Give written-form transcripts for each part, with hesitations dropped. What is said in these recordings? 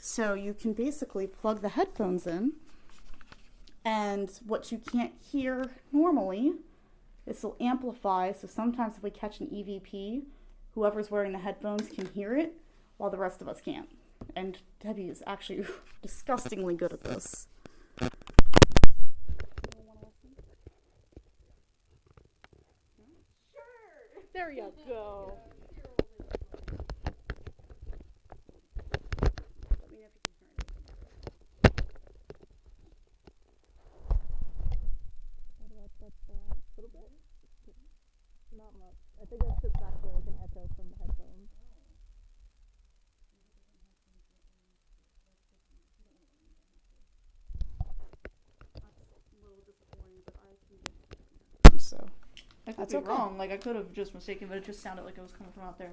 So you can basically plug the headphones in, and what you can't hear normally, this will amplify. So sometimes if we catch an EVP, whoever's wearing the headphones can hear it, while the rest of us can't. And Debbie is actually disgustingly good at this. There you go. A little bit? Not much. I think it's just actually like an echo from the headphones. So I could that's be okay. wrong. Like I could have just mistaken, but it just sounded like it was coming from out there.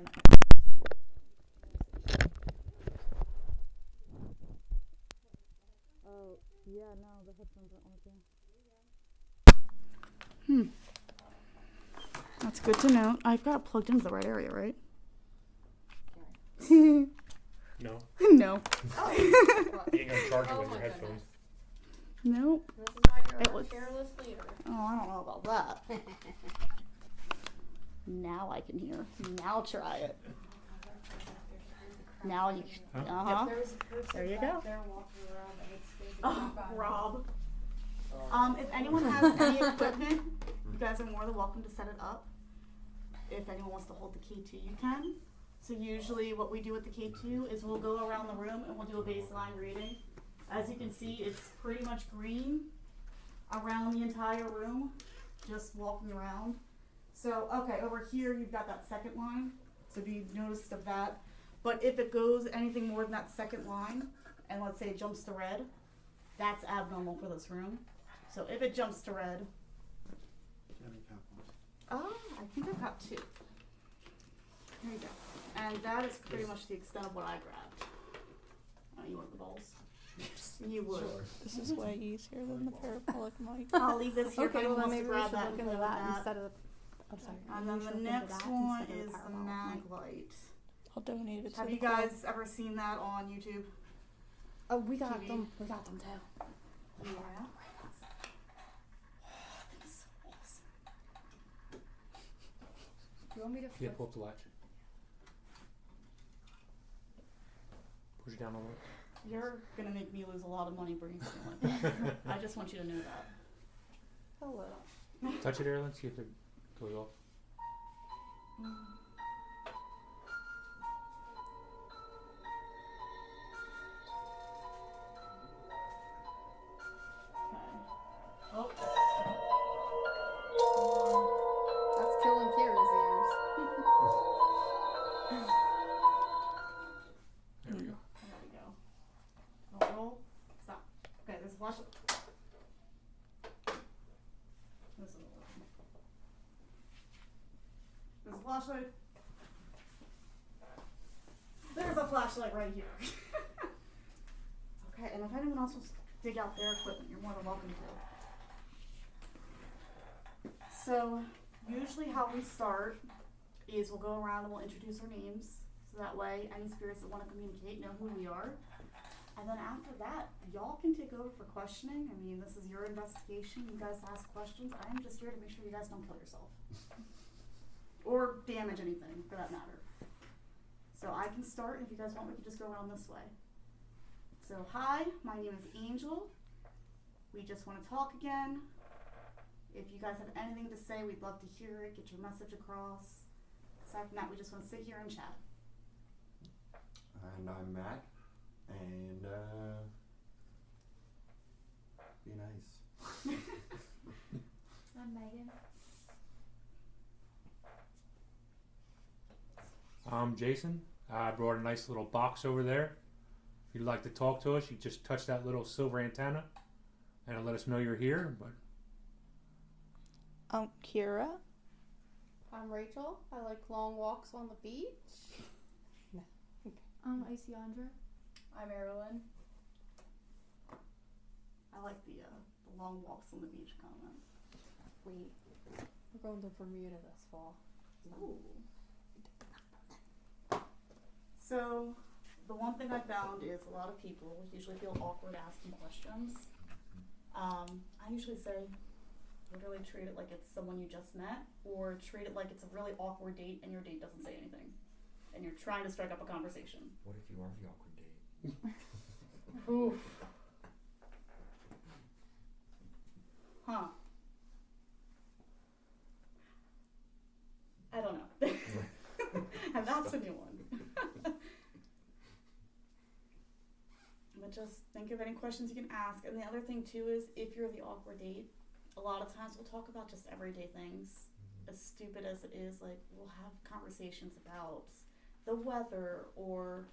Oh, yeah, no, the headphones aren't working. That's good to know. I've got it plugged into the right area, right? No. No. You ain't gonna charge it with your headphones. Nope. This is why you're It a was- careless leader. Oh, I don't know about that. Now I can hear. Now try it. Now you. Huh? There's a person There you back go. there walking around that it's scared Oh, by me. Rob. If anyone has any equipment, you guys are more than welcome to set it up. If anyone wants to hold the K2, you can. So usually what we do with the K2 is we'll go around the room and we'll do a baseline reading. As you can see, it's pretty much green around the entire room, just walking around. So, okay, over here you've got that second line. So if you've noticed of that. But if it goes anything more than that second line, and let's say it jumps to red, that's abnormal for this room. So if it jumps to red, I think I've got 2. There you go. And that is pretty much the extent of what I grabbed. You want the balls? You would. Sure. This is way easier than the parabolic mic. I'll leave this here if Okay, well anyone then wants to maybe we grab should that look and into play with that that. instead of. I'm sorry. And maybe then we the should look into next that one instead of is the parabolic mag mic. light. I'll donate it to Have the you guys ever seen that on YouTube? Oh, we got TV? them. We got them too. Yeah. That's so awesome. You want me to Yeah, pull up the latch. Push it down a little. You're gonna make me lose a lot of money bringing something like that. I just want you to know that. Hello. Touch it, Erin. See if it goes off. Oh. That's killing Kira's ears. There we go. There we go. Don't roll. Stop. Okay, there's a flashlight. This isn't working. There's a flashlight. There's a flashlight right here. Okay, and if anyone else wants to dig out their equipment, you're more than welcome to. So, usually how we start is we'll go around and we'll introduce our names. So that way, any spirits that want to communicate know who we are. And then after that, y'all can take over for questioning. I mean, this is your investigation. You guys ask questions. I am just here to make sure you guys don't kill yourself. Or damage anything, for that matter. So I can start, and if you guys want, we can just go around this way. So, hi, my name is Angel. We just want to talk again. If you guys have anything to say, we'd love to hear it, get your message across. Aside from that, we just want to sit here and chat. And I'm Matt, and be nice. I'm Megan. I'm Jason. I brought a nice little box over there. If you'd like to talk to us, you just touch that little silver antenna and it'll let us know you're here. But Kira. I'm Rachel. I like long walks on the beach. I'm Isiandra. I'm Erilyn. I like the long walks on the beach comment. We're going to Bermuda this fall. Ooh. So, the one thing I found is a lot of people usually feel awkward asking questions. I usually say, literally treat it like it's someone you just met, or treat it like it's a really awkward date and your date doesn't say anything. And you're trying to strike up a conversation. What if you are the awkward date? Oof. Huh. I don't know. And that's a new one. But just think of any questions you can ask. And the other thing too is, if you're the awkward date, a lot of times we'll talk about just everyday things. As stupid as it is, like we'll have conversations about the weather, or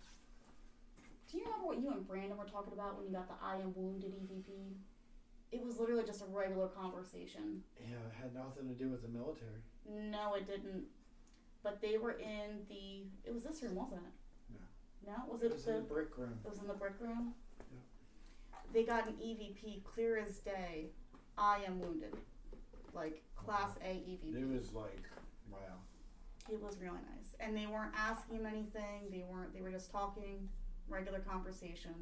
do you remember what you and Brandon were talking about when you got the I am wounded EVP? It was literally just a regular conversation. Yeah, it had nothing to do with the military. No, it didn't. But they were in the, it was this room, wasn't it? No? Was it was in the brick room. It was in the brick room? Yeah. They got an EVP, clear as day. I am wounded. Like, Class A EVP. It was like, wow. It was really nice. And they weren't asking him anything. They were just talking, regular conversation.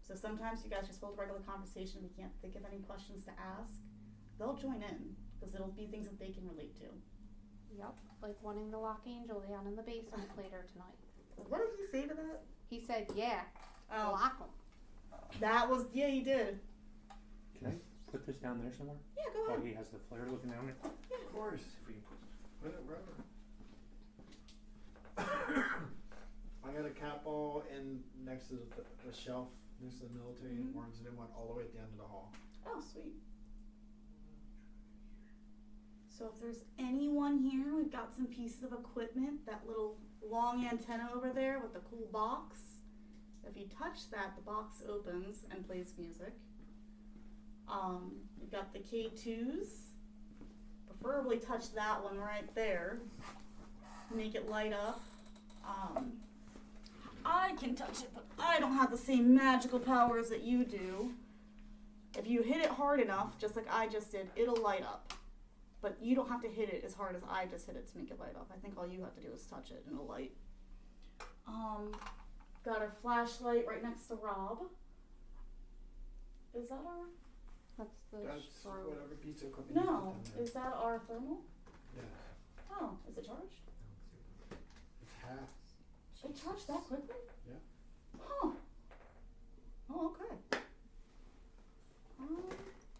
So sometimes you guys just hold regular conversation. We can't think of any questions to ask. They'll join in, because it'll be things that they can relate to. Yep, like wanting to lock Angel down in the basement later tonight. What did he say to that? He said, yeah, Oh, lock him. that was, yeah, he did. Can I put this down there somewhere? Yeah, go While ahead. he has the flare looking down there? Of course. If we can put Put it wherever. I got a cat ball in next to the shelf next to the military uniforms, and it went all the way at the end of the hall. Oh, sweet. So if there's anyone here, we've got some pieces of equipment, that little long antenna over there with the cool box. If you touch that, the box opens and plays music. You've got the K2s. Preferably touch that one right there. Make it light up. I can touch it, but I don't have the same magical powers that you do. If you hit it hard enough, just like I just did, it'll light up. But you don't have to hit it as hard as I just hit it to make it light up. I think all you have to do is touch it and it'll light. Got our flashlight right next to Rob. Is that our? That's the That's throat. whatever pizza equipment you No. put in there. Is that our thermal? Yeah. Oh, is it charged? It's half. It charged that quickly? Yeah. Huh. Oh, okay.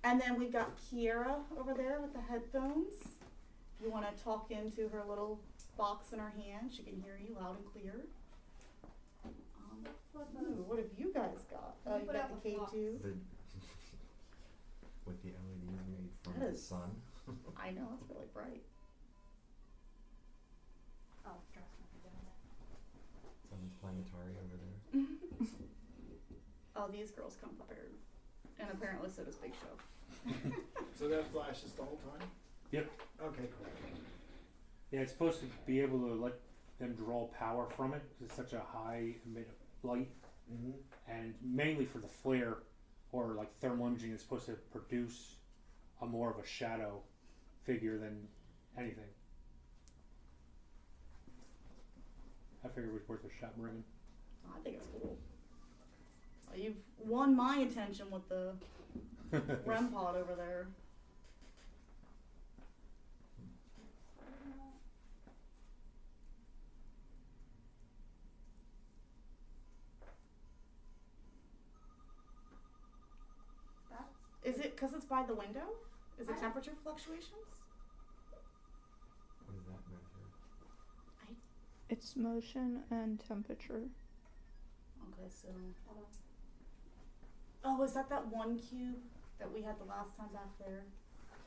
And then we've got Kiera over there with the headphones. If you want to talk into her little box in her hand, she can hear you loud and clear. Ooh, what have you guys got? Oh, you got the K2. With the LEDs made from That the is- sun. I know, it's really bright. Oh, trust me, I did that. Someone's playing Atari over there. Oh, these girls come prepared. And apparently so does Big Show. So that flashes the whole time? Yep. Okay, cool. Yeah, it's supposed to be able to let them draw power from it, because it's such a high emitter light, Mm-hmm. and mainly for the flare or like thermal imaging, it's supposed to produce a more of a shadow figure than anything. I figured it was worth a shot bringing. I think it's cool. You've won my attention with the REM pod over there. Is it because it's by the window? Is it temperature fluctuations? What does that measure? It's motion and temperature. Okay, so. Oh, is that one cube that we had the last time back there?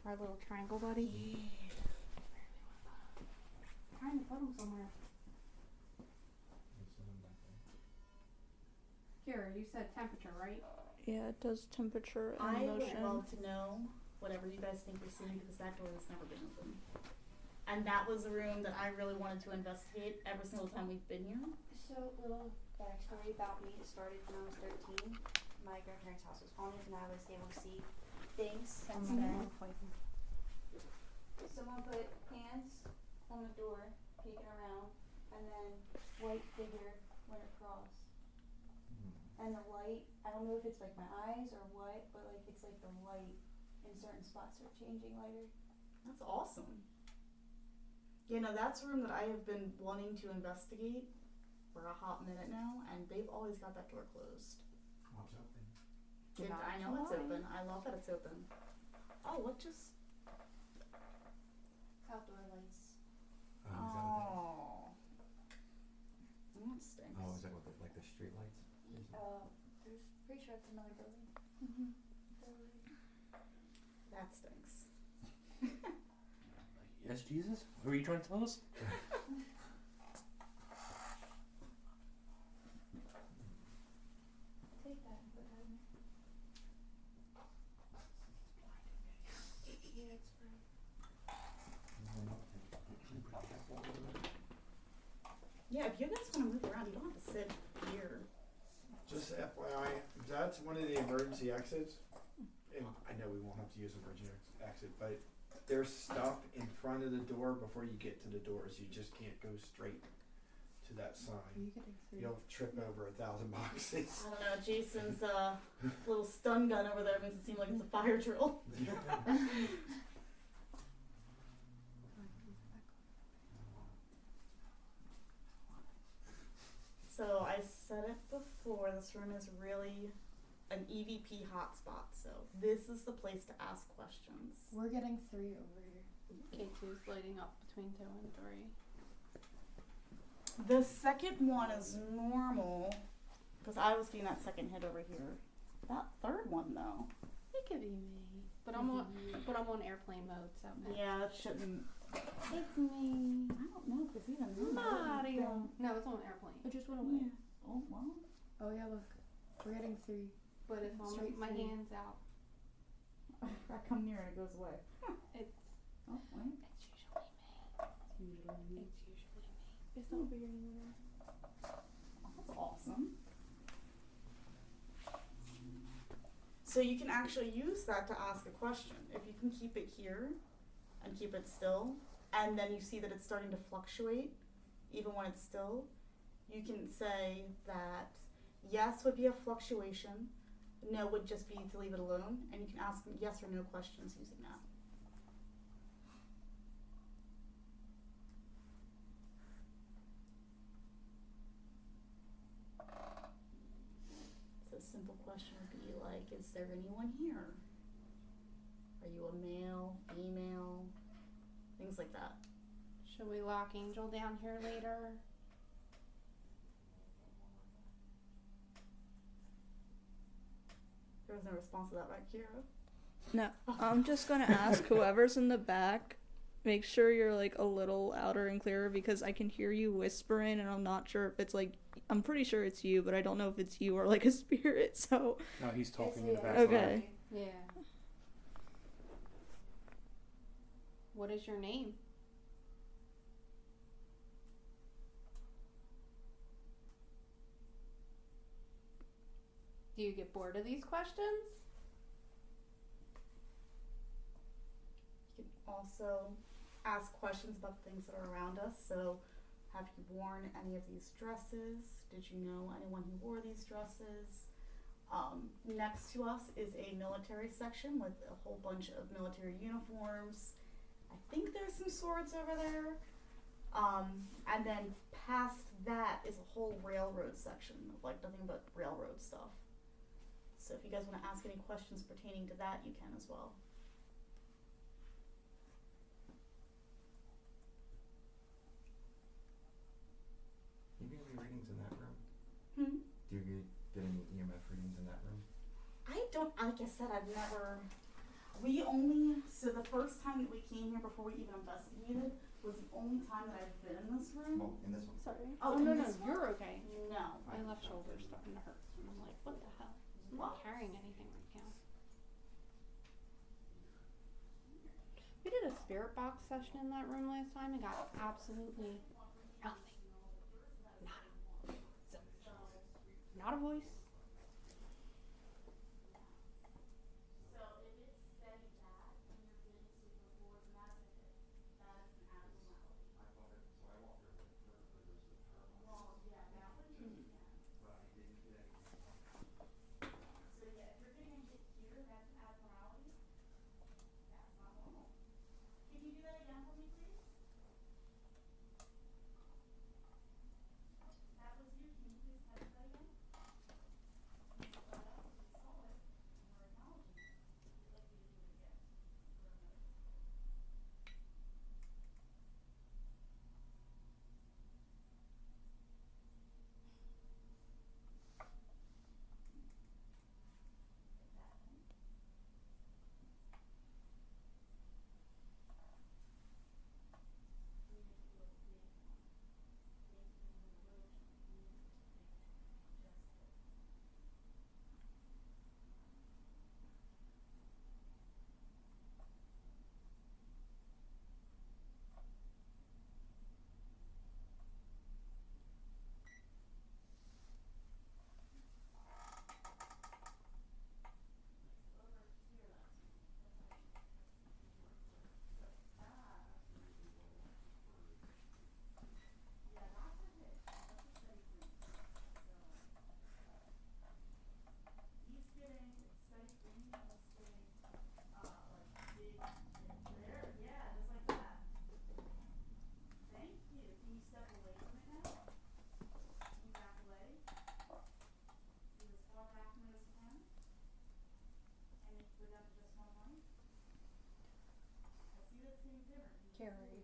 Our little triangle buddy. Yeah. Trying to put him somewhere. There's someone back there. Kira, you said temperature, right? Yeah, it does temperature and I would motion. love to know whatever you guys think is soon, because that door has never been open. And that was a room that I really wanted to investigate every single time we've been here. So, little backstory about me. It started when I was 13. My grandparents' house was haunted, and I was able to see things since then. Someone put hands on the door, peeking around, and then white figure went across. and the light, I don't know if it's like my eyes or what, but like it's like the light in certain spots are changing lighter. That's awesome. You know, that's a room that I have been wanting to investigate for a hot minute now, and they've always got that door closed. Well, it's open. I know it's open. I love that it's open. Oh, what just? Outdoor lights. Oh, is that what Oh. That stinks. Oh, is that what the, like the street lights? There's pretty sure it's another building. That stinks. Yes, Jesus? What were you trying to tell us? Take that and put that in there. Yeah, it's fine. Yeah, if you guys want to move around, you don't have to sit here. Just FYI, that's one of the emergency exits. And I know we won't have to use emergency exit, but there's stuff in front of the door before you get to the doors. You just can't go straight to that sign. You'll trip over 1,000 boxes. I don't know, Jason's little stun gun over there makes it seem like it's a fire drill. So I said it before, this room is really an EVP hotspot, so this is the place to ask questions. We're getting 3 over here. K2's lighting up between 2 and 3. The second one is normal, because I was getting that second hit over here. That third one though. It could be me. But I'm on airplane mode, so Yeah, that shouldn't. it's me. I don't know, because even Mario. No, it's on airplane. It just went away. Yeah. Oh well. Oh yeah, look. We're getting 3. But if Straight my through. hand's out, I come near and it goes away. it's Oh wait. usually me. It's usually me. It's not over here anymore. That's awesome. So you can actually use that to ask a question. If you can keep it here and keep it still, and then you see that it's starting to fluctuate, even when it's still, you can say that yes would be a fluctuation, no would just be to leave it alone, and you can ask yes or no questions using that. So a simple question would be like, is there anyone here? Are you a male, female? Things like that. Should we lock Angel down here later? There was no response to that, right, Kira? No, I'm just gonna ask whoever's in the back, make sure you're like a little louder and clearer because I can hear you whispering and I'm not sure if it's like, I'm pretty sure it's you, but I don't know if it's you or like a spirit, so. No, he's talking in the It's back. Okay. Yeah. What is your name? Do you get bored of these questions? You can also ask questions about things that are around us. So, have you worn any of these dresses? Did you know anyone who wore these dresses? Next to us is a military section with a whole bunch of military uniforms. I think there's some swords over there. And then past that is a whole railroad section of like nothing but railroad stuff. So if you guys want to ask any questions pertaining to that, you can as well. You get any readings in that room? Hmm? Do you get any EMF readings in that room? I don't, like I said, so the first time that we came here before we even investigated was the only time that I've been in this room. Well, in this one. Sorry. Oh, no, in no, this one? you're okay. No. My left shoulder's starting to hurt. And I'm like, what the hell? I'm not carrying anything right now. We did a spirit box session in that room last time and got absolutely nothing. Nada. Not a voice.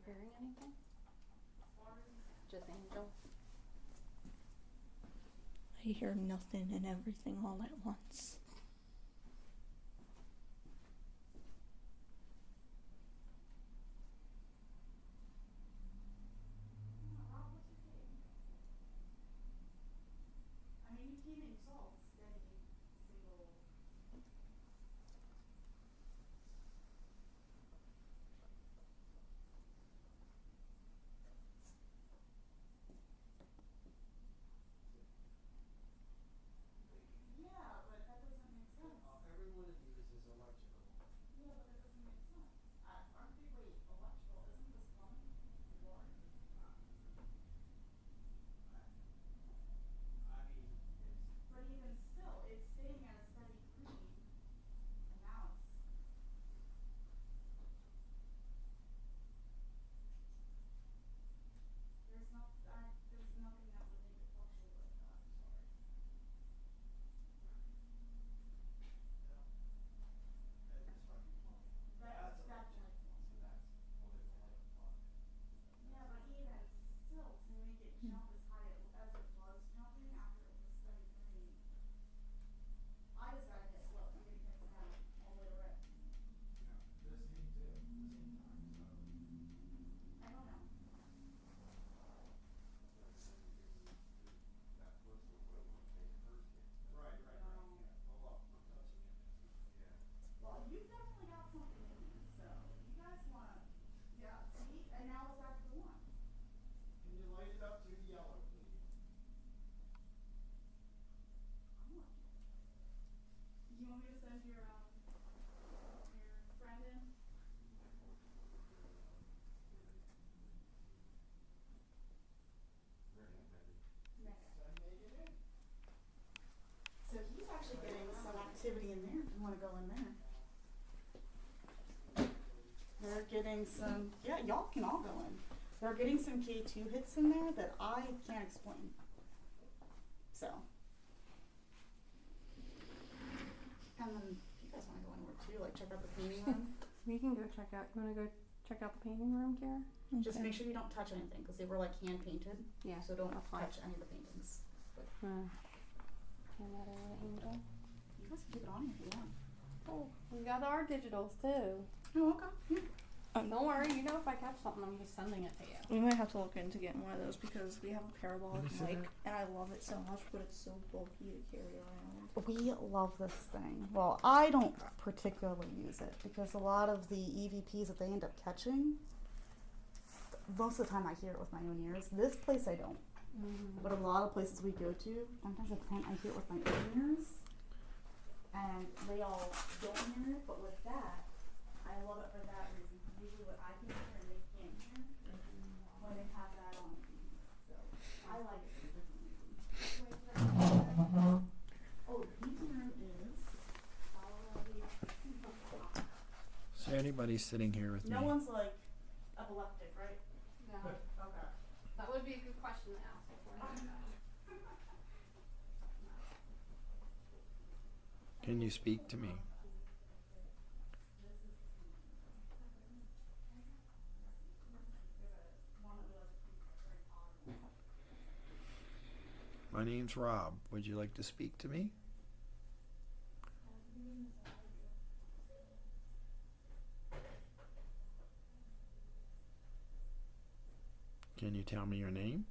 hearing anything? Just Angel. I hear nothing and everything all at once. I mean, you came in, you saw a steady, single. Yeah, but that doesn't make sense. Every one of these is electrical. Yeah, but that doesn't make sense. Aren't they, wait, electrical, isn't this plumbing? Water? I mean, it's, But even still, it's staying at a steady green, and now it's. There's nothing that would make it fluctuate like that, I'm sorry. this might be plumbing. That's definitely So that's, well, there's a light plug. Yeah, but even still, to make it jump as high as it was jumping after it was a steady green. I just gotta hit slow, I'm getting hits now, all the way to red. Yeah, this seemed to at the same time, so. I don't know. That was the way they first hit. Right, yeah. Oh, look, I'm touching it. Yeah. Well, you've definitely got something in here, so if you guys wanna, yeah, see, and now it's back to the one. Can you light it up to yellow, please? I'm like, you want me to send your friend in? Send Megan in. So he's actually getting some activity in there, if you wanna go in there. They're getting some, yeah, y'all can all go in. They're getting some K2 hits in there that I can't explain. So. And then, if you guys wanna go inward too, like check out the painting room, We can go check out. You want to go check out the painting room, Kara? just make sure you don't touch anything, cause they were like hand painted, Yeah. so don't that's fine. touch any of the paintings. Hand that over to Angel. You guys can keep it on if you want. Oh, we got our digitals too. Oh, okay, yeah. Don't worry. You know, if I catch something, I'm just sending it to you. We might have to look into getting one of those because we have a parabolic Let me see mic that. and I love it so much, but it's so bulky to carry around. We love this thing. Well, I don't particularly use it because a lot of the EVPs that they end up catching, most of the time I hear it with my own ears. This place I don't. But a lot of places we go to, sometimes I hear it with my own ears. And they all don't hear it, but with that, I love it for that reason. Usually what I can hear and they can't hear when they have that on. So I like it for different reasons. Oh, the painting room is already. So anybody's sitting here with No one's like epileptic, right? No. Okay. That would be a good question to ask before. Can you speak to me? My name's Rob. Would you like to speak to me? Can you tell me your name?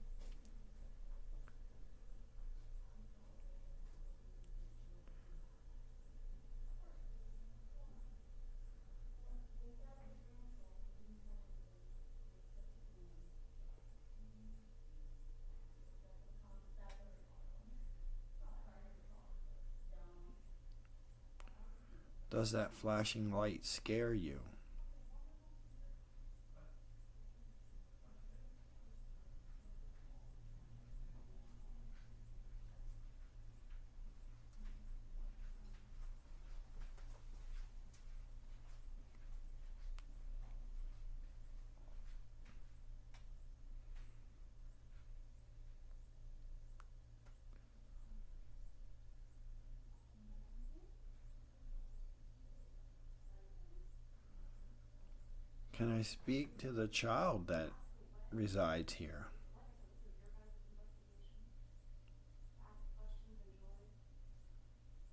Does that flashing light scare you? Can I speak to the child that resides here?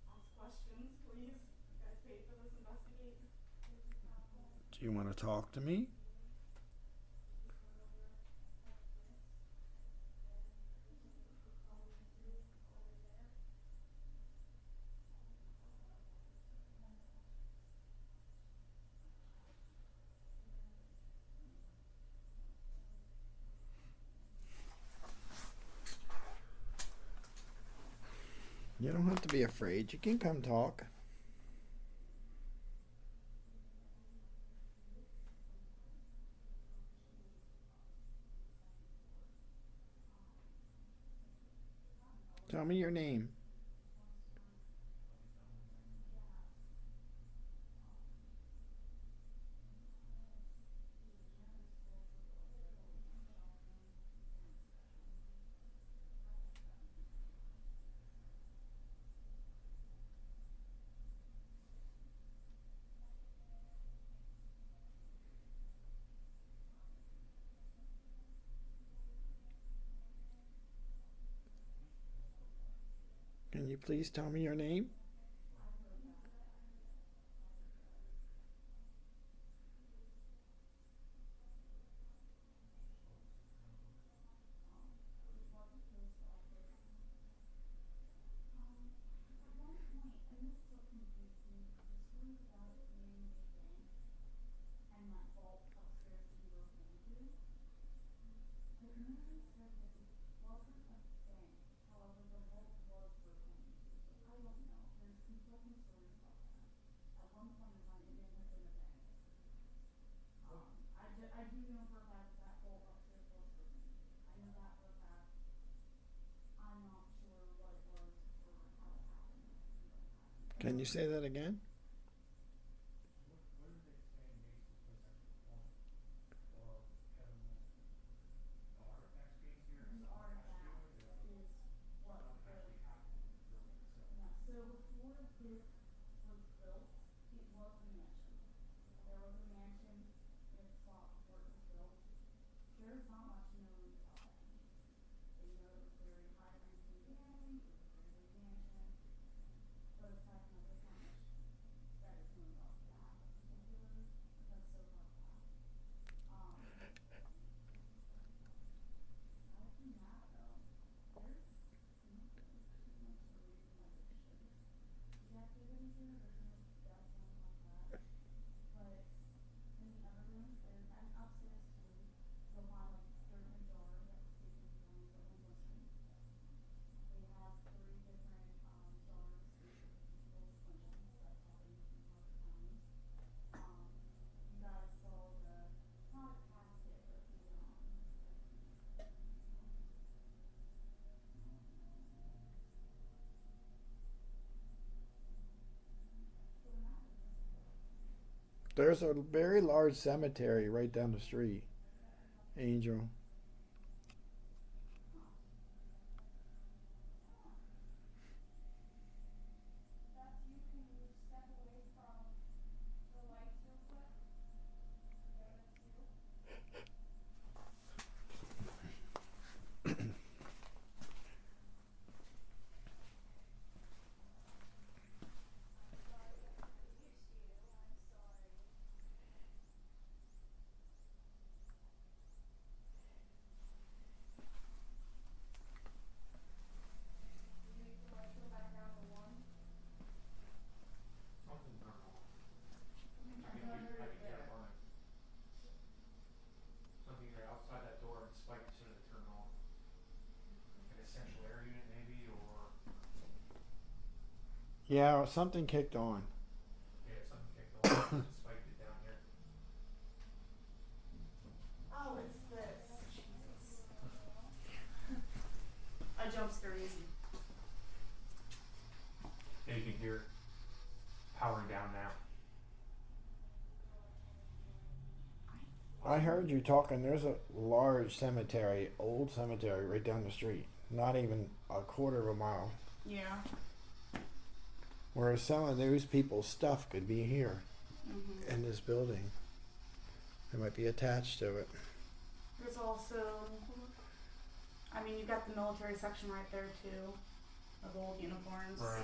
Ask questions, please. You guys paid for this, investigate. Do you want to talk to me? You don't have to be afraid. You can come talk. Tell me your name. Can you please tell me your name? Can you say that again? There's a very large cemetery right down the street, Angel. Something turned on. I can hear it running. Something here outside that door and the spike as soon as it turned on. An essential air unit maybe, or Yeah, something kicked on. yeah, something kicked on and spiked it down here. Oh, it's this. Jesus. I jump scare easy. Yeah, you can hear it powering down now. I heard you talking. There's a large cemetery, old cemetery, right down the street. Not even a quarter of a mile. Yeah. Where some of those people's stuff could be here Mm-hmm. in this building. It might be attached to it. There's also, I mean, you've got the military section right there too, of old uniforms. Right.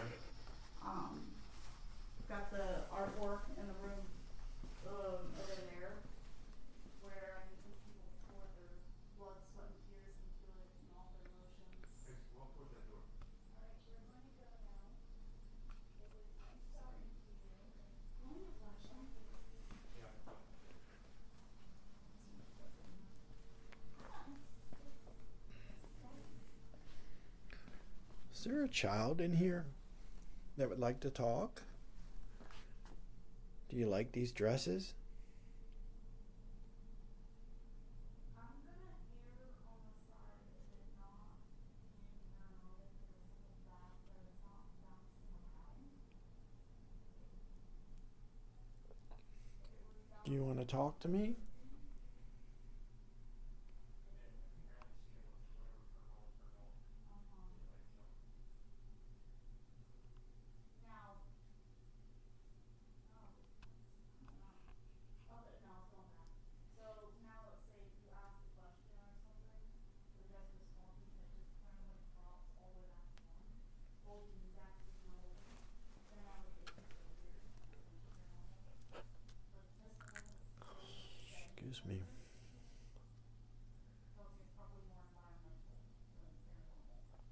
Got the artwork in the room over there, where I can see people pour their blood, sweat, and tears into it, and all their emotions. Walk towards that door. Alright, we're going to go now. It was nice talking to you. Oh my gosh, thank you. Is there a child in here that would like to talk? Do you like these dresses? I'm gonna err on the side of it not being aeronautic because it's a back, but it's not bouncing around. Do you want to talk to me? Now, okay, now it's going back. So now let's say if you ask a question or something, the guy's responding, and it just randomly drops all the way back to one. Or you can use that to just not open. Then now the face is really weird. Like just because it's so steady. Excuse me. Tells you it's probably more environmental than paranormal.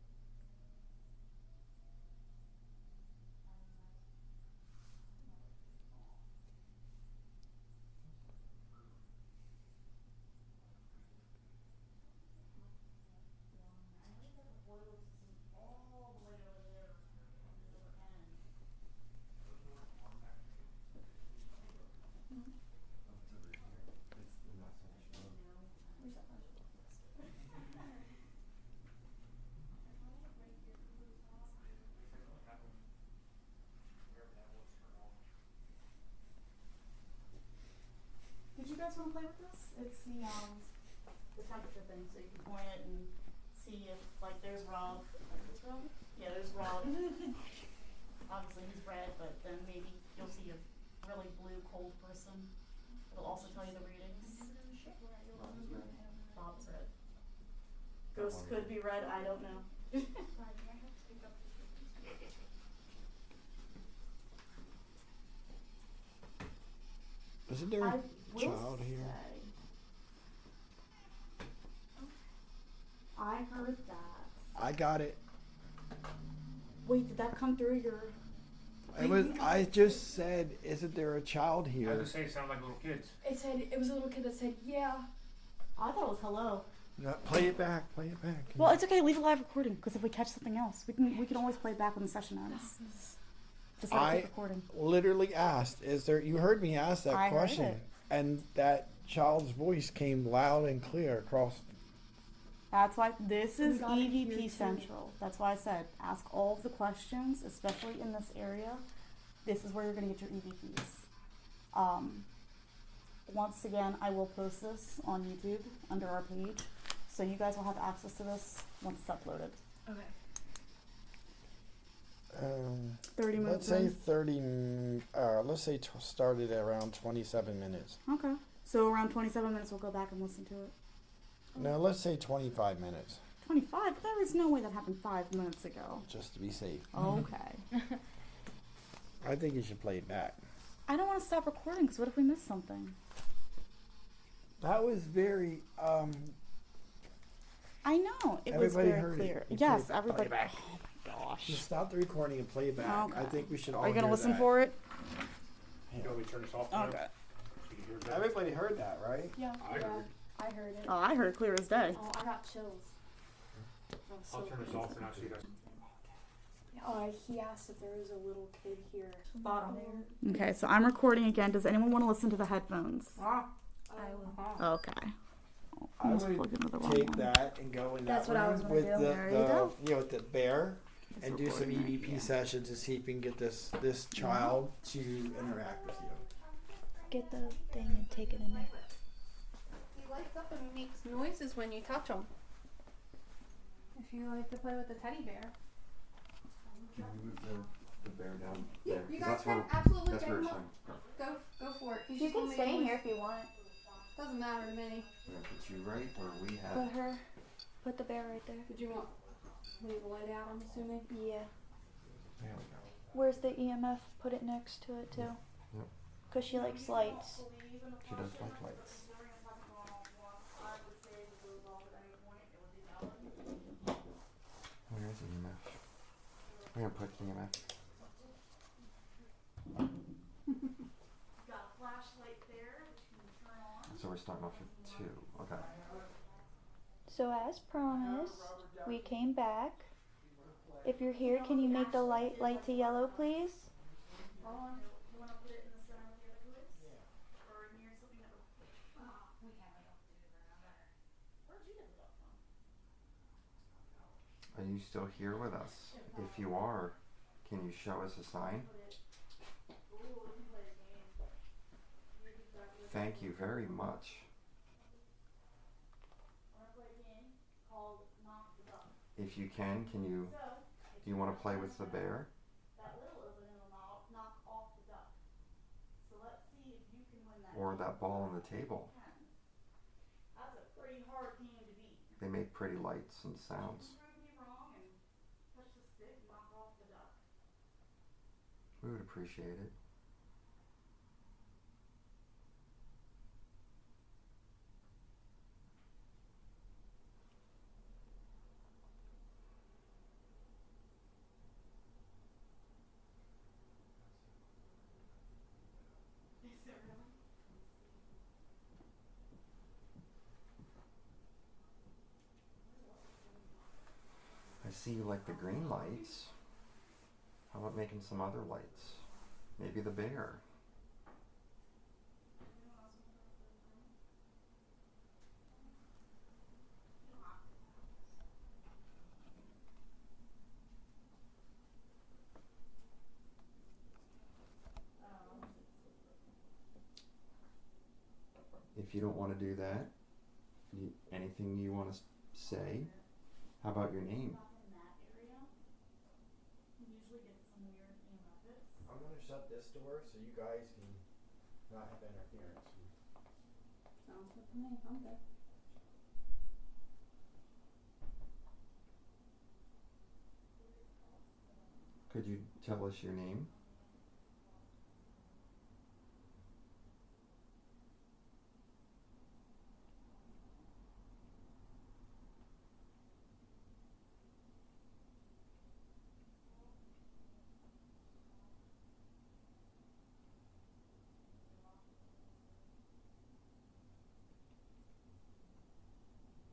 Did you guys want to play with this? It's the temperature thing, so you can point it and see if, like, there's Rob. Is Rob? Yeah, there's Rob. Obviously he's red, but then maybe you'll see a really blue, cold person. It'll also tell you the readings. Bob's red. Ghost could be red, I don't know. Isn't there I a will child here? say, I heard that. I got it. Wait, did that come through your? I just said, isn't there a child I here? was gonna say it sounded like little kids. It was a little kid that said, yeah. I thought it was hello. No, play it back. Play it back. Well, it's okay. Leave a live recording because if we catch something else, we can always play it back when the session ends. Just like keep recording. Literally asked, is there? You heard me ask that I heard question, it. and that child's voice came loud and clear across. That's why this is got it here, EVP too. Central. That's why I said ask all of the questions, especially in this area. This is where you're gonna get your EVPs. Once again, I will post this on YouTube under our page, so you guys will have access to this once it's uploaded. Okay. 30 minutes. Let's say 30. Let's say started at around 27 minutes. Okay. So around 27 minutes, we'll go back and listen to it. No, let's say 25 minutes, 25? There is no way that happened 5 minutes ago. just to be safe. Okay. I think you should play it back. I don't want to stop recording because what if we miss something? That was very. I know. It was Everybody very heard it. clear. You Yes, played- everybody. play it back. Oh my gosh. Just stop the recording and play it back. Okay. I think we should all. Are you going to hear listen that. for it? You want me to turn this off now? Okay. So you can hear it better? Everybody heard that, right? Yeah. I heard it. I heard it. Oh, I heard it clear as day. Oh, I got chills. I'll turn this off and I'll see you guys. He asked if there was a little kid here. Bottom. Okay, so I'm recording again. Does anyone want to listen to the headphones? I will. Okay. I Almost would plugged into the wrong take one. that and go in That's that what I room was gonna with do. the, There you go. with the bear Just and do some recording it, EVP yeah. sessions to see if we can get this child to interact with you. Get the thing and take it in there. He lights up and makes noises when you touch him. If you like to play with the teddy bear. Can we move the bear down Yeah, there? you 'Cause guys that's where, can absolutely that's pick where him it's up. fine. Go for it. He's You just gonna can make stay in noise. here if you want. Doesn't matter to me. We're gonna put you right where we have. Put the bear right there. Did you want leave the light out, I'm assuming? Yeah. There we go. Where's the EMF? Put it next to it too. Yep. Cause she likes lights. She does like lights. Where's EMF? We're gonna put EMF. Got a flashlight there that you can turn on. So we're starting off with 2. Okay. So as promised, we came back. If you're here, can you make the light to yellow, please? You want to put it in the center of the other glyphs? Or near something that would. Where'd you get the duck from? Are you still here with us? If you are, can you show us a sign? Thank you very much. If you can you, do you want to play with the bear? That little opening will knock off the duck. So let's see if you can win that. Or that ball on the table? That's a pretty hard game to beat. They make pretty lights and sounds. Prove me wrong and touch the stick and knock off the duck. We would appreciate it. Is it really? I see you like the green lights. How about making some other lights? Maybe the bear. If you don't want to do that, anything you want to say? How about your name? In that area, you usually get some weird EMFs. I'm gonna shut this door so you guys can not have interference. Sounds good to me. I'm good. Could you tell us your name?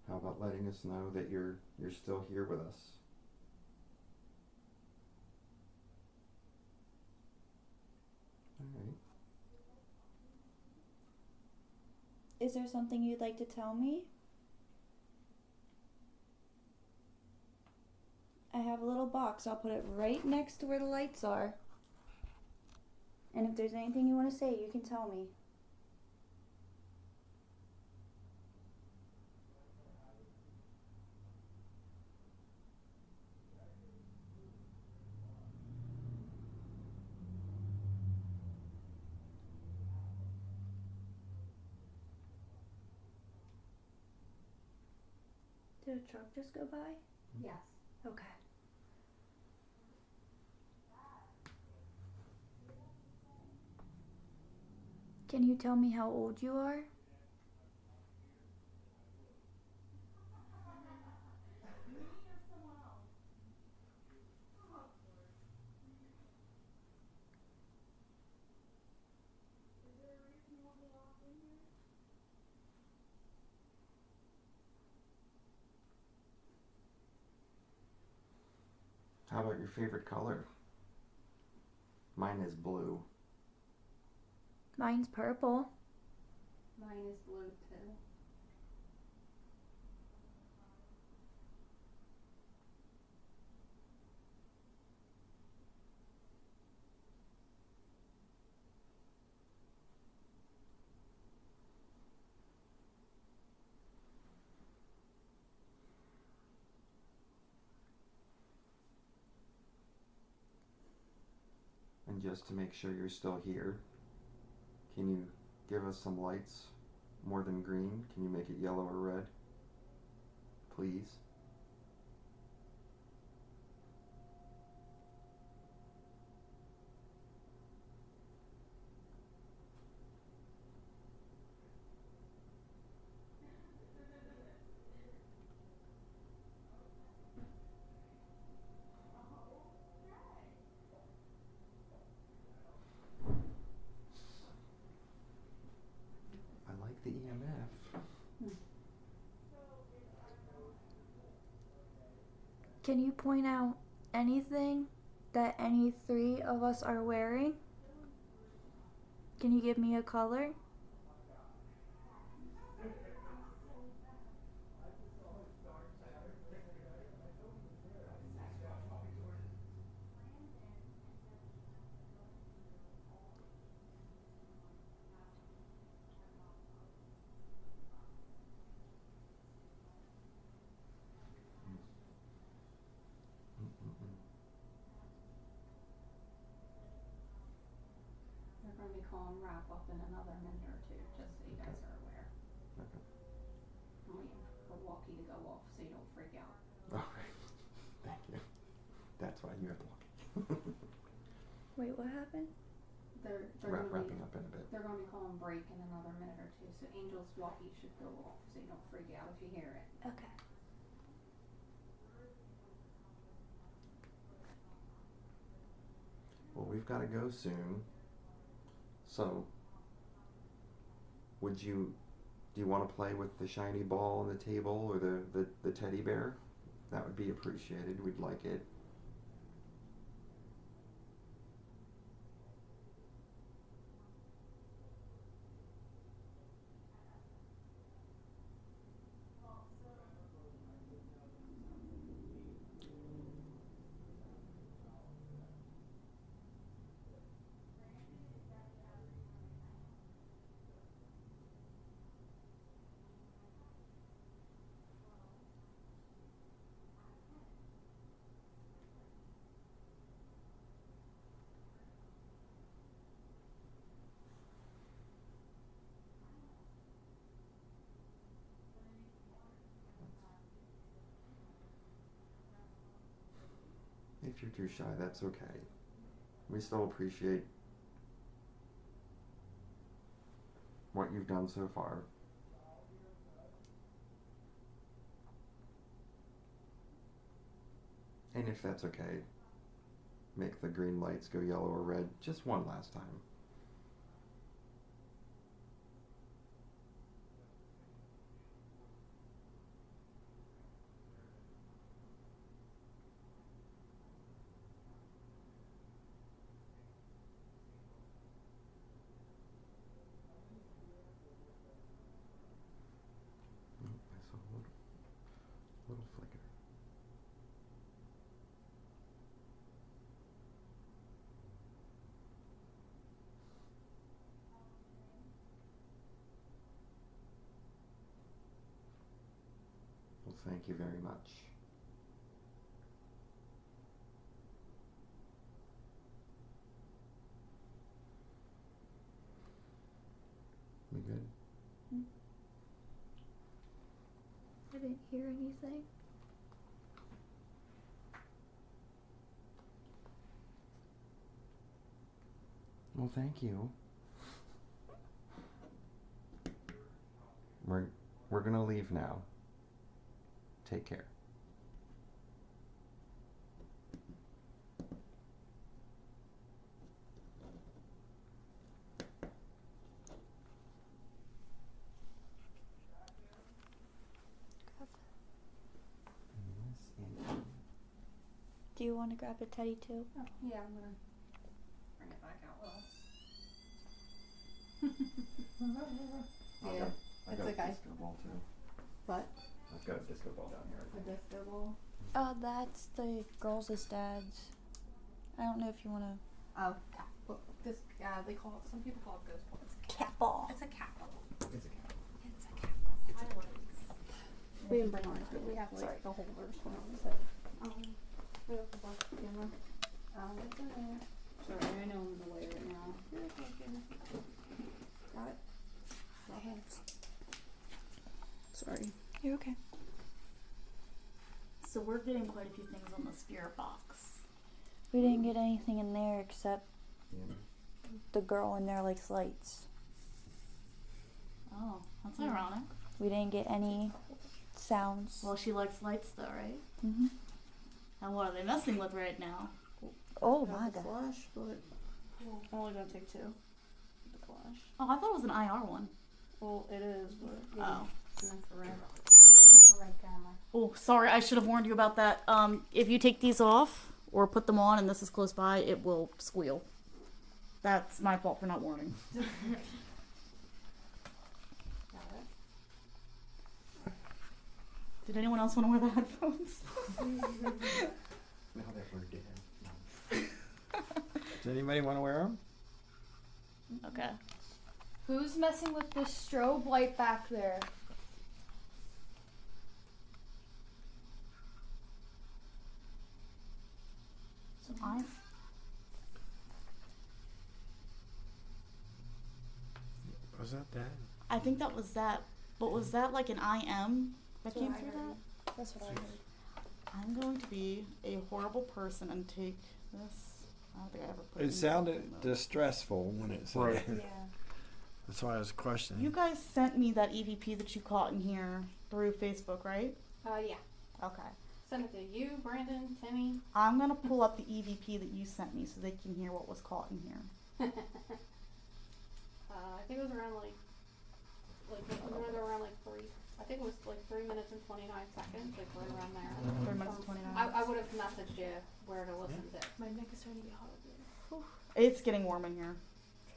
How about letting us know that you're still here with us? All right. Is there something you'd like to tell me? I have a little box. I'll put it right next to where the lights are. And if there's anything you want to say, you can tell me. Did a truck just go by? Yes. Okay. Can you tell me how old you are? How about your favorite color? Mine is blue. Mine's purple. Mine is blue too. And just to make sure you're still here, can you give us some lights more than green? Can you make it yellow or red? Please. I like the EMF. Can you point out anything that any three of us are wearing? Can you give me a color? They're going to be calling wrap up in another minute or two, just so you guys are aware. Okay. I'm waiting for walkie to go off so you don't freak out. Okay. Thank you. That's why you have to walk. Wait, what happened? They're Wrapping up in a bit. They're going to be calling break in another minute or two, so Angel's walkie should go off so you don't freak out if you hear it. Okay. Well, we've got to go soon. So, do you want to play with the shiny ball on the table or the teddy bear? That would be appreciated. We'd like it. If you're too shy, that's okay. We still appreciate what you've done so far. And if that's okay, make the green lights go yellow or red just one last time. Oh, I saw a little flicker. Well, thank you very much. We good? I didn't hear anything. Well, thank you. We're gonna leave now. Take care. Do you want to grab a teddy too? Oh, yeah, I'm going to bring it back out, Will. Yeah, I got it's a okay. disco ball too. What? I've got a disco ball down here. A disco ball? That's the girls' dad's. I don't know if you want to. Oh, well, this, they call it, some people call it ghost ball. It's a Cat ball. It's a cat ball. It's a cat. It's a cat ball. It's a we didn't bring ours, but we have like the holders for them. So, we have the box camera. It's in there. Sorry, I know I'm in the way right now. Got it? Go ahead. quite a few things on the spirit box. We didn't get anything in there except Yeah. the girl in there likes lights. Oh, that's ironic. We didn't get any sounds. Well, she likes lights though, right? Hmm. And what are they messing with right now? Oh Got my the god. flash, but I'm only gonna take 2. The flash. Oh, I thought it was an IR one. Well, it is, but Oh. And infrared. Infrared camera. Oh, sorry, I should have warned you about that. If you take these off or put them on and this is close by, it will squeal. That's my fault for not warning. Got it. Did anyone else want to wear the headphones? Now that we're dead. Does anybody want to wear them? Okay. Who's messing with this strobe light back there? So Was that that? I think that was that. But was that like an IM that That's came what I through heard. that? That's what I heard. I'm going to be a horrible person and take this. I don't think I ever put It in sounded mode. distressful when it said Right. it. Yeah. That's why I was questioning. You guys sent me that EVP that you caught in here through Facebook, right? Yeah. Okay. Send it to you, Brandon, Timmy. I'm gonna pull up the EVP that you sent me so they can hear what was caught in here. I think it was around around like 3. I think it was like 3 minutes and 29 seconds, like right around there. 3 minutes and 29. I would have messaged you where to listen to. My neck is starting to get hot. It's getting warm in here.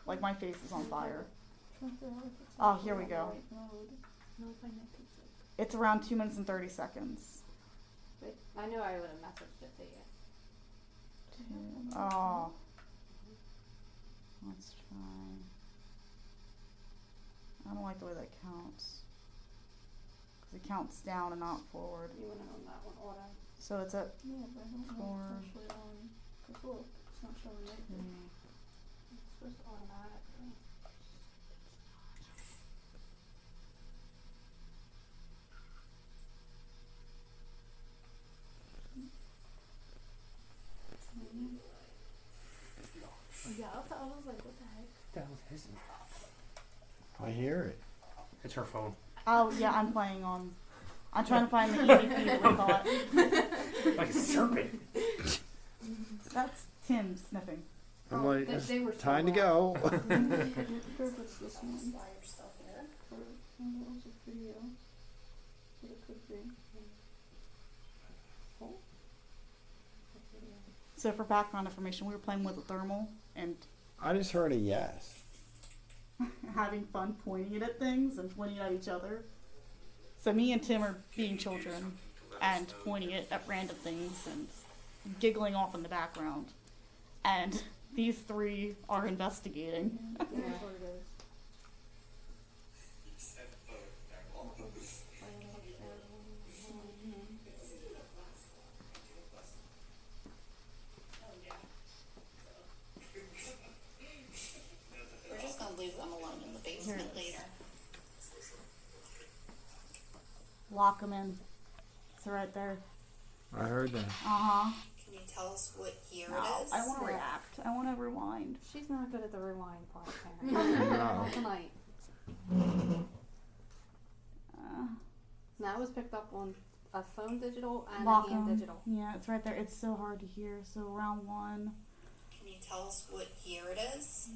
Like my face is on fire. Oh, here we go. It's around 2 minutes and 30 seconds. But I knew I would have messaged it to you. Oh. Let's try. I don't like the way that counts. Because it counts down and not forward. You went on that one, auto. So it's at yeah, but I don't know Four. if it's actually on. 'Cause look, it's not showing right there. It's supposed to automatically. Yeah, I was like, what the heck? That was his. I hear it. It's her phone. Oh, yeah, I'm playing on. I'm trying to find the EVP that we caught. Like a serpent. That's Tim sniffing. I'm Oh, like, they- it's they were so time to loud. go. I'm not sure if it's this one. Or, I don't know, it was a video. But it could be. So for background information, we were playing with a thermal and I just heard a yes. having fun pointing it at things and pointing it at each other. So me and Tim are being children and pointing it at random things and giggling off in the background. And these three are investigating. Yeah, that's what it is. We're just gonna leave them alone in the basement later. Lock them in. It's right there. I heard that. Uh-huh. Can you tell us what year No, it is? I want to react. I want to rewind. She's not good at the rewind part, apparently. No. Not tonight. That was picked up on a phone digital and Lock a hand 'em. digital. Yeah, it's right there. It's so hard to hear. So round one. Can you tell us what year it is?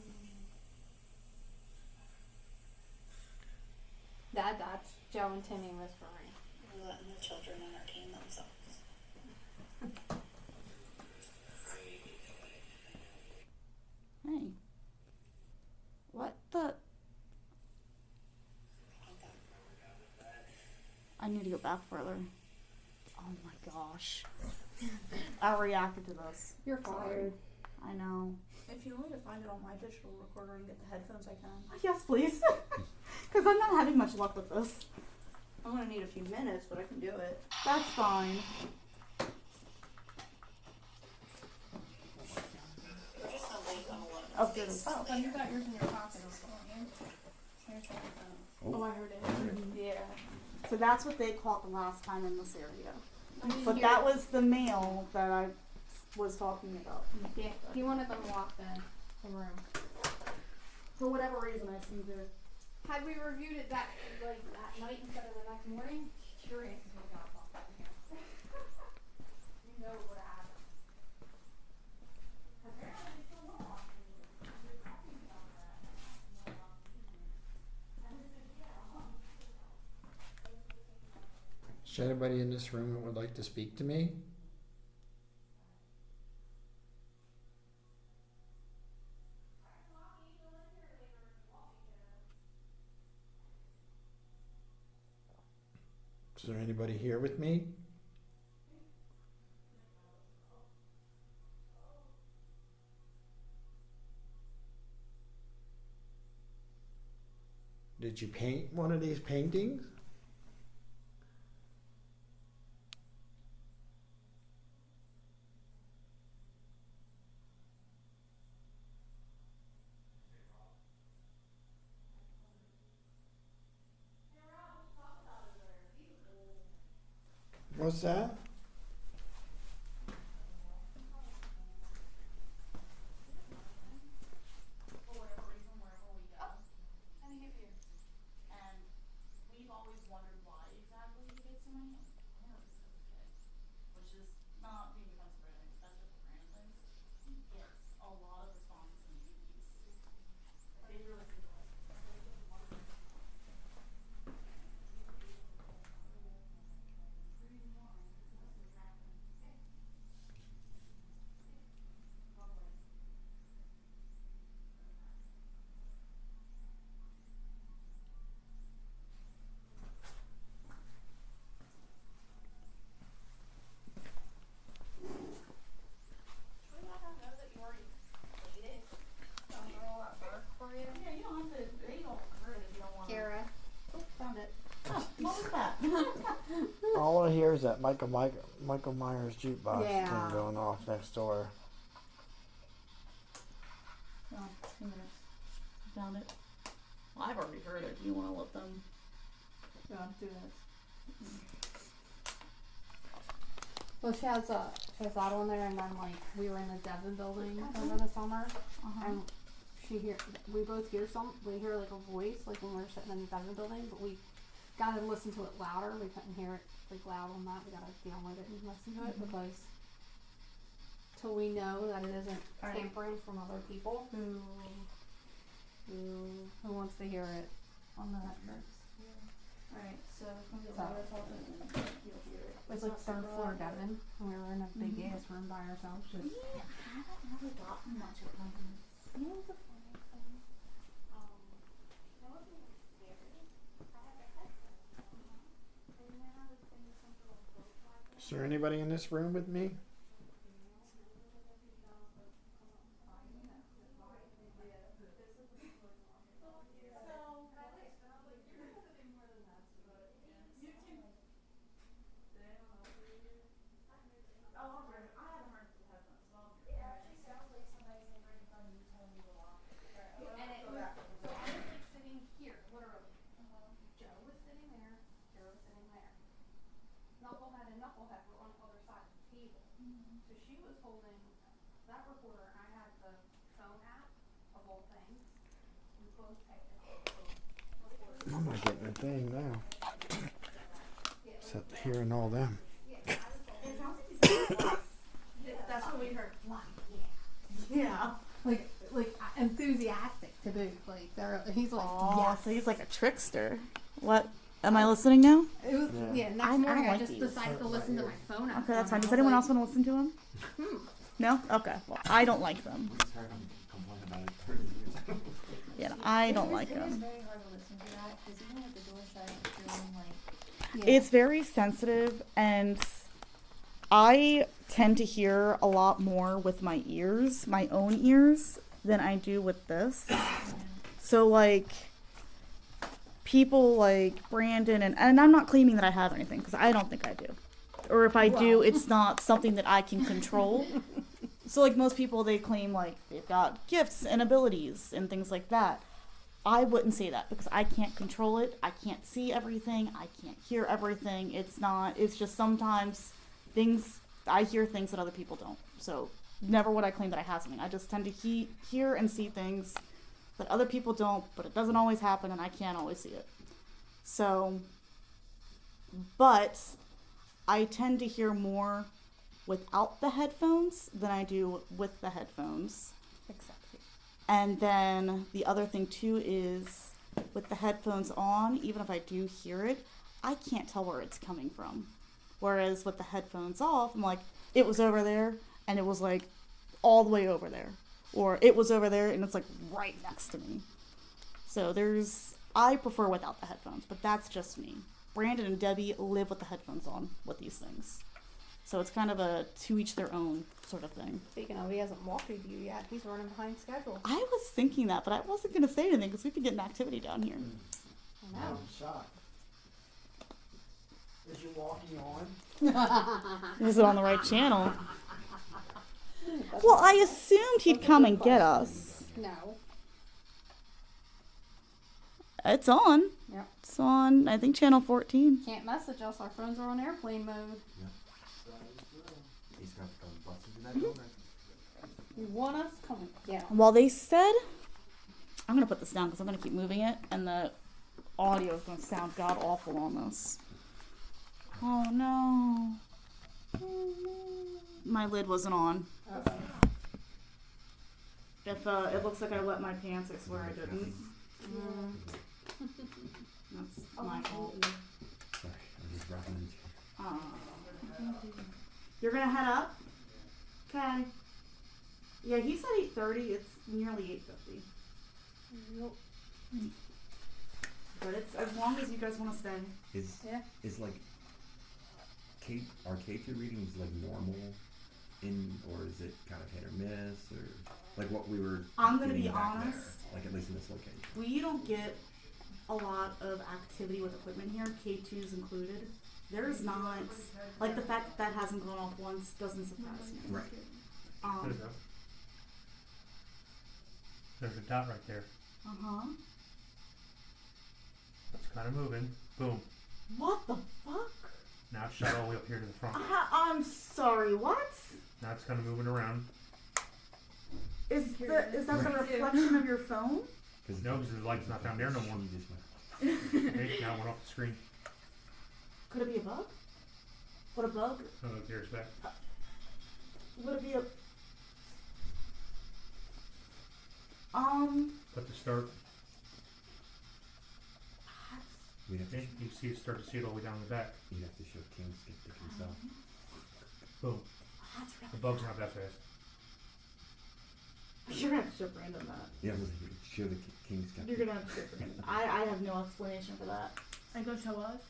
That's Joe and Timmy whispering. We're letting the children entertain themselves. Hey. What the? I need to go back further. Oh my gosh. I reacted to this. You're fired. I know. If you want me to find it on my digital recorder and get the headphones, I can. Yes, please. Because I'm not having much luck with this. I'm gonna need a few minutes, but I can do it. That's fine. We're just gonna leave them alone in Oh, the good. basement Oh, then you later. got yours in your pocket as well, yeah? Here's your phone. Oh, I heard it. Yeah. So that's what they caught the last time in this area. But that was the mail that I was talking about. Yeah, he wanted them locked in the room. For whatever reason, I seem to. Had we reviewed it that night instead of the next morning, curious as we got locked in here. You know what would have happened. Is there anybody in this room that would like to speak to me? Is there anybody here with me? Did you paint one of these paintings? What's that? For whatever reason, wherever we go. And we've always wondered why exactly he gets so many apparently as a kid. Which is not being offensive or anything, that's just random things. He gets a lot of responses and DVDs. They really do. Yeah, you don't have to, they don't hurt if you don't want to. Kara. Oh, found it. Oh, what was that? All I hear is that Michael Myers jukebox Yeah. thing going off next door. Oh, 2 minutes. Found it. Well, I've already heard it. Do you want to let them? Yeah, 2 minutes. Well, she has that on there, and then we were in the Devon building over the summer, and we both hear we hear like a voice when we were sitting in the Devon building, but we gotta listen to it louder. We couldn't hear it loud on that. We gotta download it and listen to it because till we know that it isn't tampering from other people who wants to hear it on the records. Alright, so It's like third floor Devon, and we were in a big ass room by ourselves. we haven't really gotten much of compliments. Is there anybody in this room with me? Knucklehead were on the other side of the table. So she was holding that recorder, and I had the phone app of all things. We both paid it. I'm not getting a thing now. Except hearing all them. It sounds like he's that's what we heard. Yeah. Like enthusiastic to boot. He's like, Oh, so he's like a trickster. What? Am I listening now? It was, next I morning I like just these. decided to listen to my phone app. Okay, that's fine. and I Does was anyone like, else want to listen to him? No? Okay. Well, I don't like them. Just heard him complain about it 30 years. Yeah, I don't like It is them. very hard to listen to that because even with the door shut, it's feeling like. Yeah. It's very sensitive, and I tend to hear a lot more with my ears, my own ears, than I do with this. So, people like Brandon, and I'm not claiming that I have anything, because I don't think I do. Or if I do, it's not something that I can control. So, most people, they claim, they've got gifts and abilities and things like that. I wouldn't say that, because I can't control it. I can't see everything. I can't hear everything. It's just sometimes I hear things that other people don't. So never would I claim that I have something. I just tend to hear and see things that other people don't, but it doesn't always happen and I can't always see it. So, but I tend to hear more without the headphones than I do with the headphones. Exactly. And then the other thing too is with the headphones on, even if I do hear it, I can't tell where it's coming from. Whereas with the headphones off, I'm like, it was over there and it was like all the way over there. Or it was over there and it's like right next to me. So I prefer without the headphones, but that's just me. Brandon and Debbie live with the headphones on with these things. So it's kind of a to each their own sort of thing. Speaking of, he hasn't walked with you yet. He's running behind schedule. I was thinking that, but I wasn't going to say anything because we've been getting activity down here. I know. I'm shocked. Is you walking on? Is it on the right channel? Well, I assumed he'd come and get us. No. It's on. Yep. It's on, I think, channel 14. Can't message us. Our phones are on airplane mode. He's got to go bust into that building. You want us? Come on. Yeah. Well, they said, I'm going to put this down because I'm going to keep moving it, and the audio is going to sound god awful on this. Oh no. My lid wasn't on. If it looks like I wet my pants, I swear I didn't. That's my fault. Sorry, I'm just dropping into You're gonna head up? Okay. Yeah, he said 8:30. It's nearly 8:50. But it's as long as you guys want to stay. Is like our K2 readings like normal or is it kind of hit or miss or like what we were I'm gonna getting be back honest. there, like at least in this location. We don't get a lot of activity with equipment here, K2s included. There's not, like the fact that hasn't gone off once doesn't surprise me. Right. There's a, there's a dot right there. Uh-huh. It's kind of moving. Boom. What the fuck? Now it's shot all the way up here to the front. I'm sorry, what? Now it's kind of moving around. Is that the reflection of your phone? No, because the light's not down there no more. She just went, Okay, now it went off the screen. Could it be a bug? Would a bug? Oh, there's back. Would it be a... But to start, we'd have to, okay, you see it, start to see it all the way down the back. you'd have to show King Skeptic himself. Boom. That's The bug's not that fast. You're gonna have to show Brandon that. Yeah, show the King Skeptic. You're gonna have to show Brandon. I have no explanation for that. I go show us.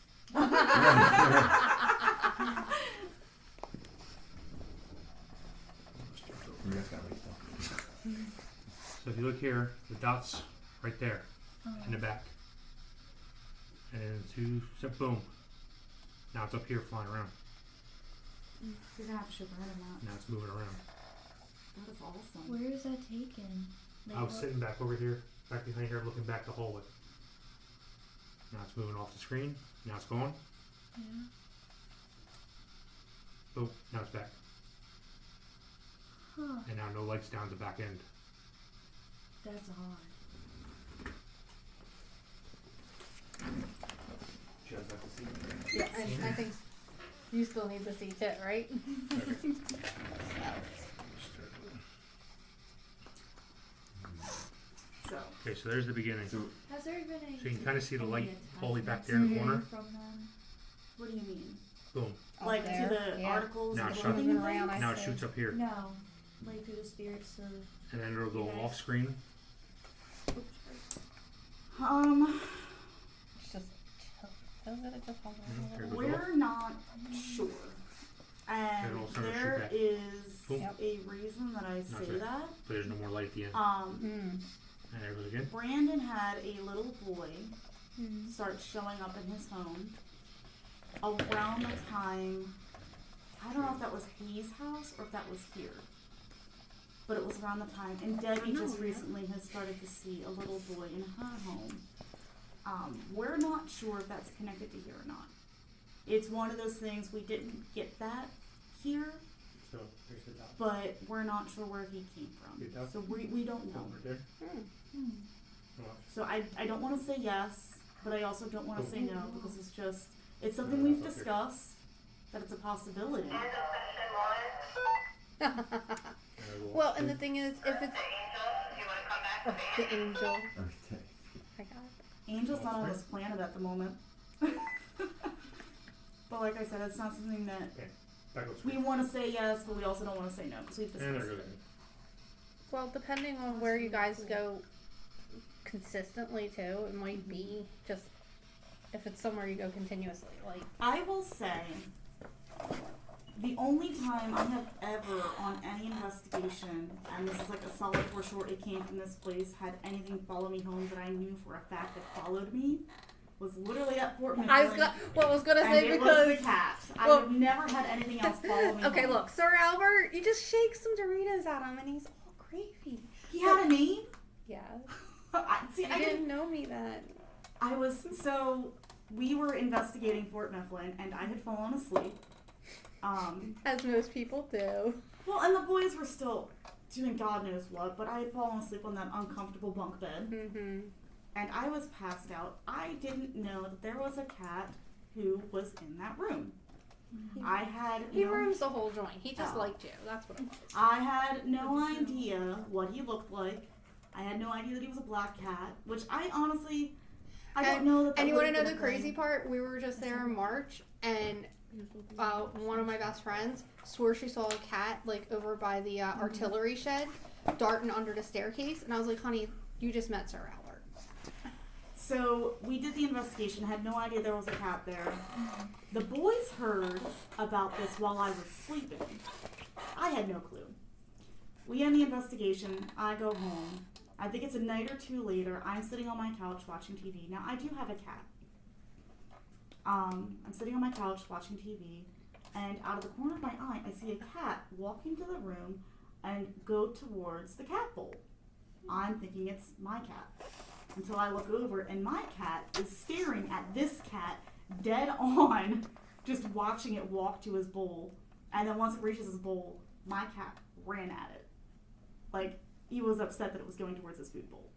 You guys got right stuff. So if you look here, the dot's right there in the back. And boom. Now it's up here flying around. You're gonna have to show Brandon that. Now it's moving around. That is awesome. Where is that taken? Like, I was sitting back over here, back behind here, looking back the hallway. Now it's moving off the screen. Now it's gone. Yeah. Boom. Now it's back. Huh. And now no lights down the back end. That's odd. Shows up to see. Yeah, and I think you still need to see it, right? So, Okay, so there's the beginning. So Has there been a... you can kind of see the any light all the way back there in the corner. From them? what do you mean? Boom. Up Like there, to the yeah. articles Now and it's the shut. living Moving around, things? Now it see. shoots up here. No. Like through the spirits of... And then it'll go off screen. It's just chill. Feels it just hold on a Here little. goes off. We're not sure. And It'll sort of shoot there back. is Boom. Yep. a reason that I say right. that. But there's no more light at the end. Mm. And there it goes again. Brandon had a little boy Hmm. start showing up in his home around the time, I don't know if that was Hayes' house or if that was here, but it was around the time, and Debbie just recently has started to see a little boy in her home. We're not sure if that's connected to here or not. It's one of those things, we didn't get that here, So here's the top. but we're not sure where he came from. Your dog? So we don't know. Over there. Well, So I don't want to say yes, but I also don't want to say no because it's something No, we've that's okay. discussed that it's a possibility. Well, and the thing is, if it's the angel, Okay. I got it. Angel's not on this planet at the moment. But like I said, it's not something that Back up we want to say yes, but we also don't want to say no because we've And there discussed goes. it. Well, depending on where you guys go consistently too, it might be just if it's somewhere you go continuously. Like, I will say, the only time I have ever on any investigation, and this is like a solid for sure, it came from this place, had anything follow me home that I knew for a fact that followed me, was literally at Fort Mifflin. I was gonna and say it because was the cat. I well- have never had anything else follow me okay, home. look, Sir Albert, you just shake some Doritos at him and he's all gravy. He had a name? Yeah, I you didn't know me then. We were investigating Fort Mifflin, and I had fallen asleep. As most people do. Well, and the boys were still doing God knows what, but I had fallen asleep on that uncomfortable bunk bed, Mm-hmm. and I was passed out. I didn't know that there was a cat who was in that room. I had He no, rooms the whole joint. He just Oh. liked you. That's what it was. I had no idea what he looked like. I had no idea that he was a black cat, which I honestly, I don't know that. And you want to would've know been the a crazy thing. part? We were just there in March, and one of my best friends swore she saw a cat like over by the artillery shed, darting under the staircase, and I was like, "Honey, you just met Sir Albert." So we did the investigation, had no idea there was a cat there. The boys heard about this while I was sleeping. I had no clue. We end the investigation, I go home. I think it's a night or two later, I'm sitting on my couch watching TV. Now I do have a cat. I'm sitting on my couch watching TV, and out of the corner of my eye, I see a cat walk into the room and go towards the cat bowl. I'm thinking it's my cat. Until I look over and my cat is staring at this cat dead on, just watching it walk to his bowl. And then once it reaches his bowl, my cat ran at it. Like, he was upset that it was going towards his food bowl.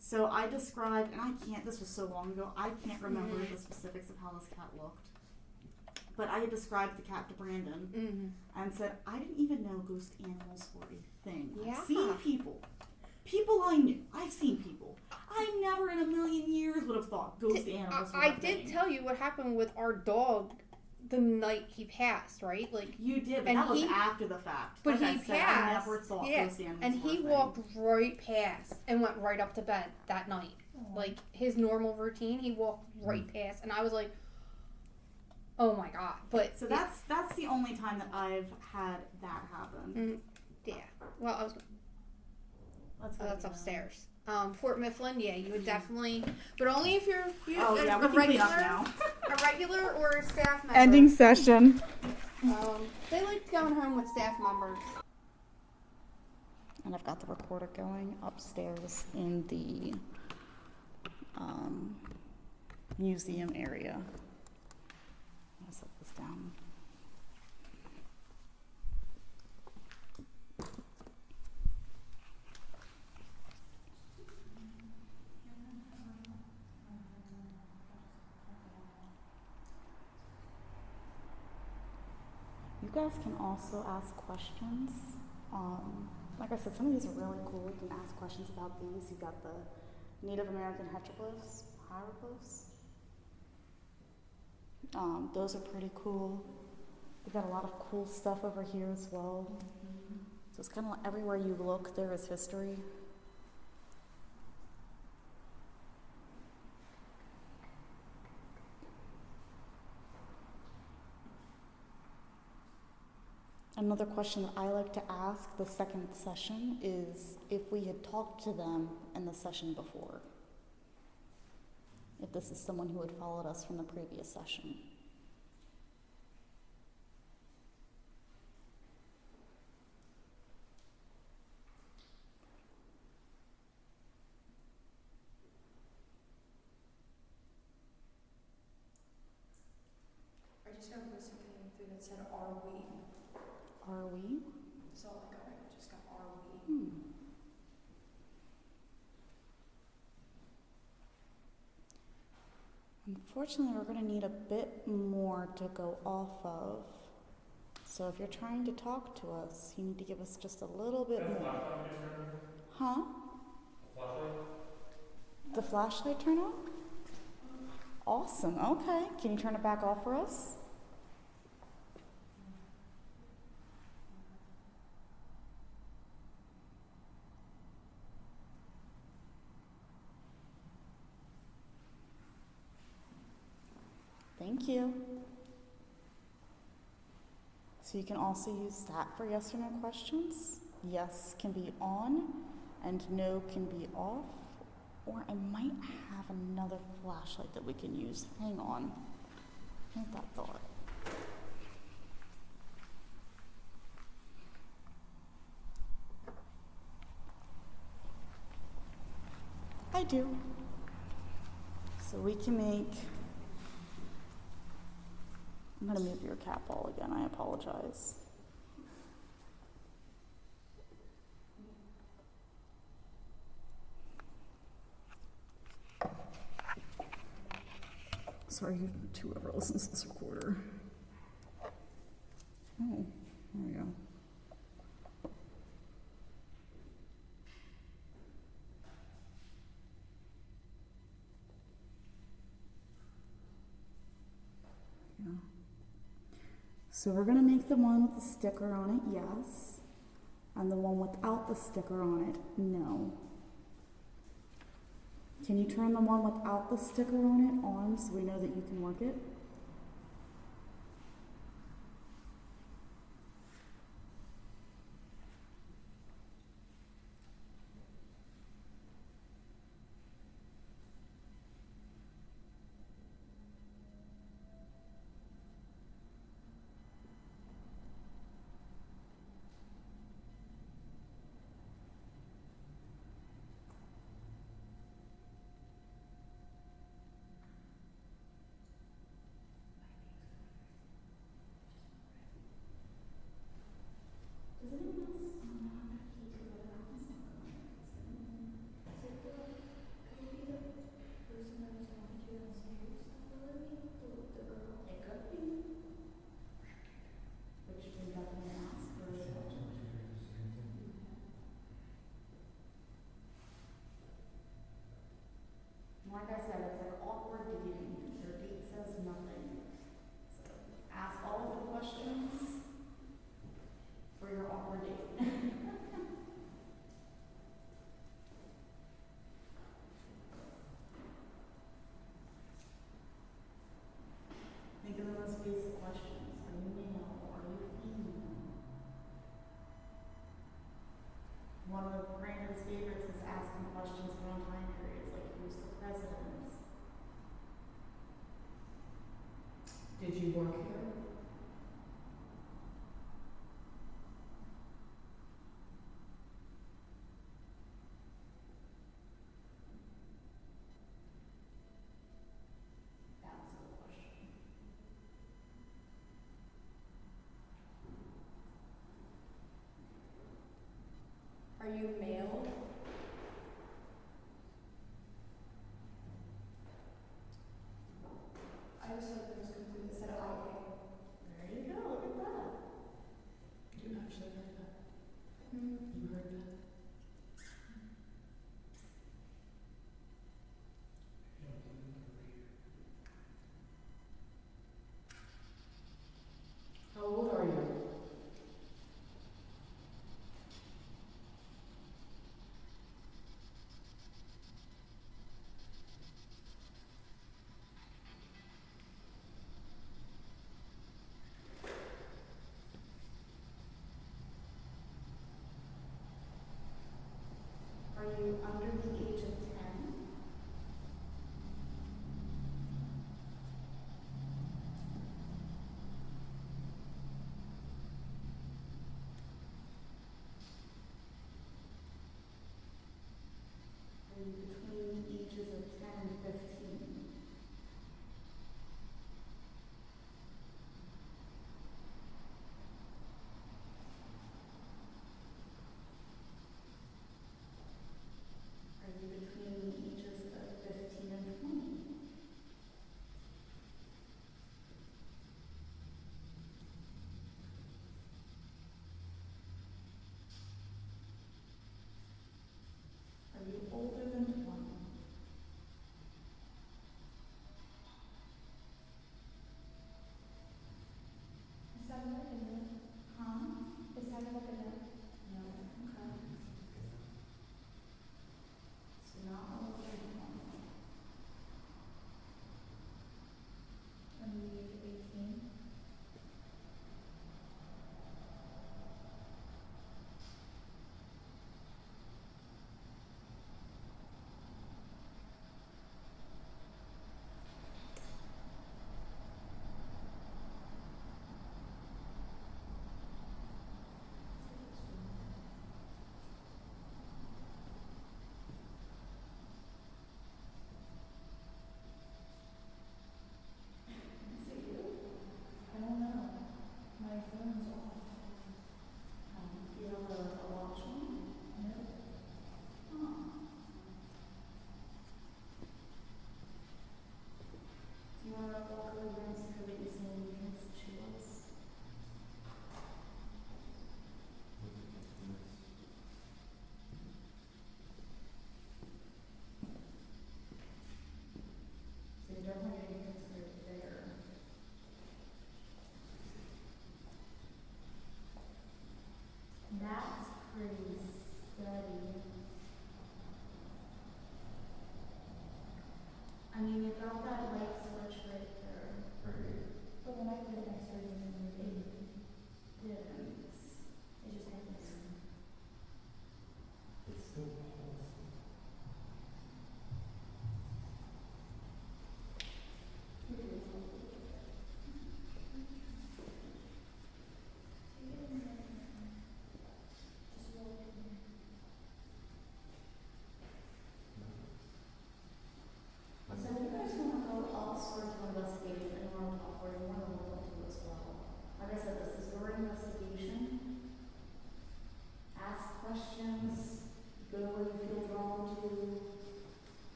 So I described, and this was so long ago, I can't remember the specifics of how this cat looked. But I had described the cat to Brandon and said, I didn't even know ghost animals were a thing. Yeah. I've seen people. People I knew. I've seen people. I never in a million years would have thought ghost animals were a I thing. did tell you what happened with our dog the night he passed, right? Like, You did, but and that was he- after the fact. but Like I he said, I passed, never thought yeah, ghost animals and were a he thing. walked right past and went right up to bed that night. Like, his normal routine, he walked right past, and I was like, oh my god. But So that's the only time that I've had that happen. yeah. Well, I was. That's, Oh, good that's to know. upstairs. Fort Mifflin, yeah, you would definitely, but only if you're Oh yeah, we a can clean up regular, now. a regular or a staff member. Ending session. They like going home with staff members. And I've got the recorder going upstairs in the museum area. I'll set this down. You guys can also ask questions. Like I said, some of these are really cool. You can ask questions about these. You've got the Native American petroglyphs, hieroglyphs. Those are pretty cool. We've got a lot of cool stuff over here as well. So it's kind of like everywhere you look, there is history. Another question that I like to ask the second session is if we had talked to them in the session before. If this is someone who had followed us from the previous session. I just got listening through the it said "Are we?" Are we? So like I just got "Are we?" Unfortunately, we're going to need a bit more to go off of. So if you're trying to talk to us, you need to give us just a little bit more. Huh? The flashlight turn on? Awesome. Okay. Can you turn it back off for us? Thank you. So you can also use that for yes or no questions. Yes can be on and no can be off. Or I might have another flashlight that we can use. Hang on. Hold that thought. I do. So we can make... I'm going to move your cat ball again. I apologize. Sorry to whoever listens to this recorder. Oh, there we go. Yeah. So we're going to make the one with the sticker on it, yes. And the one without the sticker on it, no. Can you turn the one without the sticker on it on so we know that you can work it? Like I said, it's like awkward dating. Your date says nothing. So ask all of the questions for your awkward date. Think of the most basic questions. Are you male? Are you female? One of Brandon's favorites is asking questions around time periods, like who's the president? Did you work here? That's a good question. Are you male? I just said there was complete. It said There you go, look at that. You actually heard that. You heard that. How old are you? Are you under the age of 10? Are you between the ages of 10 and 15?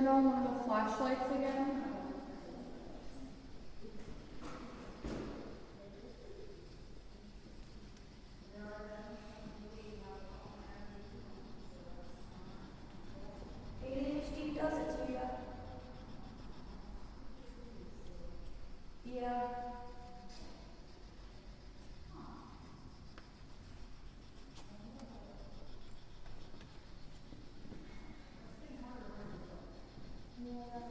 turn on one of the flashlights again? ADHD does it to you. Yeah. Yeah.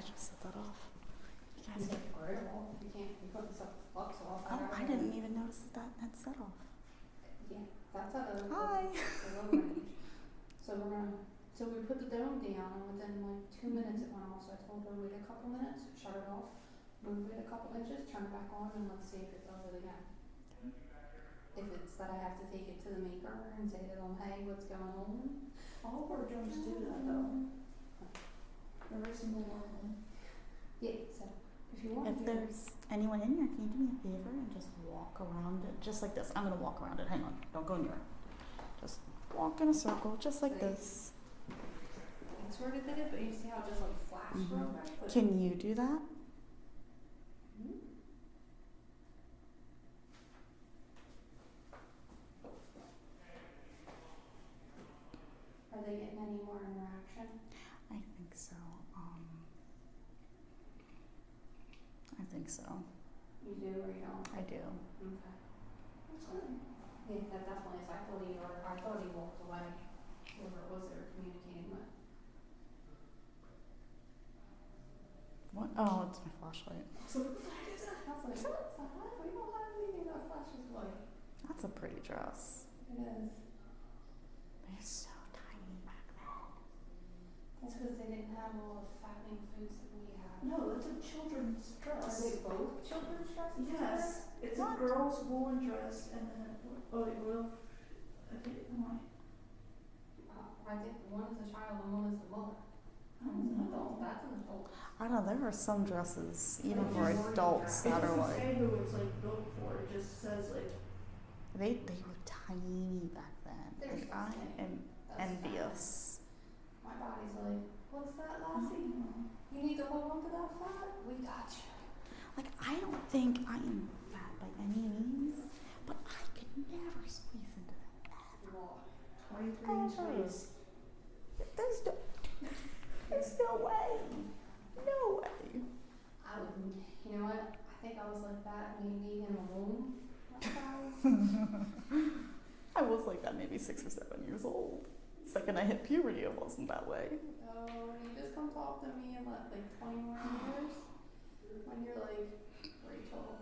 I just set that off. You You guys, set the grid off. You can't. You couldn't set the flux off. oh, I didn't even notice that had set off. Yeah, that's at a Hi. the low range. So we're gonna. So we put the dome down, and within like 2 minutes it went off. So I told her wait a couple minutes, shut it off, move it a couple inches, turn it back on, and let's see if it does it again. If it's that I have to take it to the maker and say to them, hey, what's going on? All of our drums do that though. Every single one of them. Yeah, so if you want If to. there's anyone in here, can you do me a favor and just walk around it, just like this? I'm gonna walk around it. Hang on, don't go near it. Just walk in a circle, just like this. I sort of did it, but you see how it just like flashed real quick? But- Can you do that? Mhm. Are they getting any more interaction? I think so. I think so. You do or you don't? I do. Okay. That's good. Yeah, that definitely is. I thought he walked away. Whoever it was they were communicating with. What? Oh, it's my flashlight. I was like, what the heck? We don't have anything that flashes light. That's a pretty dress. It is. They're so tiny back then. That's because they didn't have all the fattening foods that we have. No, that's a children's Are dress. they both children's dresses? Yes, it's What? a girl's woolen dress and then, oh, it will, I think, I think one is a child and one is the mother. I don't know. Adult. That's an adult. I don't know, there are some dresses, even Like, for just adults, It that are doesn't like, say who it's like built for, it just says like, they were tiny back then. They're Like, so I tiny. am That's envious. My body's like, what's that, Lassie? You need to hold on to that fat? We got you. Like, I don't think I am fat by any means, but I could never squeeze into that. Why? 23 inch waist. There's no way. No way. I would, you know what? I think I was like that maybe in the womb. I was like that maybe 6 or 7 years old. Second I hit puberty, I wasn't that way. Oh, you just come talk to me in what, like 20 more years? When you're like, Rachel,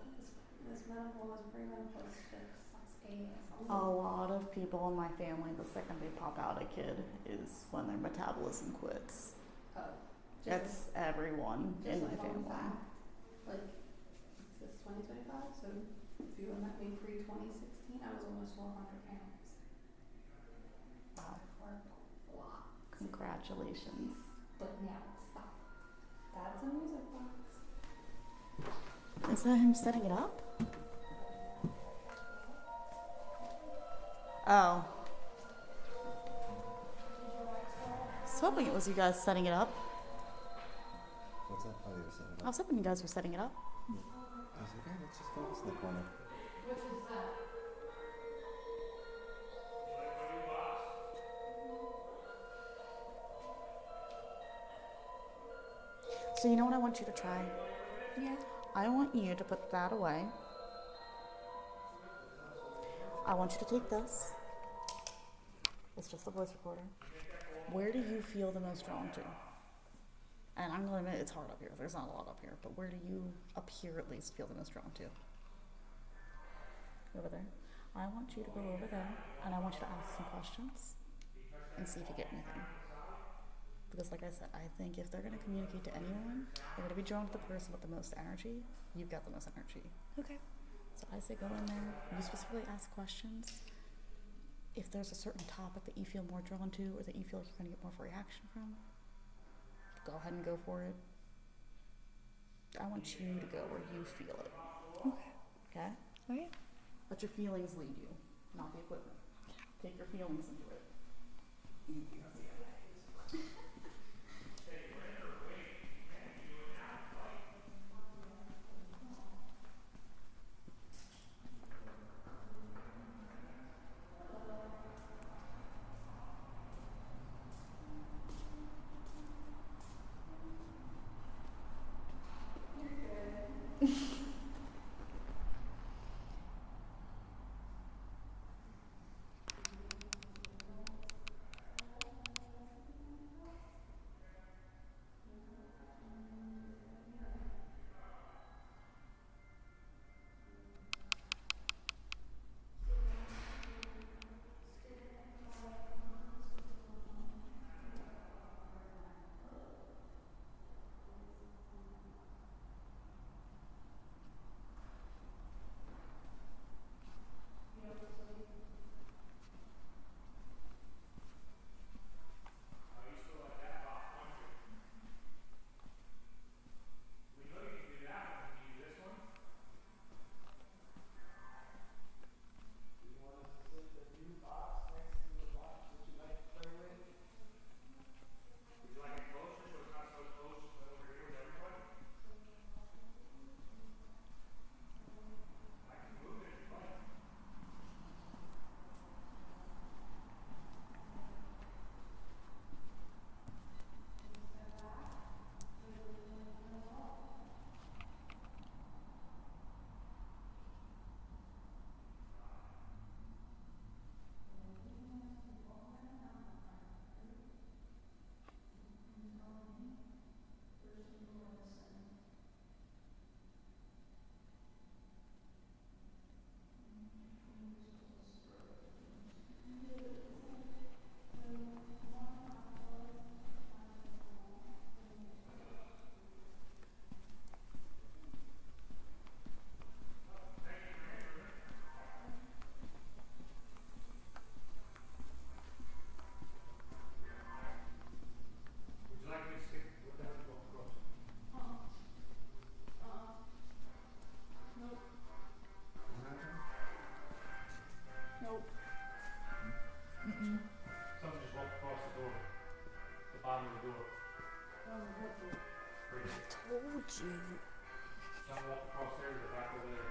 this menopause, premenopause shit sucks ass. A lot of people in my family, the second they pop out a kid is when their metabolism quits. Oh, That's everyone in my a fun family. fact. Like, it's 2025, so if you met me pre-2016, I was almost 400 pounds. Wow. For a lot. Congratulations. But now, stop. That's a music box. Is that him setting it up? Oh. I was hoping it was you guys setting it up. What's up? Oh, they were setting it I up. was hoping you guys were setting it up. I was like, hey, let's just focus in the corner. So you know what I want you to try? Yeah. I want you to put that away. I want you to take this. It's just a voice recorder. Where do you feel the most drawn to? And I'm gonna admit it's hard up here. There's not a lot up here, but where do you, up here at least, feel the most drawn to? Over there. I want you to go over there, and I want you to ask some questions and see if you get anything. Because like I said, I think if they're gonna communicate to anyone, they're gonna be drawn to the person with the most energy. You've got the most energy. Okay. So I say go in there, you specifically ask questions. If there's a certain topic that you feel more drawn to or that you feel like you're gonna get more of a reaction from, go ahead and go for it. I want you to go where you feel it. Okay. Okay? Okay. Let your feelings lead you, not the equipment. Take your feelings into it. Told you. Walk across there to the back over there.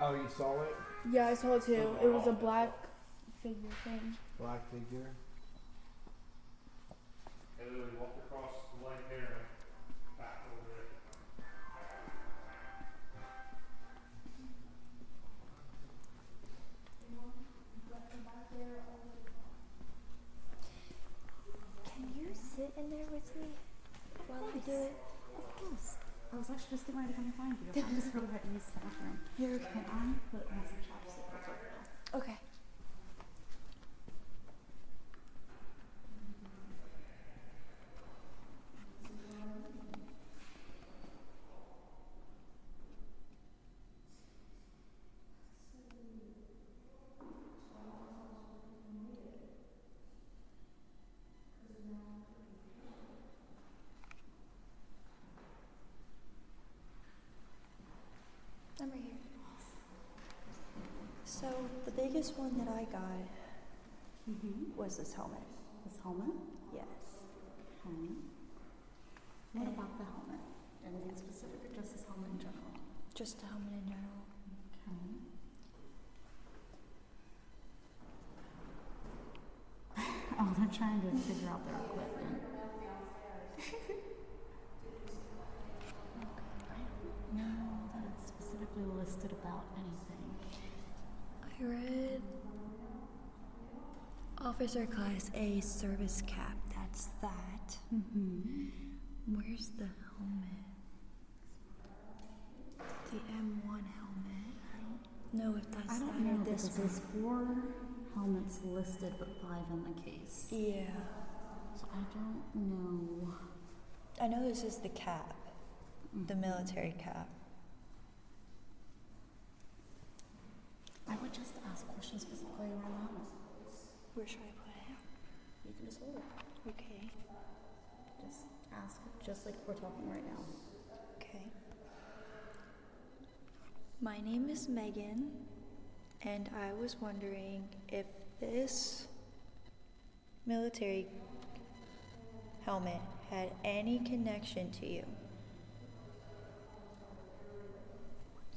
Oh, you saw it? Yeah, I saw it too. It was a black figure thing. Black figure. They literally walked across the light there and back over there. Can you sit in there with me while I do it? Of course. I was actually just getting ready to come and find you. I just really had to use the bathroom. You're Can I put on some chapstick real quick now? okay. I'm right here. So the biggest one that I got was this helmet. This helmet? Yes. Okay. What about the helmet? Anything specific or just this helmet in general? Just a helmet in general. Okay. Oh, they're trying to figure out their equipment. I don't know that it's specifically listed about anything. I read Officer Class A Service Cap. That's that. Where's the helmet? The M1 helmet. I don't know if that's I that don't know or this because one. there's 4 helmets listed but 5 in the case. Yeah. So I don't know. I know this is the cap. The military cap. I would just ask questions specifically around the helmet. Where should I put it? You can just hold it. Okay. Just ask, just like we're talking right now. Okay. My name is Megan, and I was wondering if this military helmet had any connection to you.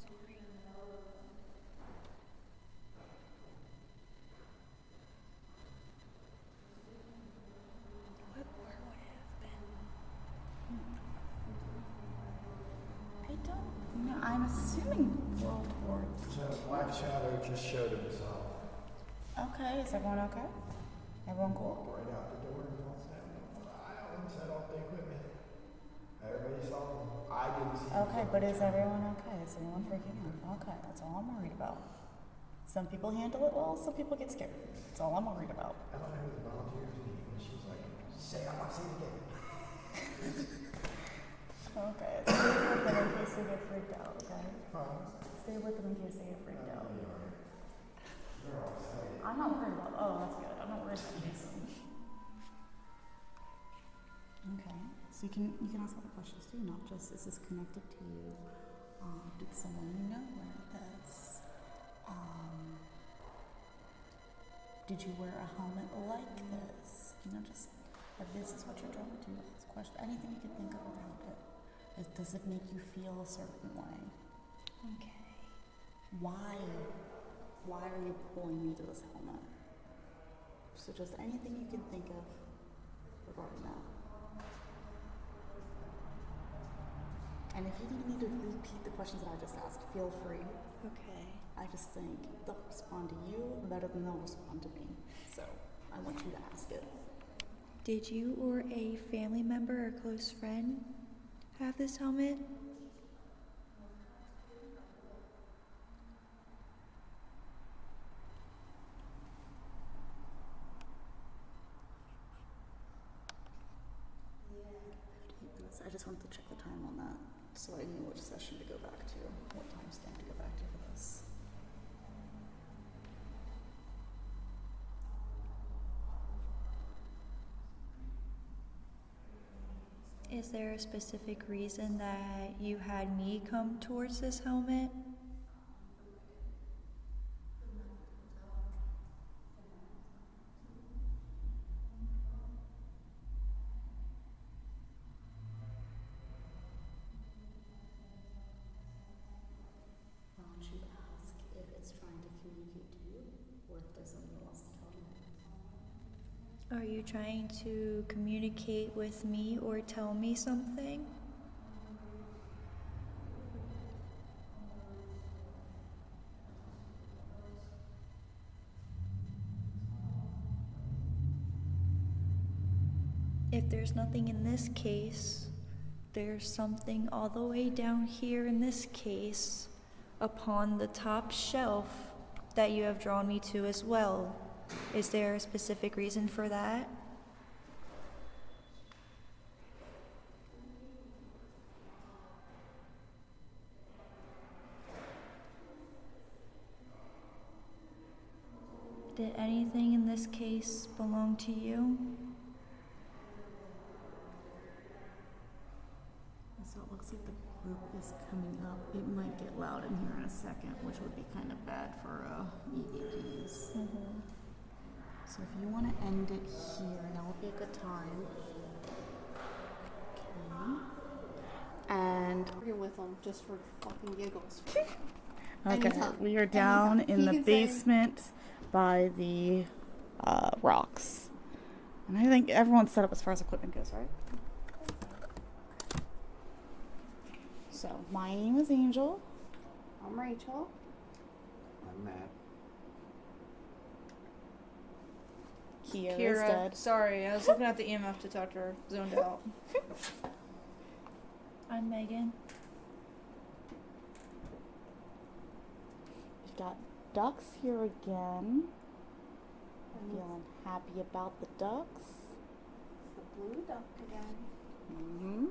Sorry. What war would it have been? I don't know. I'm assuming World War. So Black Shadow just showed himself. Okay, is everyone okay? Everyone cool? Walked right out the door and set off the equipment. Everybody saw him. I didn't see him. Okay, but is everyone okay? Is everyone freaking out? Okay, that's all I'm worried about. Some people handle it well, some people get scared. That's all I'm worried about. I don't know who the volunteers need, and she was like, say it, I'll say it again. Okay, stay with them in case they get freaked out, okay? Huh? Stay with them in case they get freaked out. They're all excited. I'm not worried about, oh, that's good. I'm not worried about Jason. Okay, so you can ask other questions too, not just is this connected to you? Did someone you know wear this? Did you wear a helmet like this? You know, just if this is what you're drawn to, ask questions. Anything you can think of around it. Does it make you feel a certain way? Okay. Why are you pulling me to this helmet? So just anything you can think of regarding that. And if you need to repeat the questions that I just asked, feel free. Okay. I just think they'll respond to you better than they'll respond to me. So I want you to ask it. Did you or a family member or close friend have this helmet? I just wanted to check the time on that so I knew which session to go back to, what timestamp to go back to for this. Is there a specific reason that you had me come towards this helmet? Are you trying to communicate with me or tell me something? If there's nothing in this case, there's something all the way down here in this case, upon the top shelf, that you have drawn me to as well. Is there a specific reason for that? Did anything in this case belong to you? So it looks like the group is coming up. It might get loud in here in a second, which would be kind of bad for EVPs. Mm-hmm. So if you want to end it here, that would be a good time. Okay. And You're with them just for fucking giggles. okay, Anytime. we are down Anytime. in He the can say- basement by the rocks. And I think everyone's set up as far as equipment goes, right? So, my name is Angel. I'm Rachel. I'm Matt. Kiera is dead. Sorry, I was looking at the EMF detector, zoned out. I'm Megan. We've got ducks here again. Feeling happy about the ducks. The blue duck again. Mm-hmm.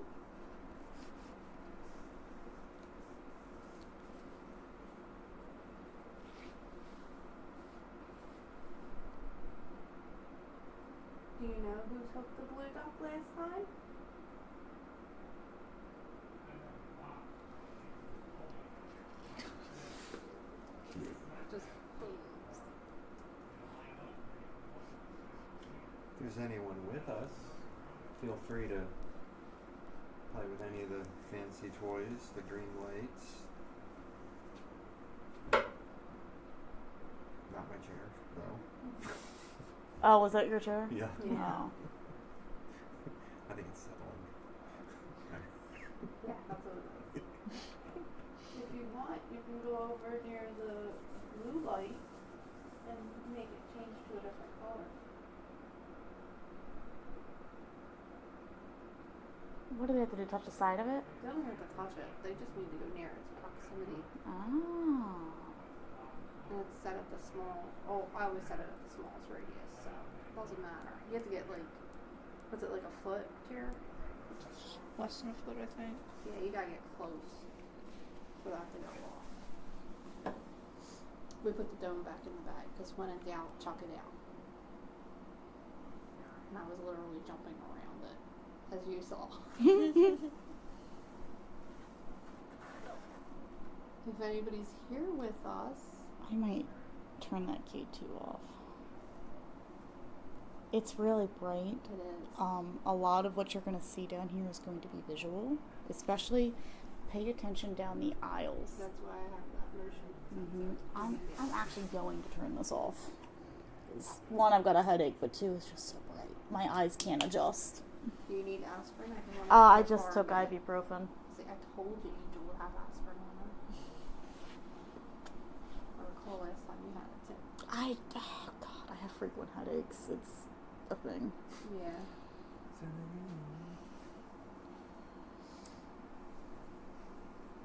Do you know who took the blue duck last time? Just please. If there's anyone with us, feel free to play with any of the fancy toys, the green lights. Not my chair, though. Oh, was that your chair? Yeah. Oh. I think it's settling. Yeah, that's what it is. If you want, you can go over near the blue light and make it change to a different color. What do they have to do? Touch the side of it? They don't have to touch it. They just need to go near its proximity. Oh. And it's set at the small. Oh, I always set it at the smallest radius, so it doesn't matter. You have to get like, what's it, like a foot here? Less than a foot, I think. Yeah, you gotta get close for that to go off. We put the dome back in the bag because when in doubt, chuck it out. And I was literally jumping around it, as you saw. If anybody's here with us, I might turn that K2 off. It's really bright. it is. A lot of what you're going to see down here is going to be visual, especially pay attention down the aisles. That's why I have that motion. I'm actually going to turn this off. 'Cause one, I've got a headache, but two, it's just so bright. My eyes can't adjust. Do you need aspirin? I can run I it just took far. ibuprofen. See, I told you you do have aspirin on it. I recall last time you had it too. Oh God, I have frequent headaches. It's a thing. Yeah.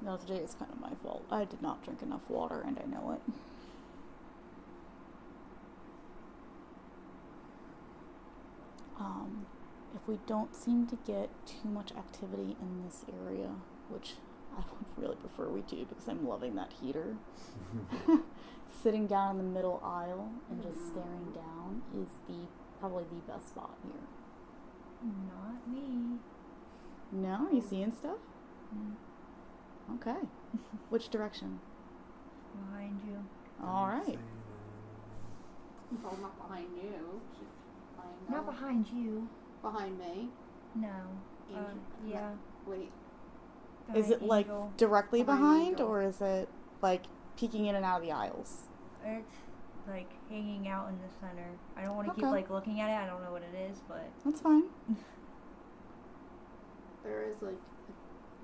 No, today is kind of my fault. I did not drink enough water, and I know it. If we don't seem to get too much activity in this area, which I would really prefer we do because I'm loving that heater, sitting down in the middle aisle and just staring down is probably the best spot here. Not me. No? Are you seeing stuff? Okay. Which direction? Behind you. All right. Well, not behind you. Behind Not behind you. Behind me. No. Angel. Yeah. Wait. Is it like Angel. directly Behind behind, Angel. or is it like peeking in and out of the aisles? It's like hanging out in the center. I don't want to keep Okay. like looking at it. I don't know what it is, but That's fine. There is like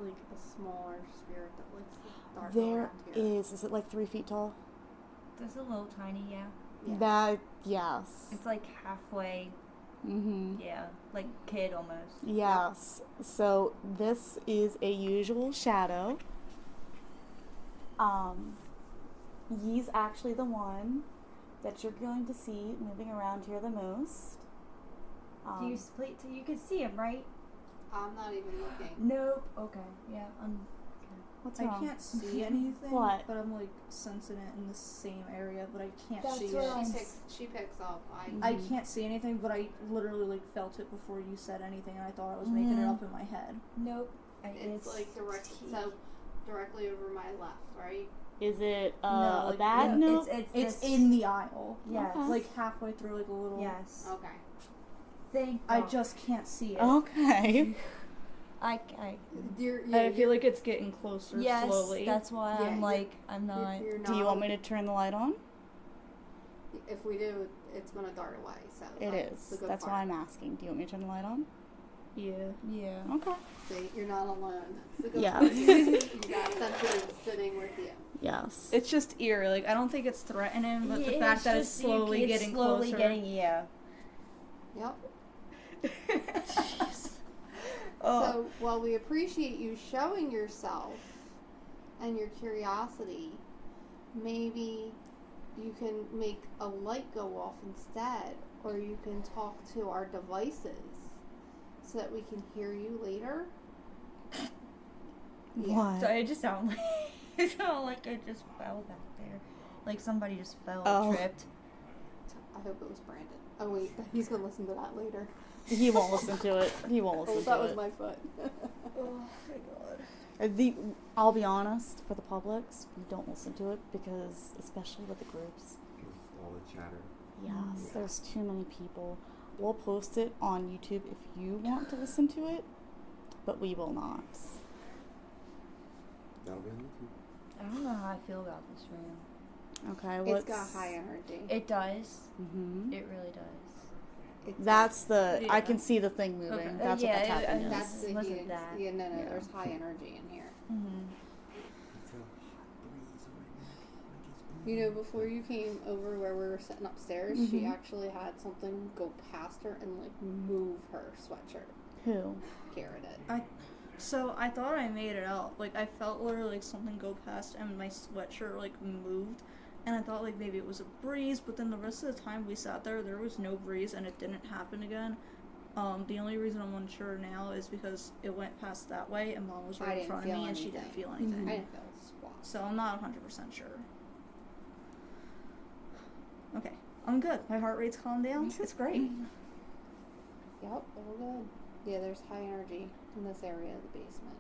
a smaller spirit that likes to dart There around here. is it like 3 feet tall? it's a little tiny, yeah. Yeah. That, yes. It's like halfway, Mm-hmm. yeah, like kid almost. Yes. So this is a usual shadow. He's actually the one that you're going to see moving around here the most. Do you split so you can see him, right? I'm not even looking. Nope. Okay. Yeah. What's I wrong? can't see anything. What? But I'm like sensing it in the same area, but I can't That's see what it. I'm She picks up. I can't see anything, but I literally like felt it before you said anything, and I thought I was making it Mhm. up in my head. Nope. It's like directly over my left, right? Is it No, a like, bad yeah, note? It's It's this- in the aisle. Yes. Okay. Like halfway through, like a little. Yes. Okay. Thank I God. just can't see it. Okay. I I feel like it's getting closer yes, slowly. that's why Yeah, I'm you're- like I'm not. You're Do you want me to turn the light on? If we do, it's gonna dart away. So It that's the is. good That's part. why I'm asking. Do you want me to turn the light on? Yeah. Yeah. Okay. See, you're not alone. That's the good Yeah. part. You got something sitting with you. Yes. It's just eerie. Like I don't think it's threatening, but the Yeah, fact that it's just- slowly it's getting slowly closer. getting yeah. Yep. Oh. So while we appreciate you showing yourself and your curiosity, maybe you can make a light go off instead, or you can talk to our devices so that we can hear you later. What? So it just sounded like it sounded like I just fell back there, like somebody just fell, Oh. tripped. I hope it was Brandon. Oh wait, he's gonna listen to that later. He won't listen to it. He won't listen Oh, to that it. was my foot. Oh my God. I'll be honest, for the publics, we don't listen to it because, especially with the groups, With all the chatter. yes, there's too many people. We'll post it on YouTube if you want to listen to it, but we will not. That'll be on YouTube. I don't know how I feel about this room. Okay, It's what's... got high energy. It does. Mm-hmm. It really does. It's That's the... I Yeah. can see the thing moving. Okay. That's Yeah, what that's it- happening. that's the wasn't heating. that. Yeah, no, Yeah. there's high energy in here. Mm-hmm. I feel a hot breeze on my neck. Like it's You know, before you came over where we were sitting upstairs, she Mhm. actually had something go past her and like move her sweatshirt. Who? Kara did. So I thought I made it out. Like I felt literally like something go past and my sweatshirt like moved. And I thought like maybe it was a breeze, but then the rest of the time we sat there was no breeze and it didn't happen again. The only reason I'm unsure now is because it went past that way and Mom was I right in didn't front of feel me and she didn't anything. feel anything. I didn't feel squat. So I'm not 100% sure. Okay, I'm good. My heart rate's calmed down. It's great. Yep, all good. Yeah, there's high energy in this area of the basement.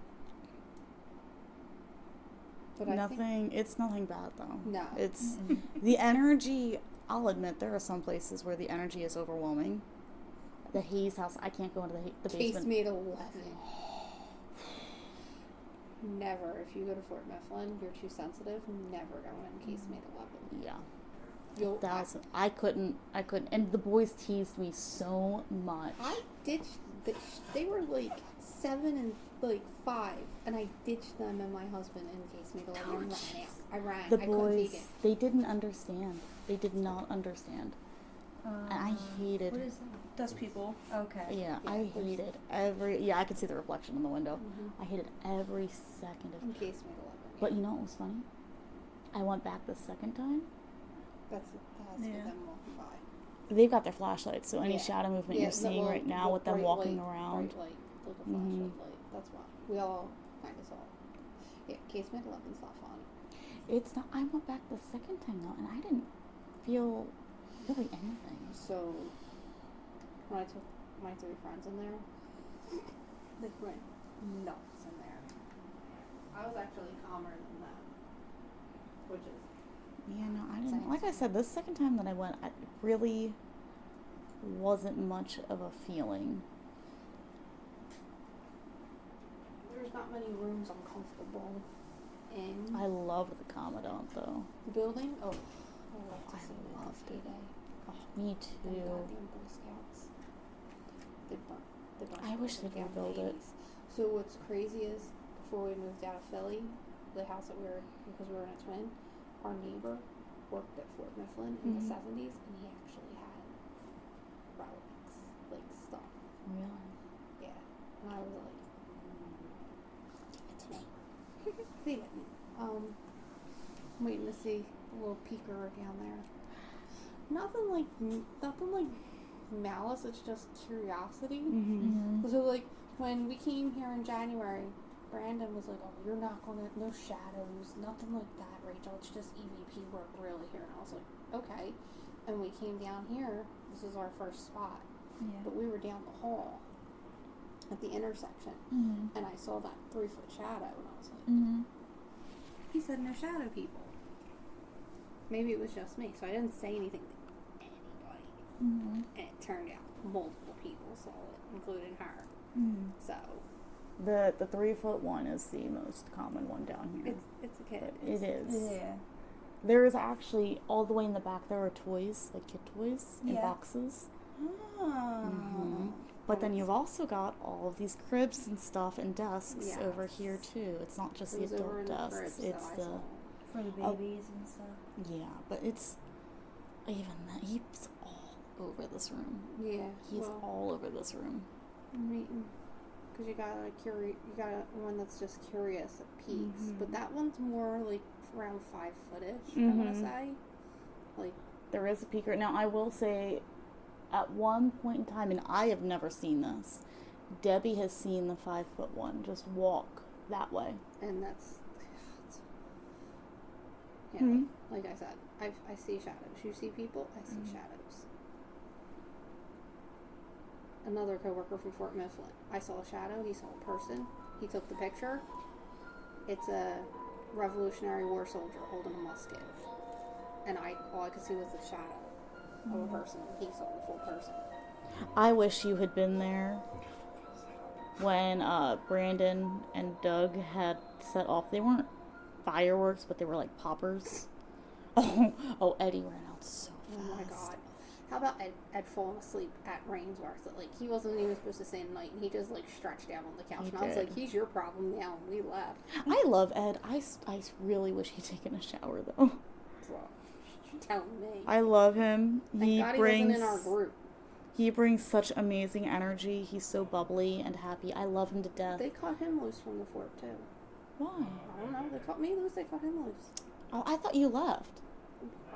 But I think Nothing... It's nothing bad, though. no. It's... The energy... I'll admit, there are some places where the energy is overwhelming. The Hayes house, I can't go into the Case basement. made 11. Never. If you go to Fort Mifflin, you're too sensitive. Never go in case made 11. Yeah. You'll. I couldn't. And the boys teased me so much. I ditched. They were like 7 and like 5, and I ditched them and my husband in case made 11. And ran out. I ran. The I couldn't boys, take it. they didn't understand. They did not understand. And I hated... What is that? That's people. Okay. Yeah, Yeah, I there's- hated every... Yeah, I could see the reflection in the window. Mhm. I hated every second of In it. case made 11. But you know what was funny? I went back the second time. That's Yeah. with them walking by. They've got their flashlights, so any Yeah. shadow movement you're the seeing little- right now with them bright walking light, around. Bright light, like a Mhm. flashlight light. That's why we all kind of saw. Yeah, case made 11's not fun. It's not... I went back the second time, though, and I didn't feel really anything. So when I took my 3 friends in there, they went nuts in there. I was actually calmer than them, which is Yeah, no, I didn't. Like I said, the second time that I went, it really wasn't much of a feeling. there's not many rooms I'm comfortable in. I loved the Commandant, though. The building, oh, love to see the loved NSA it. Day. Oh, me Them too. goddamn Boy Scouts. They burnt I wish they'd down rebuild it. 80s. So what's crazy is before we moved out of Philly, the house that we were, because we were in a twin, our neighbor worked at Fort Mifflin in the Mhm. 70s, and he actually had relics, like stuff. Really? Yeah. And I was like, give it to me. They didn't. I'm waiting to see a little peeker down there. Nothing like malice. It's just curiosity. Mm-hmm. So like when we came here in January, Brandon was like, "Oh, you're not gonna no shadows, nothing like that, Rachel. It's just EVP work really here." And I was like, "Okay." And we came down here. This is our first spot, Yeah. but we were down the hall at the intersection, Mm-hmm. and I saw that 3-foot shadow, and I was like, Mm-hmm. "He said no shadow people." Maybe it was just me, so I didn't say anything to anybody. Mm-hmm. And it turned out multiple people saw it, including her. Mm-hmm. So The 3-foot one is the most common one down here. it's a kid. But it is. Yeah. There is actually all the way in the back. There are toys, like kid toys, in Yeah. boxes. Oh. Mhm. But then you've also got all of these cribs and stuff and desks Yes. over here too. It's not just It the was over adult in the desks. cribs It's that I the saw. For the Oh. babies and stuff. yeah, but it's even that he's all over this room. Yeah. He's well, all over this room. because you got you got one that's just curious at peaks, Mhm. but that one's more like around 5-foot-ish. I want to Mhm. say, like There is a peeker. Now, I will say, at one point in time, and I have never seen this, Debbie has seen the 5-foot one just walk that way. and that's yeah. Hmm. Like I said, I see shadows. You see people, I see shadows. Another coworker from Fort Mifflin. I saw a shadow. He saw a person. He took the picture. It's a Revolutionary War soldier holding a musket, and all I could see was the shadow of a person. He saw the full person. I wish you had been there when Brandon and Doug had set off. They weren't fireworks, but they were like poppers. Oh, Eddie ran out so fast. Oh my God! How about Ed falling asleep at Rainsworth? Like he wasn't even supposed to stay the night, and he just like stretched out on the couch. He And I was did. like, "He's your problem now." And we left. I love Ed. I really wish he'd taken a shower though. Well, you're telling me. I love him. Thank God he wasn't in our group. He brings such amazing energy. He's so bubbly and happy. I love him to death. They cut him loose from the fort too. Why? I don't know. They cut me loose. They cut him loose. Oh, I thought you left.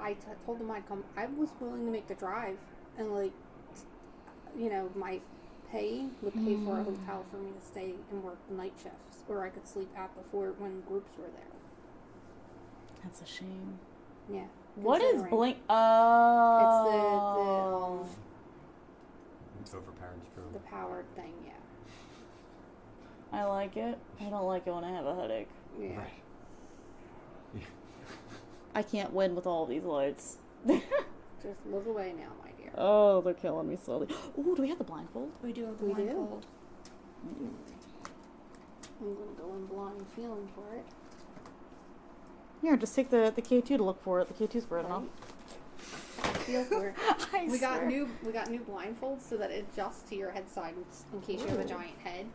I told them I'd come. I was willing to make the drive, and like, my pay would pay for a hotel for me to stay and work the night shifts, or I could sleep at the fort when groups were there. That's a shame. Yeah. What is considering. blink? Oh. It's over parents' The drone. powered thing. Yeah. I like it. I don't like it when I have a headache. Yeah. Right. I can't win with all these lights. Just look away now, my dear. Oh, they're killing me slowly. Ooh, do we have the blindfold? We do have the We do. blindfold. I'm gonna go in blind feeling for it. Here, just take the K2 to look for it. The K2's bright enough. Feel for it. I We got swear. new blindfolds so that it adjusts to your head side in case you have a Ooh. giant head.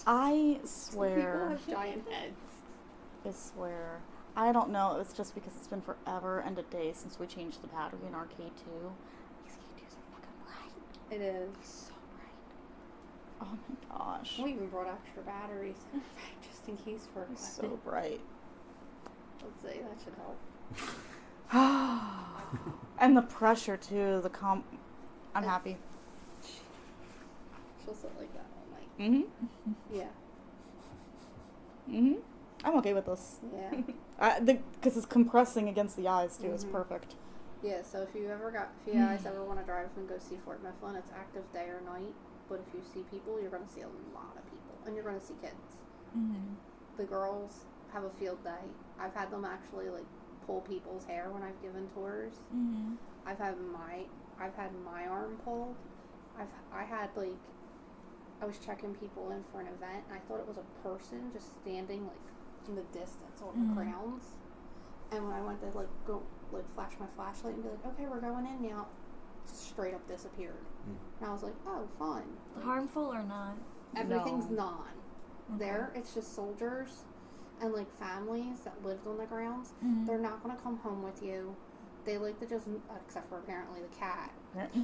I People swear. have giant heads. I swear. I don't know. It's just because it's been forever and a day since we changed the battery in our K2. These K2s are fucking bright. It is. So bright. Oh my gosh. We even brought extra batteries just in case for It's so bright. Let's see, that should help. And the pressure too. I'm happy. She'll sit like that all night. Mhm. Yeah. Mhm. I'm okay with this. Yeah. Because it's compressing against the eyes too. It's Mhm. perfect. Yeah, so if you guys ever want to drive and go see Fort Mifflin, it's active day or night. But if you see people, you're going to see a lot of people. And you're going to see kids. Mm-hmm. The girls have a field day. I've had them actually, like, pull people's hair when I've given tours. Mm-hmm. I've had my arm pulled. I was checking people in for an event, and I thought it was a person just standing, like, in the distance on the grounds. And when I went to like go like flash my flashlight and be like, okay, we're going in now, just straight up disappeared. And I was like, oh, fun. Like, Harmful or not? everything's No. non. There, it's just soldiers and like families that lived on the grounds. Mhm. They're not gonna come home with you. They like to just, except for apparently the cat.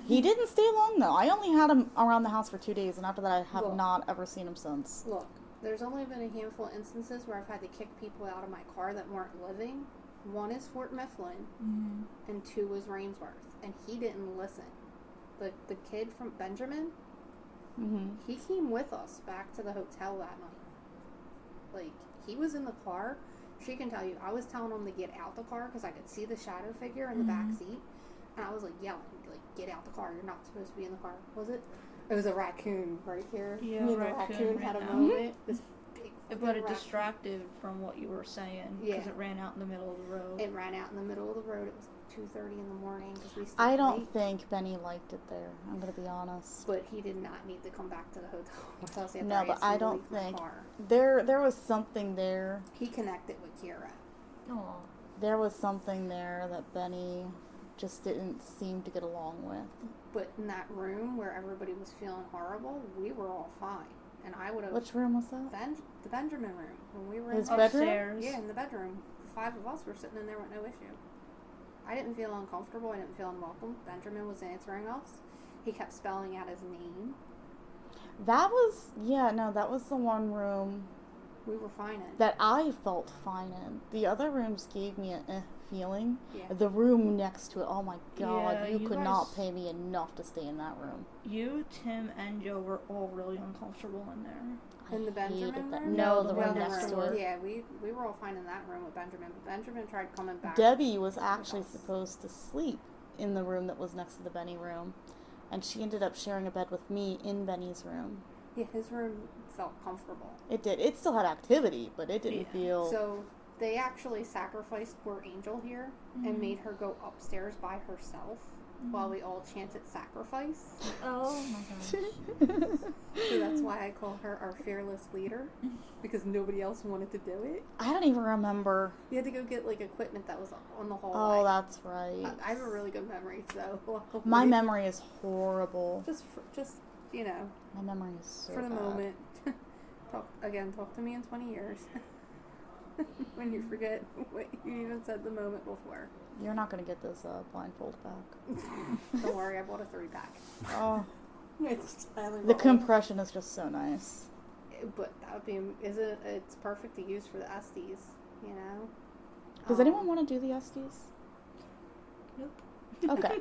He didn't stay long though. I only had him around the house for 2 days, and after that, I have Look. not ever seen him since. Look, there's only been a handful of instances where I've had to kick people out of my car that weren't living. One is Fort Mifflin, Mhm. and 2 was Rainsworth, and he didn't listen. The kid from Benjamin, he came with us back to the hotel that night. Like, he was in the car. She can tell you, I was telling him to get out the car because I could see the shadow figure in the back seat, and I was like yelling, like, get out the car, you're not supposed to be in the car. Was it? It was a raccoon right here. Yeah, Me and the raccoon raccoon had a ran out. moment. This big But fucking it raccoon. distracted from what you were saying because Yeah. it ran out in the middle of the road. It ran out in the middle of the road. It was 2:30 in the morning because we stayed I don't late. think Benny liked it there. I'm gonna be honest. But he did not need to come back to the hotel with us after No, but asked I him to don't leave my think car. there was something there. He connected with Kira. Aw. There was something there that Benny just didn't seem to get along with. But in that room where everybody was feeling horrible, we were all fine. And I would have... Which room was that? The Benjamin room. When we were His in bedroom? Upstairs. Yeah, in the bedroom. The 5 of us were sitting in there with no issue. I didn't feel uncomfortable. I didn't feel unwelcome. Benjamin was answering us. He kept spelling out his name. That was that was the one room We were fine in. that I felt fine in. The other rooms gave me a feeling. Yeah. The room next to it, oh my god, Yeah, you you could guys- not pay me enough to stay in that room. You, Tim, and Joe were all really uncomfortable in there. In the Benjamin hated that. room? No, the one room next next to to it. it. Yeah, we were all fine in that room with Benjamin. But Benjamin tried coming back. Debbie was actually supposed to sleep in the room that was next to the Benny room, and she ended up sharing a bed with me in Benny's room. Yeah, his room felt comfortable. It did. It still had activity, but it didn't feel. So they actually sacrificed poor Angel here and made her go upstairs by herself while we all chanted sacrifice. Oh my gosh. So that's why I call her our fearless leader, because nobody else wanted to do it. I don't even remember. You had to go get like equipment that was on the hallway. Oh, that's right. I have a really good memory, so My memory is horrible. just you know, My memory is so for the bad. moment. Talk to me in 20 years. When you forget what you even said the moment before. You're not gonna get this blindfold back. Don't worry, I bought a 3-pack. Oh, It's finally the rolled. compression is just so nice. But that would be, it's perfect to use for the Estes, you know? Does anyone want to do the Estes? Nope. Okay.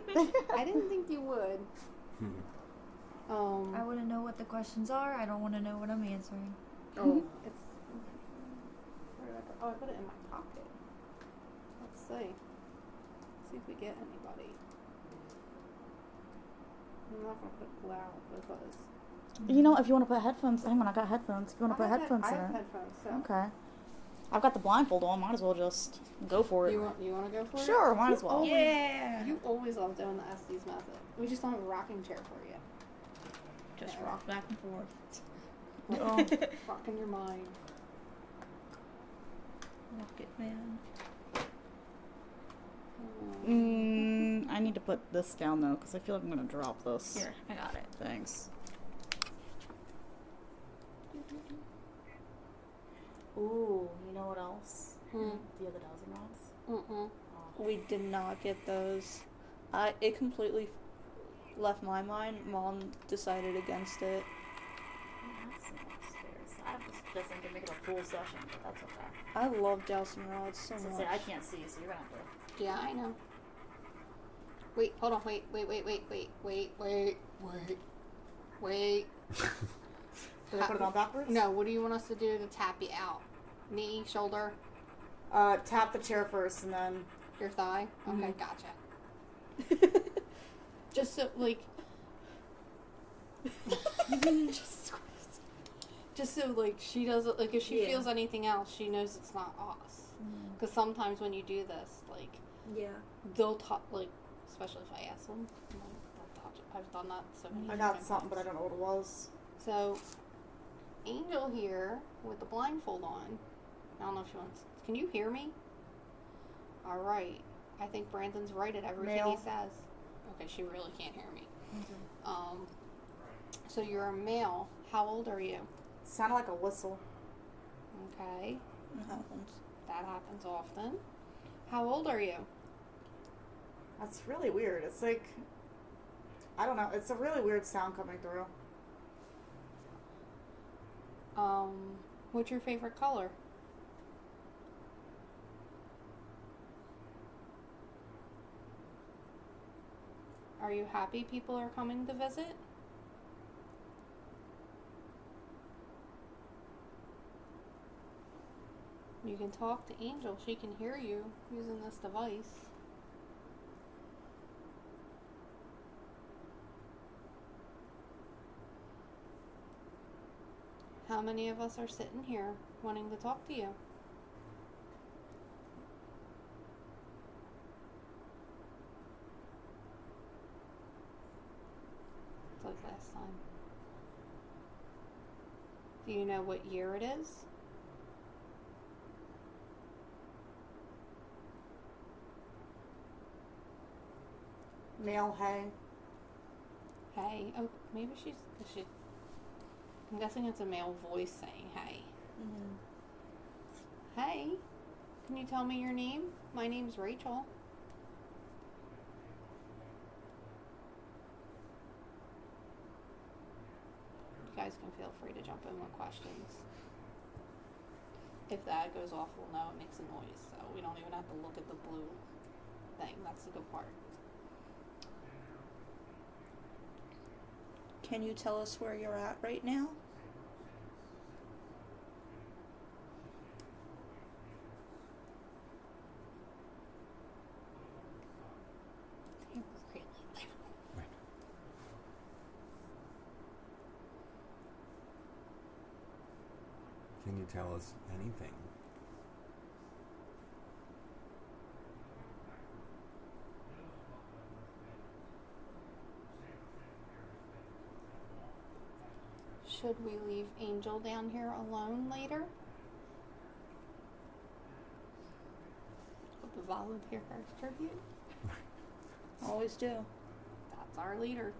I didn't think you would. I want to know what the questions are. I don't want to know what I'm answering. Oh, it's. Where did I put? Oh, I put it in my pocket. Let's see. See if we get anybody. I'm not gonna put loud because. You know, if you want to put headphones, hang on, I got headphones. If you want to put I headphones have in it. headphones. So. Okay. I've got the blindfold on. Might as well just go for it. You want to go for it? Sure, might as well. Always, Yeah. You always love doing the Estes method. We just don't have a rocking chair for you. Just Yeah. rock back and forth. Rocking your mind. Rocket man. I need to put this down though, because I feel like I'm gonna drop this. Here, I got it. Thanks. Ooh, you know what else? The other dozen rods. We did not get those. It completely left my mind. Mom decided against it. I was just thinking make it a full session, but that's okay. I love dowsing rods so Since much. I can't see, so you're gonna have to. Yeah, I know. Wait, hold on. Wait. Did I put it on backwards? No, what do you want us to do to tap you out? Knee, shoulder, Tap the chair first and then. your thigh? Okay, Mhm. gotcha. Just so, like. Just so, like, she doesn't, like, if she Yeah. feels anything else, she knows it's not us. Because sometimes when you do this, like, Yeah. they'll talk, like, especially if I ask them, I'm like, don't touch it. I've done that so many I got times. something, but I don't know what it was. So, Angel here with the blindfold on. I don't know if she wants. Can you hear me? Alright. I think Brandon's right at everything Male. he says. Okay, she really can't hear me. So you're a male. How old are you? Sounded like a whistle. Okay. It happens. That happens often. How old are you? That's really weird. It's like, I don't know. It's a really weird sound coming through. What's your favorite color? Are you happy people are coming to visit? You can talk to Angel. She can hear you using this device. How many of us are sitting here wanting to talk to you? It's like last time. Do you know what year it is? Male, hey. Hey. Oh, maybe she. I'm guessing it's a male voice saying hey. Hey. Can you tell me your name? My name's Rachel. You guys can feel free to jump in with questions. If that goes off, we'll know it makes a noise, so we don't even have to look at the blue thing. That's the good part. Can you tell us where you're at right now? Can you tell us anything? Should we leave Angel down here alone later? With the volunteer first tribute? Always do. That's our leader.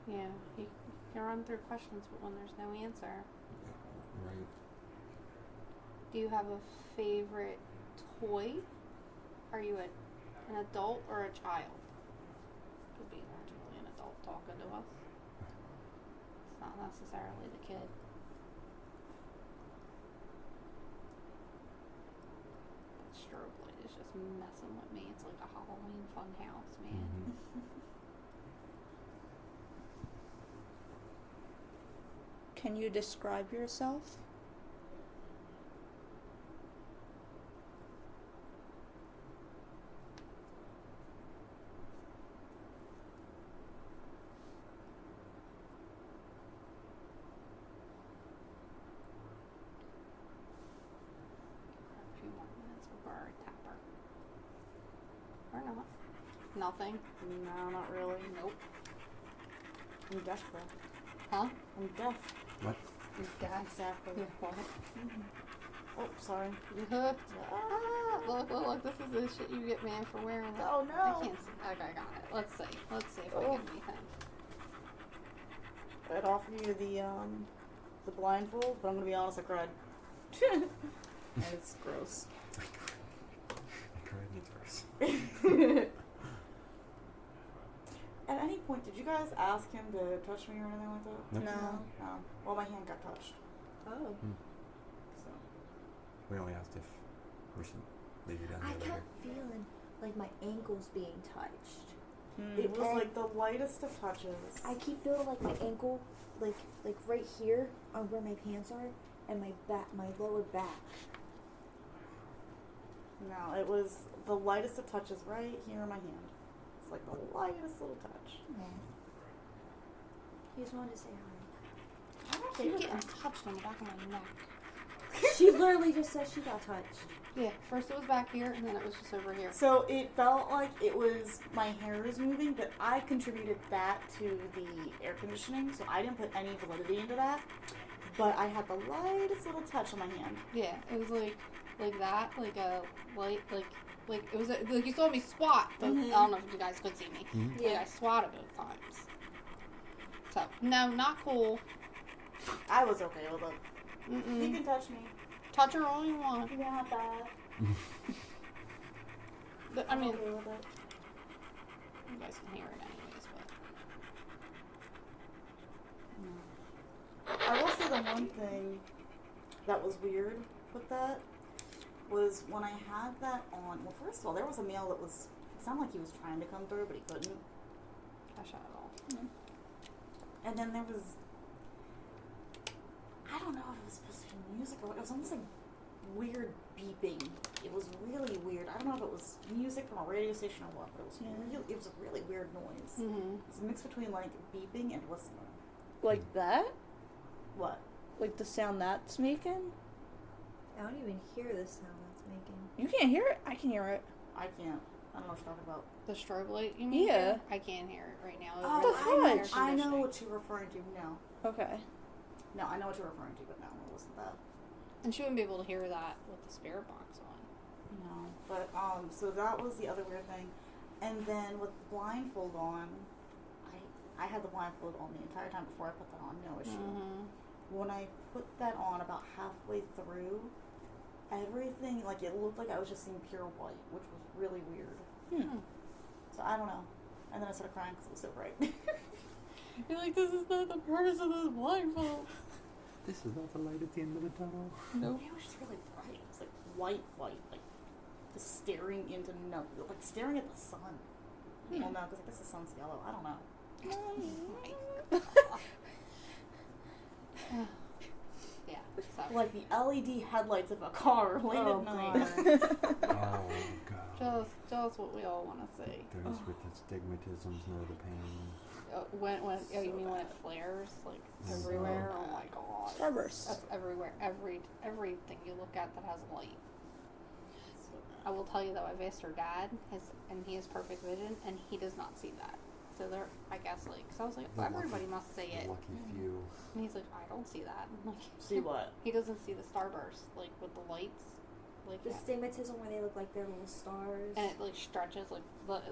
Yeah, you can run through questions, but when there's no answer. Right. Do you have a favorite toy? Are you an adult or a child? Could be originally an adult talking to us. It's not necessarily the kid. That strobe light is just messing with me. It's like a Halloween fun house, man. Can you describe yourself? A few more minutes before our tapper. Or not. Nothing. No, not really. Nope. I'm deaf though. Huh? I'm deaf. What? You're deaf. Exactly. You're what? Oh, sorry. You hooked. Ah, look, this is the shit you get, man, for wearing that. Oh, no. I can't see. Okay, I got it. Let's see if I Oh. get anything. I'd offer you the blindfold, but I'm gonna be honest, I cried. And it's gross. At any point, did you guys ask him to touch me or anything like that? Nope. No. No. Well, my hand got touched. Oh. So. We only asked if we should leave you down I here later. kept feeling like my ankles being touched. It was And like the lightest of touches. I keep feeling like my ankle, like right here on where my pants are, and my back, my lower back. No, it was the lightest of touches right here in my hand. It's like the lightest little touch. He just wanted to say hi. I don't keep getting touched on the back of my neck. She literally just said she got touched. Yeah, first it was back here, and then it was just over here. So it felt like it was my hair was moving, but I contributed that to the air conditioning, so I didn't put any validity into that. But I had the lightest little touch on my hand. Yeah, it was like that, like a light, like it was like you saw me swat. But I don't know if you guys could see me. Mhm. Yeah, I swatted both times. So no, not cool. I was okay with it. You Mm-mm. can touch me. Touch her all you want. You can have that. But, I I'm mean, okay with it. you guys can hear it anyways. But I will say the one thing that was weird with that was when I had that on. Well, first of all, there was a male that was. It sounded like he was trying to come through, but he couldn't. I shot it all. And then there was. I don't know if it was supposed to be music or what. It was almost like weird beeping. It was really weird. I don't know if it was music from a radio station or what, but it was it was a really weird noise. Mm-hmm. It was a mix between like beeping and whistling. Like that? What? Like the sound that's making? I don't even hear the sound that's making. You can't hear it? I can hear it. I can't. I don't know what you're talking about. The strobe light, you mean? Yeah. I can't hear it right now. Oh, Over the air I know conditioning. what you're referring to. No. Okay. No, I know what you're referring to, but no, it wasn't that. And she wouldn't be able to hear that with the spirit box on. No. But, so that was the other weird thing. And then with the blindfold on, I had the blindfold on the entire time before I put that on, no issue. Mm-hmm. When I put that on about halfway through, everything, like, it looked like I was just seeing pure white, which was really weird. So I don't know. And then I started crying because it was so bright. You're like, this is not the purpose of this blindfold. This is not the light at the end of the tunnel. Nope. It was just really bright. It was like white, like just staring into nothing, like staring at the sun. Well, no, because I guess the sun's yellow. I don't know. Yeah. So. Like the LED headlights of a car late at night. Oh god. Just what we all want to see. Those with the stigmatisms know the pain. When you mean when it flares like everywhere? Oh my god. Starburst. That's everywhere. Everything you look at that has light. I will tell you though, I've asked her dad, and he has perfect vision, and he does not see that. So there, I guess, like, so I was like, well, everybody must see it. Lucky few. And he's like, I don't see that. I'm like, See what? he doesn't see the starburst, like with the lights, like The stigmatism where they look like they're little stars. and it like stretches, like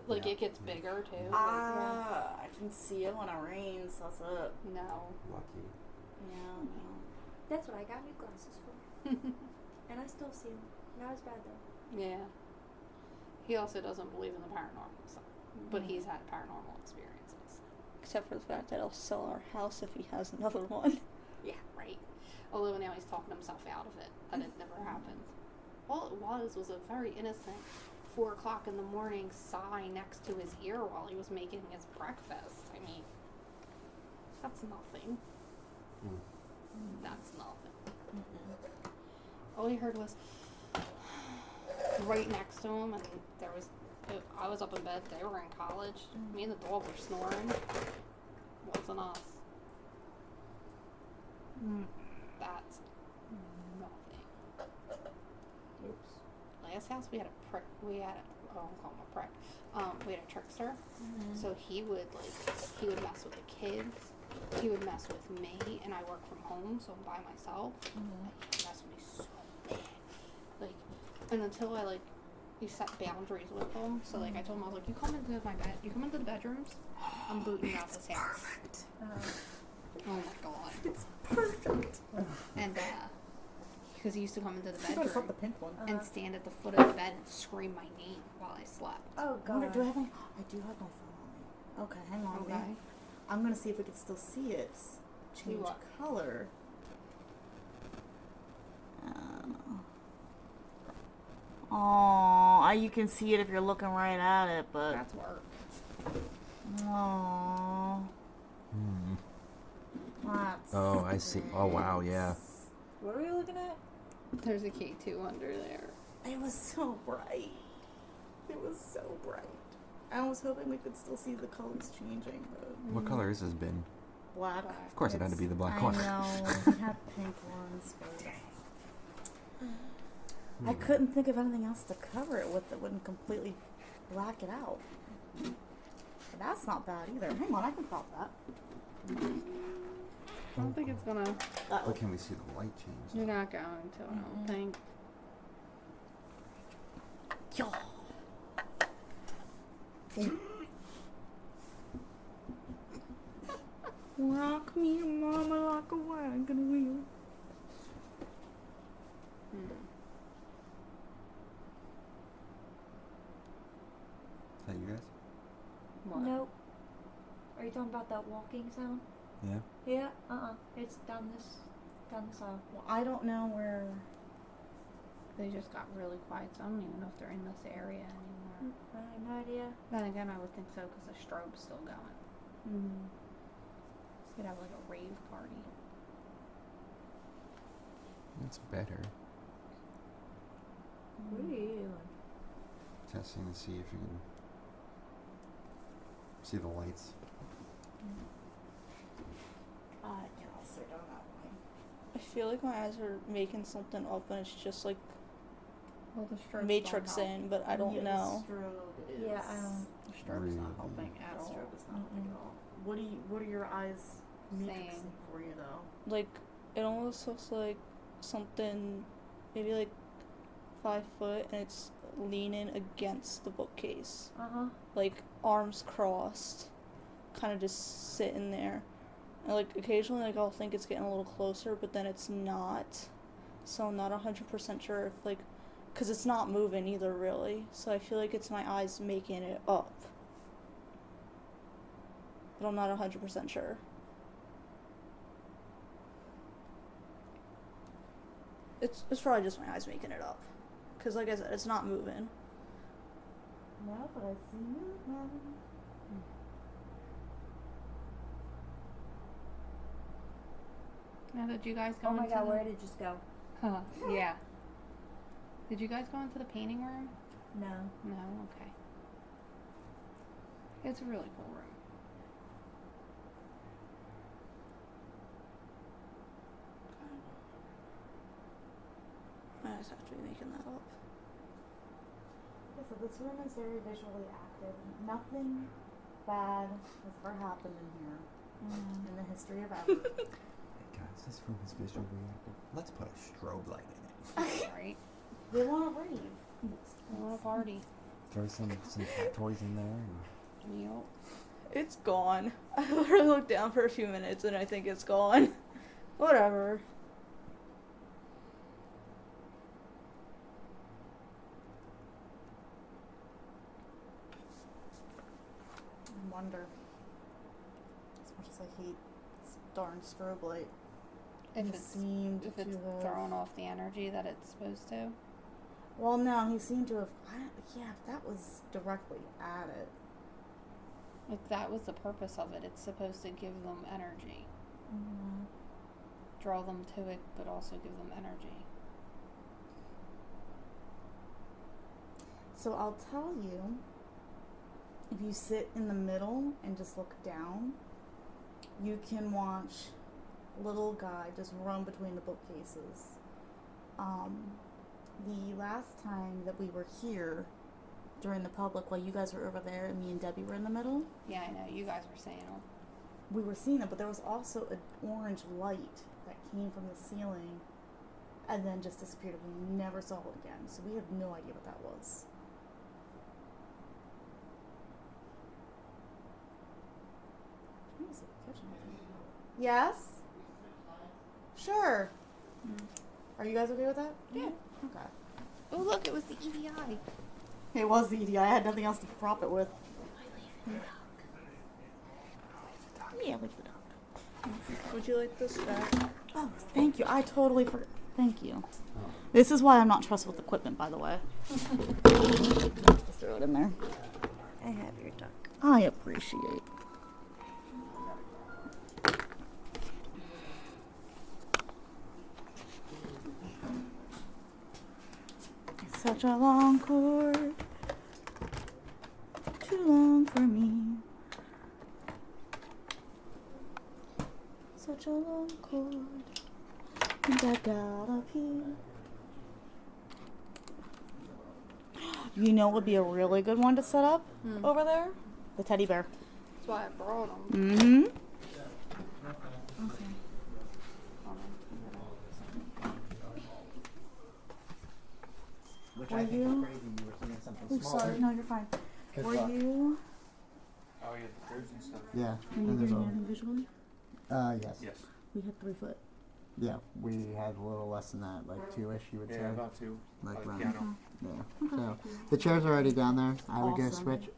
Yeah. it gets bigger too. I can see it when it rains. That's it. No. Lucky. Yeah. No. That's what I got new glasses for. And I still see them. Not as bad though. Yeah. He also doesn't believe in the paranormal, so, but he's had paranormal experiences. Except for the fact that he'll sell our house if he has another one. Yeah, right. Although now he's talking himself out of it, that it never happened. All it was a very innocent 4 o'clock in the morning sigh next to his ear while he was making his breakfast. I mean, that's nothing. That's nothing. All he heard was right next to him, and there was. I was up in bed. They were in college. Me and the dog were snoring. Wasn't us. That's nothing. Oops. Last house we had a prick. We had a, oh, I'm calling him a prick. We had a trickster. So he would mess with the kids. He would mess with me, and I work from home, so I'm by myself. And he would mess with me so bad. Like, and until I you set boundaries with them. So like I told him, I was like, you come into my bed, you come into the bedrooms, I'm booting you out this house. Perfect. Oh my god. It's perfect. And because he used to come into the You gotta stop bedroom the pink one. and stand at the foot of the bed and scream my name while I slept. Oh I wonder, god. do I have my? I do have my phone on me. Okay, hang on. Okay. Okay. I'm gonna see if we can still see it. Change what? color. Oh, you can see it if you're looking right at it, but That's work. oh, that's Oh, I see. Oh, wow, yeah. What are we looking at? There's a K2 under there. It was so bright. It was so bright. I was hoping we could still see the colors changing, but What color has this been? black. Of course, it had to be the black I one. know. We had pink ones, but I couldn't think of anything else to cover it with that wouldn't completely black it out. But that's not bad either. Hang on, I can crop that. I don't think it's gonna. But can we see the light change? You're not going to. I don't think. Yo. Rock me, mama, like a wagon wheel. Is that you guys? What? Nope. Are you talking about that walking sound? Yeah. Yeah. It's down this aisle. Well, I don't know where. They just got really quiet, so I don't even know if they're in this area anymore. I have no idea. Then again, I would think so because the strobe's still going. Could have like a rave party. That's better. What are you doing? Testing to see if you can see the lights. Yeah, I'll sit down that way. I feel like my eyes are making something up and it's just like Well, the strobe's matrix in, but I don't know. The strobe is. Yeah, I don't. The strobe's not Really? helping at The all. strobe is not helping at all. What are your eyes matrixing for you though? Like, it almost looks like something maybe like 5 foot and it's leaning against the bookcase. Like, arms crossed, kind of just sitting there. And like, occasionally, like, I'll think it's getting a little closer, but then it's not. So I'm not 100% sure if, like, because it's not moving either, really. So I feel like it's my eyes making it up. But I'm not 100% sure. It's probably just my eyes making it up. Because, like I said, it's not moving. No, but I see movement. Now, did you guys go Oh my into god, the... where did it just go? Huh, yeah. Did you guys go into the painting room? No. No? Okay. It's a really cool room. I just have to be making that up. Okay, so this room is very visually active. Nothing bad has ever happened in here in the history of ever. Hey guys, this room is visually active. Let's put a strobe light in it. Right? They want to rave. I want a party. Throw some cat toys in there. And Yep. It's gone. I literally looked down for a few minutes and I think it's gone. Whatever. I wonder. As much as I hate this darn strobe light, If he it's seemed if to it's have. throwing off the energy that it's supposed to. Well, no, he seemed to have. Yeah, that was directly at it. Like, that was the purpose of it. It's supposed to give them energy. Draw them to it, but also give them energy. So I'll tell you, if you sit in the middle and just look down, you can watch little guy just run between the bookcases. The last time that we were here during the public, while you guys were over there and me and Debbie were in the middle, Yeah, I know. You guys were saying them. we were seeing it, but there was also an orange light that came from the ceiling and then just disappeared. We never saw it again, so we have no idea what that was. Yes? Sure. Are you guys okay with that? Yeah. Okay. Oh, look, it was the EDI. It was the EDI. I had nothing else to prop it with. Yeah, leave the dog. Would you like this back? Oh, thank you. I totally forgot. Thank you. This is why I'm not trusted with equipment, by the way. Just throw it in there. I have your duck. I appreciate. Such a long cord, too long for me. Such a long cord, and I gotta pee. You know what would be a really good one to set up over there? The teddy bear. That's why I brought them. Mm-hmm. Which Were I think you- is crazy. You were saying something Oh, smaller. sorry. No, you're fine. 'Cause, Were you? Oh yeah, the birds and stuff. Yeah. Were you and there's getting a- anything visually? Yes. Yes. We had 3 foot. Yeah, we had a little less than that, like 2-ish, you would say. Yeah, about 2. Like By the round. piano. Yeah. So the chair's already down there. I would go Awesome. switch.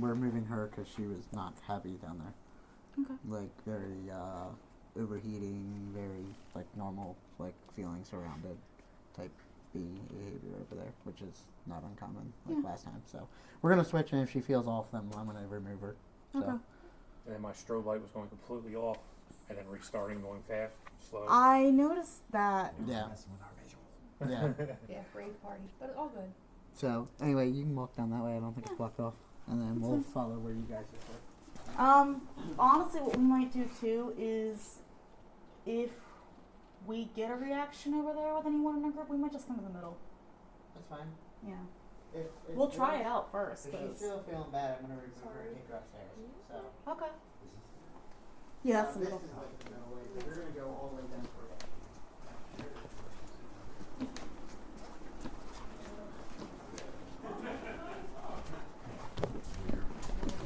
We're moving her because she was not happy down there. Okay. Like very overheating, very like normal like feeling surrounded type behavior over there, which is not uncommon like Yeah. last time. So we're gonna switch, and if she feels off, then I'm gonna remove her. So. Okay. And my strobe light was going completely off, and then restarting, going fast, slow. I noticed that. Yeah. Messing with our visuals. Yeah. Yeah, rave party, but all good. So anyway, you can walk down that way. I don't think it's blocked off, and then we'll follow where you guys are. Honestly, what we might do too is if we get a reaction over there with anyone in our group, we might just come to the middle. That's fine. Yeah. If We'll try it out first. If she's 'Cause- still feeling bad, I'm gonna remove her and take her upstairs. So. Okay. Yeah, that's the this middle. is like the middle way, but we're gonna go all the way down for it.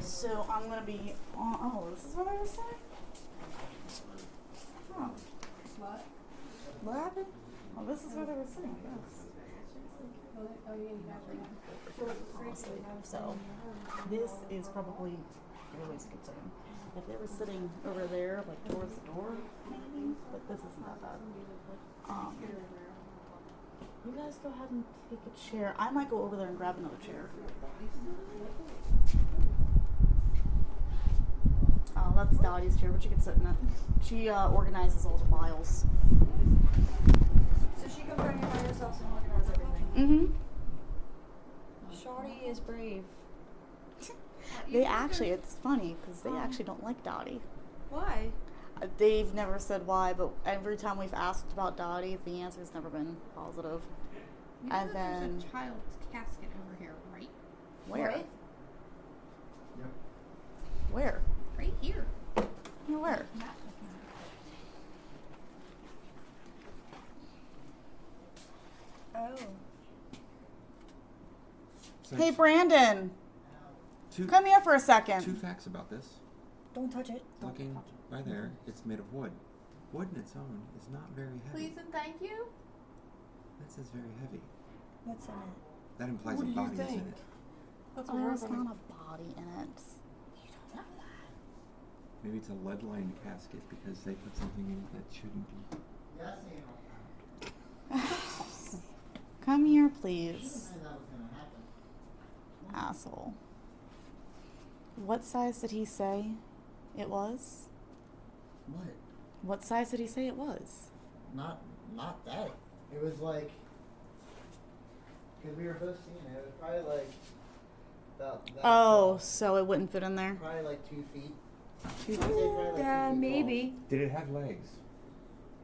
So I'm gonna be on. Oh, this is what I was saying. Oh, What? what happened? Oh, this is where they were sitting. Yes. Oh, you guys are So this is probably the least concerning. If they were sitting over there, like towards the door, maybe, but this isn't that bad. You guys go ahead and take a chair. I might go over there and grab another chair. Oh, that's Dottie's chair, but she can sit in it. She organizes all the files. So she comes down here by herself and organizes everything. Mm-hmm. Shawty is brave. They actually, it's funny because they actually don't like Dottie. Why? They've never said why, but every time we've asked about Dottie, the answer's never been positive. You know And that then there's a child's casket over here, right? where? Right? Where? Right here. Where? Oh. So Hey, Brandon, two, come here for a two second. facts about this. Don't touch it. Looking right there, it's made of wood. Wood in its own is not very heavy. Please and thank you. That says very heavy. What's in it? That implies What a do you body is in think? it. That's Oh, what there's we're not a body in it. You don't know that. Maybe it's a lead-lined casket because they put something in it that shouldn't be. Come here, please. That was gonna happen. Asshole. What size did he say it was? What? What size did he say it was? Not that. It was like, because we were both seeing it. It was probably like about that. Oh, tall. so it wouldn't fit in there? Probably like 2 feet. 2 I'd say probably like 2 feet tall. Maybe. Did it have legs?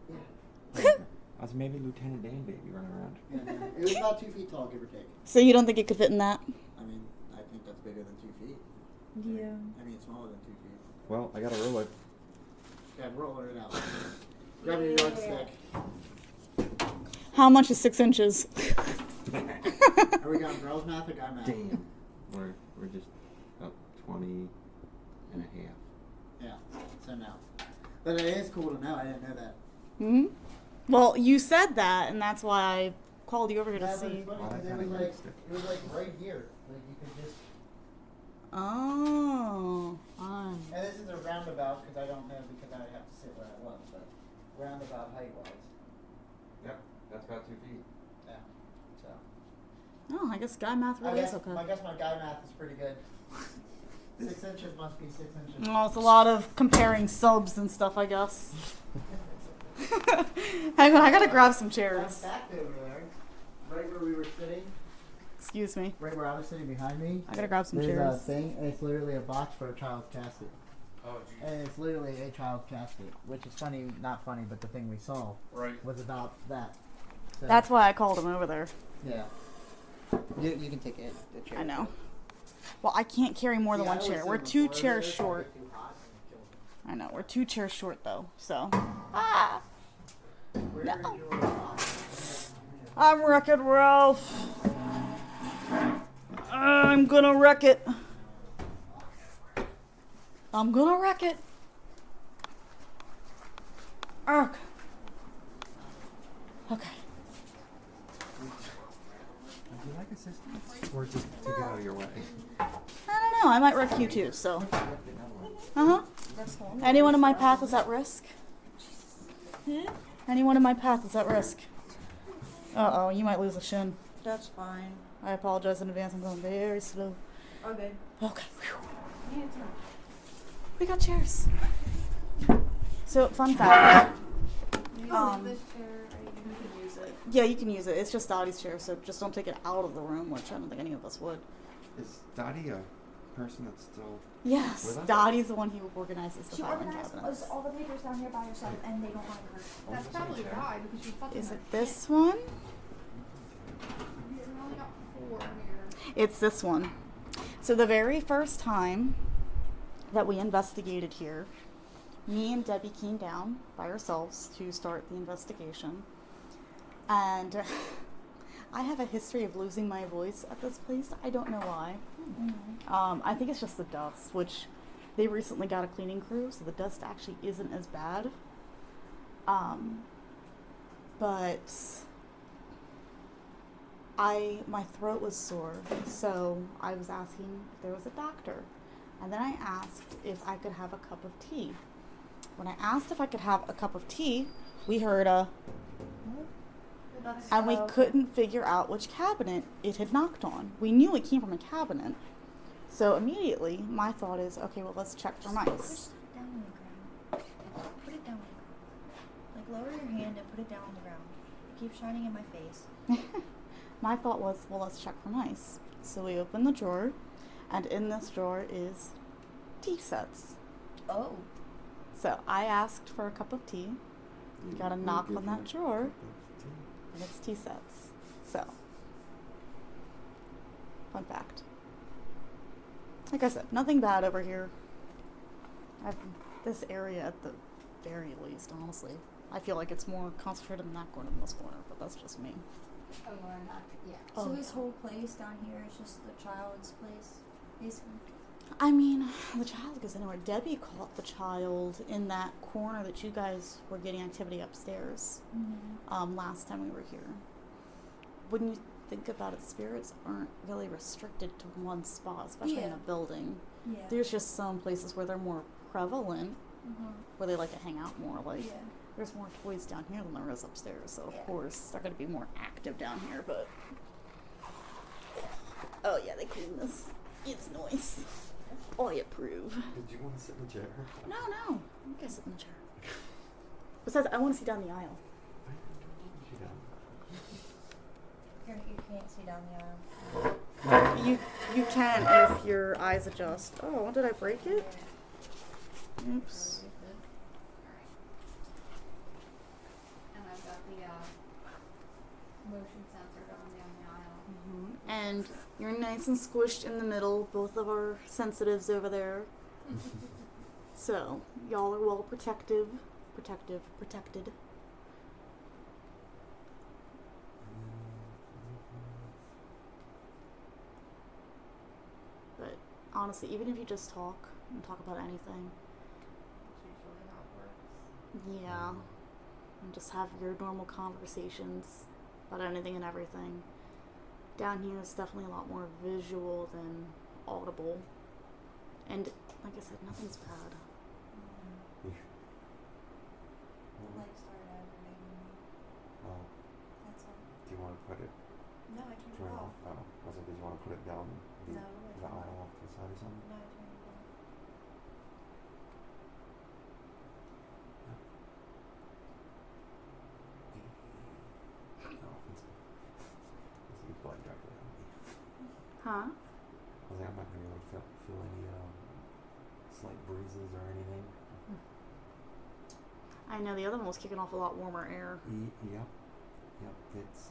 Yeah. I was maybe Lieutenant Dan baby running around. Yeah, it was about 2 feet tall, give or take. So you don't think it could fit in that? I mean, I think that's bigger than 2 feet. Yeah. I mean, it's smaller than 2 feet. Well, I got a roller. Yeah, roll it out. Grab your yardstick. How much is 6 inches? Are we going girls math or guy math? Damn. We're just about 20 and a half. Yeah, so no. But it is cool to know. I didn't know that. Hmm. Well, you said that, and that's why I called you over here to That was see. funny Well, I 'cause kinda it noticed it. was like right here. Like you could just. Oh, fun. And this is a roundabout because I don't know because I have to sit where I was, but roundabout height wise. Yep, that's about 2 feet. Yeah. So. Oh, I guess guy math really is okay. I guess my guy math is pretty good. 6 inches must be 6 inches. Well, it's a lot of comparing subs and stuff, I guess. Hang on, I gotta grab some chairs. Back over there, right where we were sitting, Excuse me. right where I was sitting behind me. I gotta grab some There's a chairs. thing, and it's literally a box for a child's casket. Oh, geez. And it's literally a child's casket, which is funny, not funny, but the thing we saw Right. was about that. So, That's why I called him over there. yeah. You can take it. The chair. I know. Well, I can't carry more than one chair. We're 2 chairs short. I know. We're 2 chairs short, though. So. Ah! No. I'm Wreck-It Ralph. I'm gonna wreck it. I'm gonna wreck it. Ugh. Okay. Would you like assistance? Or just to get out of your way? I don't know. I might wreck you too, so. Uh-huh. Anyone in my path is at risk? Anyone in my path is at risk. Uh-oh, you might lose a shin. That's fine. I apologize in advance. I'm going very slow. Okay. Okay. Whew. We got chairs. So, fun fact. This chair, You can use it. Yeah, you can use it. It's just Dottie's chair, so just don't take it out of the room, which I don't think any of us would. Is Dottie a person that's still Yes, with us? Dottie's the one who organizes the She filing organized cabinets. all the papers down here by herself, and they don't like her. that's probably why, because you fucking Is have it this one? We only got 4 here. It's this one. So the very first time that we investigated here, me and Debbie came down by ourselves to start the investigation. And I have a history of losing my voice at this place. I don't know why. I think it's just the dust, which they recently got a cleaning crew, so the dust actually isn't as bad. But my throat was sore, so I was asking if there was a doctor. And then I asked if I could have a cup of tea. When I asked if I could have a cup of tea, we heard a, and we couldn't figure out which cabinet it had knocked on. We knew it came from a cabinet. So immediately, my thought is, okay, well, let's check for mice. Push it down on the ground. Put it down on the ground. Like, lower your hand and put it down on the ground. It keeps shining in my face. My thought was, well, let's check for mice. So we opened the drawer, and in this drawer is tea sets. Oh. So I asked for a cup of tea. Got a knock on that drawer, and it's tea sets. So, fun fact. Like I said, nothing bad over here. This area at the very least, honestly. I feel like it's more concentrated in that corner than this corner, but that's just me. Oh, we're not, yeah. So Oh. this whole place down here is just the child's place, basically? I mean, the child goes anywhere. Debbie caught the child in that corner that you guys were getting activity upstairs last time we were here. When you think about it, spirits aren't really restricted to one spot, especially in Yeah. a building. Yeah. There's just some places where they're more prevalent, where they like to hang out more. Like, Yeah. there's more toys down here than there is upstairs, so Yeah. of course they're going to be more active down here, but... Oh yeah, they clean this. It's nice. I approve. Did you want to sit in the chair? No, I'm gonna sit in the chair. Besides, I want to see down the aisle. You can't see down the aisle. You can if your eyes adjust. Oh, did I break it? Oops. And I've got the motion sensor going down the aisle. And you're nice and squished in the middle. Both of our sensitives over there. So, y'all are well protected. But honestly, even if you just talk and talk about anything, That's usually how it works. yeah, and just have your normal conversations about anything and everything. Down here is definitely a lot more visual than audible. And like I said, nothing's bad. Like started aggravating me. Oh, That's all. do you want to put it? No, I turned Turn it it off. off. Oh, was it? Did you want to put it down the, No, I the turned it aisle off. off to the side or something? No, I turned it off. No, it's a good blood directly on me. Huh? I was like, I'm not gonna be able to feel any slight breezes or anything. I know the other one was kicking off a lot warmer air. Yep. It's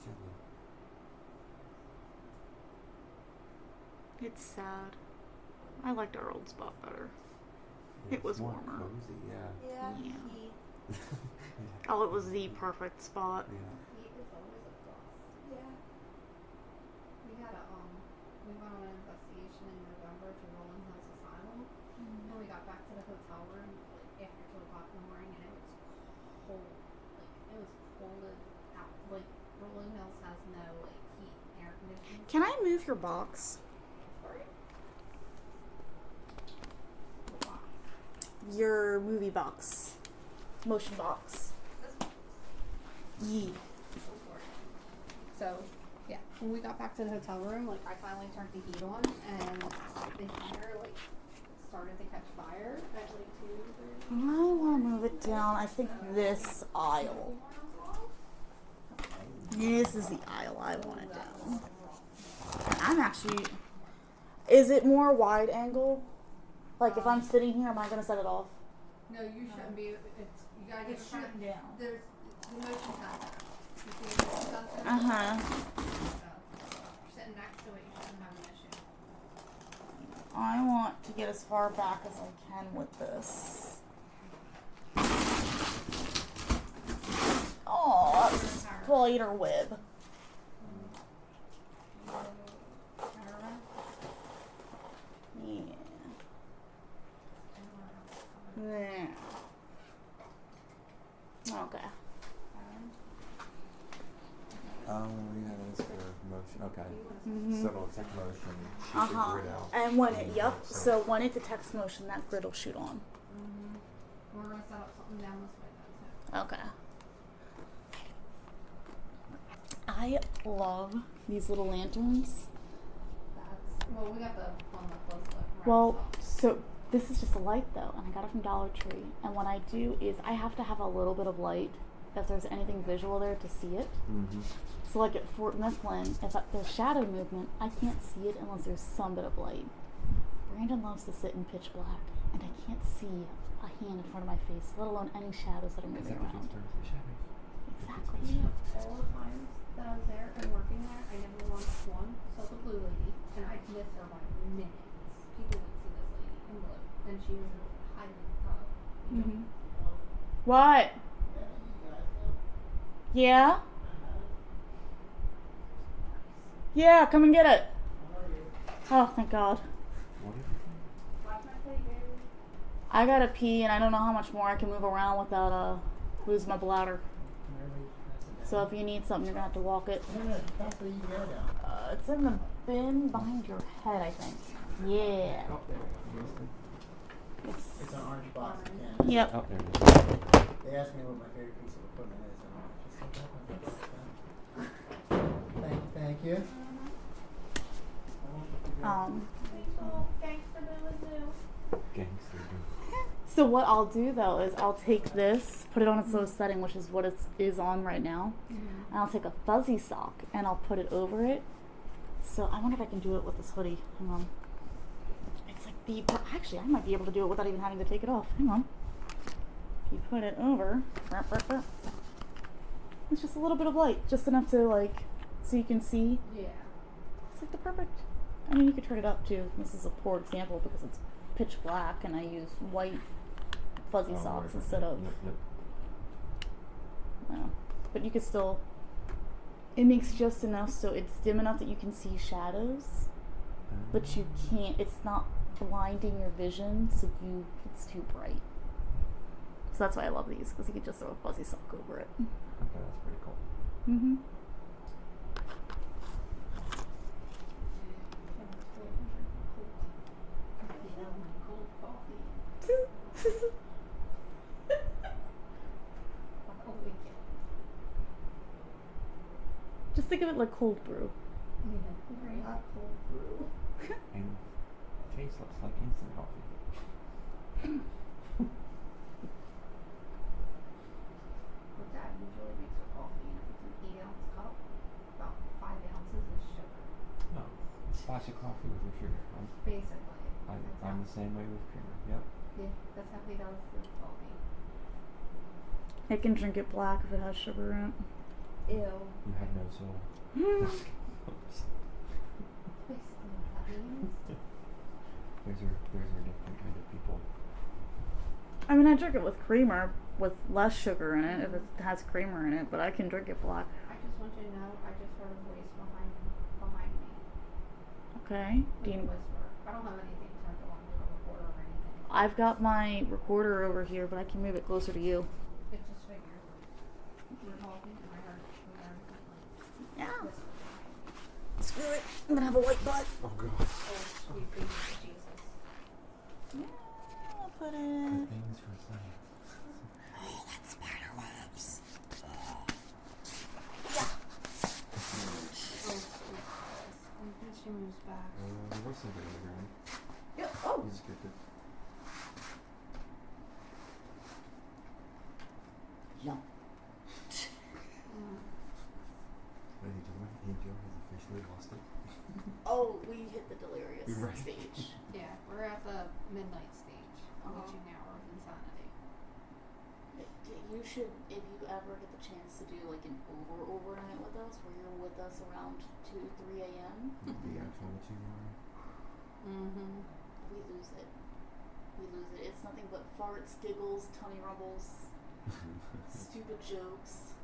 gently. It's sad. I liked our old spot better. Yeah, It was it's more warmer. cozy, yeah. Yeah. Yeah. Heat. Oh, it was the perfect spot. Yeah. Heat is always a plus. Yeah. We had a we went on an investigation in November to Rolling Hills Asylum, and we got back to the hotel room like after 2 o'clock in the morning, and it was cold. Like it was cold as out. Like Rolling Hills has no like heat and air conditioning. Can I move your box? Your movie box. Motion box. Yeah. So, yeah, when we got back to the hotel room, like I finally turned the heat on, and the heater like started to catch fire at like 2 I want to move it down. I think this aisle. This is the aisle I want it down. I'm actually. Is it more wide angle? Like if I'm sitting here, am I gonna set it off? No, you shouldn't be. It's you gotta get It's the front. shooting down. There's the motion sensor. You see the motion sensor? Uh huh. So, you're sitting next to it. You shouldn't have an issue. I want to get as far back as I can with this. Oh, that's a spider web. Yeah. There. Okay. Yeah, that is for motion. Okay. Mhm. So it'll take motion, shoot the Uh-huh. grid out. And when it, yep. So when it detects motion, that grid will shoot on. We're gonna set up something down this way then too. Okay. I love these little lanterns. That's well, we got the one that was the red Well, stuff. so this is just a light though, and I got it from Dollar Tree. And what I do is I have to have a little bit of light if there's anything visual there to see it. Mm-hmm. So like at Fort Mifflin, if there's shadow movement, I can't see it unless there's some bit of light. Brandon loves to sit in pitch black, and I can't see a hand in front of my face, let alone any shadows that are moving around. Exactly. You know, all the times that I was there and working there, I never once saw the blue lady, and I missed her by minutes. People would see this lady in blue, and she was highly Mm-hmm. What? Yeah? Yeah, come and get it. Oh, thank God. I gotta pee, and I don't know how much more I can move around without losing my bladder. So if you need something, you're gonna have to walk it. It's in the bin behind your head, I think. Yeah. It's an orange box. Yep. Oh, there it is. They asked me what my favorite piece of equipment is, and I just said that. Thank you. Gangster. So what I'll do though is I'll take this, put it on its low setting, which is what it is on right now, and I'll take a fuzzy sock and I'll put it over it. So I wonder if I can do it with this hoodie. Hang on. It's like actually I might be able to do it without even having to take it off. Hang on. If you put it over, it's just a little bit of light, just enough to like, so you can see. Yeah. It's like the perfect. I mean, you could turn it up too. This is a poor example because it's pitch black and I use white fuzzy socks instead of. No, but you could still. It makes just enough so it's dim enough that you can see shadows, but you can't. It's not blinding your vision, so it's too bright. So that's why I love these, because you could just throw a fuzzy sock over it. Okay, that's pretty cool. Mm-hmm. Just think of it like cold brew. Not cold brew. And taste looks like instant coffee. My dad usually makes her coffee, and if it's an 8-ounce cup, about 5 ounces is sugar. No, splash of coffee with your sugar. Basically. I'm the same way with creamer. Yep. Yeah, that's how he does the coffee. I can drink it black if it has sugar in it. Ew. You have no soul. Basically what that means. There's a different kind of people. I mean, I drink it with creamer, with less sugar in it, if it has creamer in it, but I can drink it black. I just want you to know, I just heard a voice behind me. Okay. Do Like a you, whisper. I don't have anything turned on, like a recorder or anything. I've got my recorder over here, but I can move it closer to you. It just figured. We were talking and I heard like Yeah. whisper. Screw it. I'm gonna have a white butt. Oh god. Oh, sweet baby Jesus. Yeah, I'll put The it. things for science. Oh, that's spider webs. Oh, sweet Jesus. And then she moves back. There was something on the ground. Yep. Oh. You just skipped it. No. Mm. Ladies and gentlemen, Angel has officially lost it. Oh, we hit the delirious Right. stage. Yeah, we're at the midnight stage. Reaching the hour of insanity. You should, if you ever get the chance to do like an overnight with us, where you're with us around 2-3 a.m. The actual 2 hour. Mm-hmm. We lose it. It's nothing but farts, giggles, tummy rumbles, stupid jokes,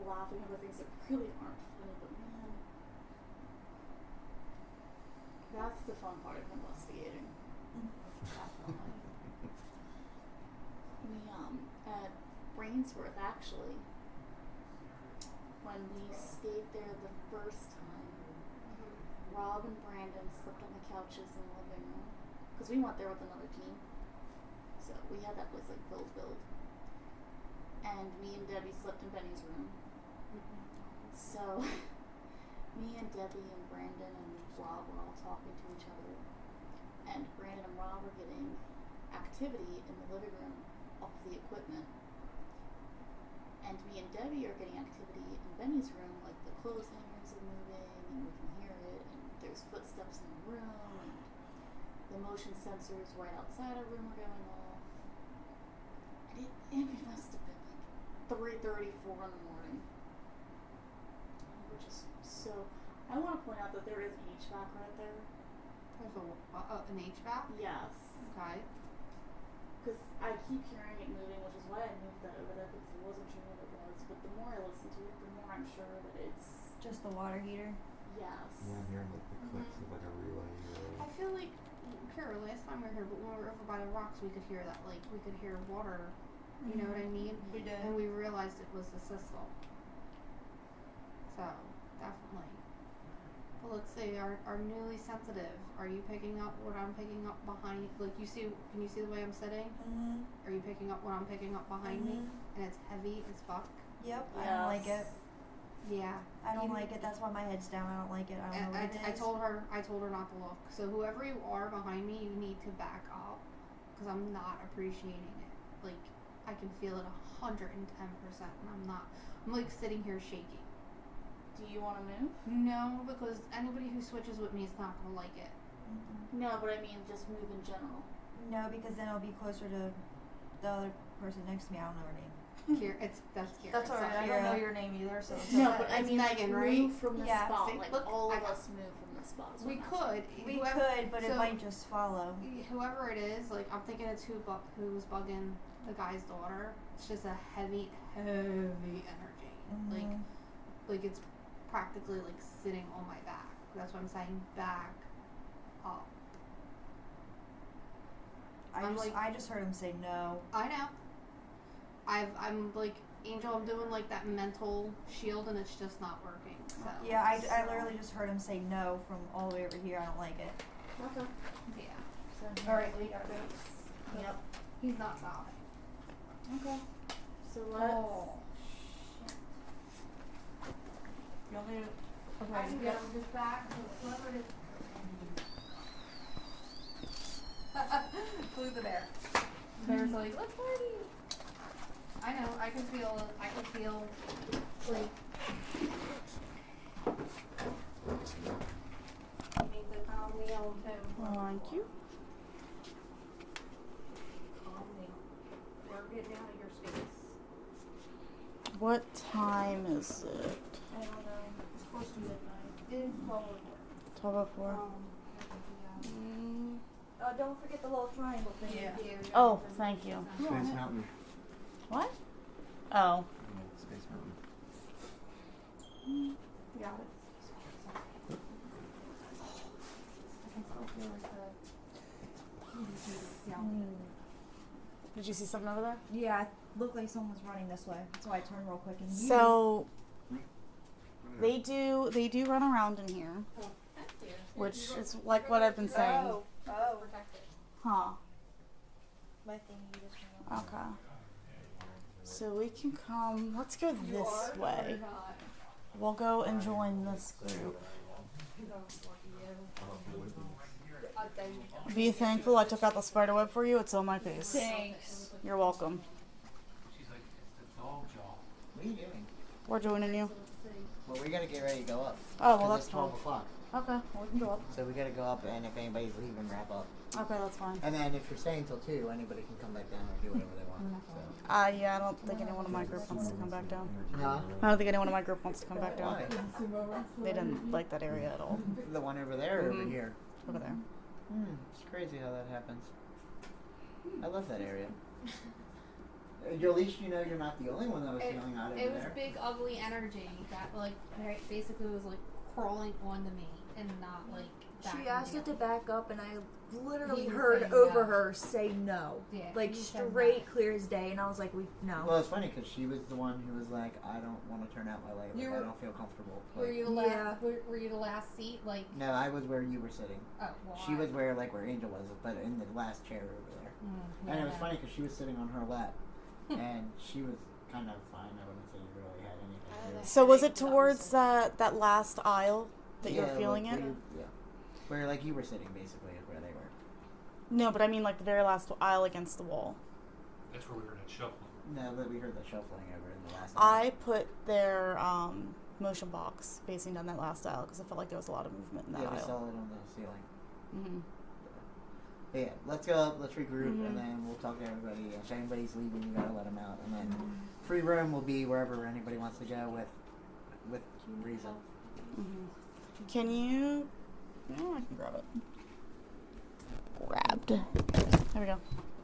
laughing over things that really aren't funny, but man, that's the fun part of investigating. Definitely. We, at Brainsworth, actually, when we stayed there the first time, Rob and Brandon slept on the couches in the living room, because we went there with another team, so we had that place like filled, and me and Debbie slept in Benny's room. So, me and Debbie and Brandon and Rob were all talking to each other, and Brandon and Rob were getting activity in the living room off the equipment. And me and Debbie are getting activity in Benny's room, like the clothes hangers are moving, and we can hear it, and there's footsteps in the room, and the motion sensors right outside our room are going off. And it must have been like 3:30, 4 in the morning. We're just so. I want to point out that there is an HVAC right there. There's an HVAC? Yes. Okay. Because I keep hearing it moving, which is why I moved that over there, because I wasn't sure what it was. But the more I listen to it, the more I'm sure that it's Just the water heater. yes. Yeah, I'm hearing like the clicks of like a relay I feel like, here, last time we were here, but when we were over by the rocks, we could hear that, like, we could hear water. You know what I mean? We did. And we realized it was the system. So, definitely. But let's see, our newly sensitive, are you picking up what I'm picking up behind, like, can you see the way I'm sitting? Mm-hmm. Are you picking up what I'm picking up behind me? And it's heavy as fuck? Yep. I don't like it. Yeah. I don't You- like it. That's why my head's down. I don't like it. I don't know what it is. I told her not to look. So whoever you are behind me, you need to back up, because I'm not appreciating it. Like, I can feel it 110%, and I'm like sitting here shaking. Do you want to move? No, because anybody who switches with me is not gonna like it. No, but I mean just move in general. No, because then I'll be closer to the other person next to me. I don't know her name. That's Kira. That's It's alright. not I don't Kira. know your name either, so it's No, okay. but I It's mean Megan, like right? move from the Yeah. spot. See, Like look, all I of got- us move from the spot. is We what I'm saying. could. We whoever, could, but it so- might just follow. Whoever it is, like, I'm thinking it's who's bugging the guy's daughter. It's just a heavy energy. Mhm. Like it's practically like sitting on my back. That's what I'm saying. Back up. I just heard him say no. I know. I'm like, Angel, I'm doing like that mental shield, and it's just not working. So Yeah, I literally just heard him say no from all the way over here. I don't like it. Okay. yeah. So All right, we got this. Yep. He's not stopping. Okay. So let's. Oh. You want me to? Okay. I can get him just back. Whoever it is. Blue the bear. Bear's like, let's party. I know. I can feel like. You need to calm me on too. Thank you. Calm me. We're getting out of your space. What time is it? I don't know. It's close to midnight. It is 12:04. 12:04. Oh, don't forget the little triangle thing. Yeah. Oh, thank you. Space Mountain. What? Oh. Yeah, Space Mountain. Got it. I can still feel like the Did you see something over there? Yeah, it looked like someone was running this way. That's why I turned real quick and So they do run around in here, which is like what I've been saying. Oh. Huh. My thing you just went off. Okay. So we can come. Let's go this way. We'll go and join this group. Be thankful I took out the spider web for you. It's on my face. Thanks. You're welcome. She's like, it's the dog jaw. What are you doing? We're joining you. Well, we gotta get ready to go up. Oh, well, 'Cause that's it's 12 fine. o'clock. Okay, well, we can go up. So we gotta go up, and if anybody's leaving, wrap up. Okay, that's fine. And then if you're staying till 2, anybody can come back down or do whatever they want. So. Yeah, I don't think anyone in my group wants to come back down. Huh? I don't think anyone in my group wants to come back down. Why? They didn't like that area at all. The one over there or over Mhm. here? Over there. It's crazy how that happens. I love that area. At least you know you're not the only one that was feeling out over It was there. big, ugly energy that, like, basically was, like, crawling onto me and not, like, She asked it to back up, and I literally He was heard saying over no. her say no. Yeah, Like, he said straight, no. clear as day, and I was like, no. Well, it's funny because she was the one who was like, I don't want to turn out my light. Like, You I were- don't feel comfortable. Were Like, you the Yeah. last? Were you the last seat? Like, no, I was where you were sitting. oh, well, She was where Angel was, but in the last chair over there. And it was funny because she was sitting on her lap, and she was kind of fine. I wouldn't say you really had anything to do. So was it towards that last aisle that you were Yeah, feeling like, it? yeah. Where like you were sitting basically is where they were. No, but I mean like the very last aisle against the wall. That's where we were at shuffling. No, but we heard the shuffling over in the last. I put their motion box facing down that last aisle because I felt like there was a lot of movement in that yeah, we aisle. saw it on the ceiling. Mm-hmm. But yeah, let's go up, let's regroup, Mhm. and then we'll talk to everybody. If anybody's leaving, you gotta let them out, and then free room will be wherever anybody wants to go with reason. Mm-hmm. Can you? Yeah, I can grab it. Grabbed. There we go. All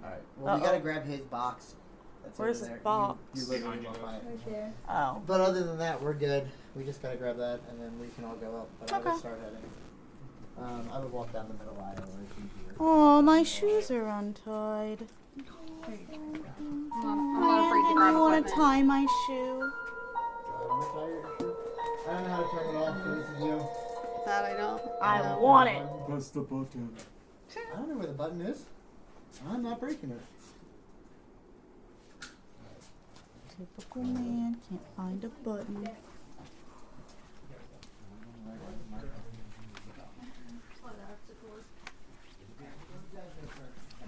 right. Well, we Uh-oh. gotta grab his box. That's Where's over his there. box? You literally walk by it. Right there. Oh. But other than that, we're good. We just gotta grab that, and then we can all go up. But I Okay. would start heading. I would walk down the middle aisle. It's easier. Oh, my shoes are untied. I'm not afraid to I grab want equipment. to tie my shoe. God, I'm tired. I don't know how to turn it off. So this is you. That I don't. I want it. Press the button. I don't know where the button is. I'm not breaking it. Typical man can't find a button.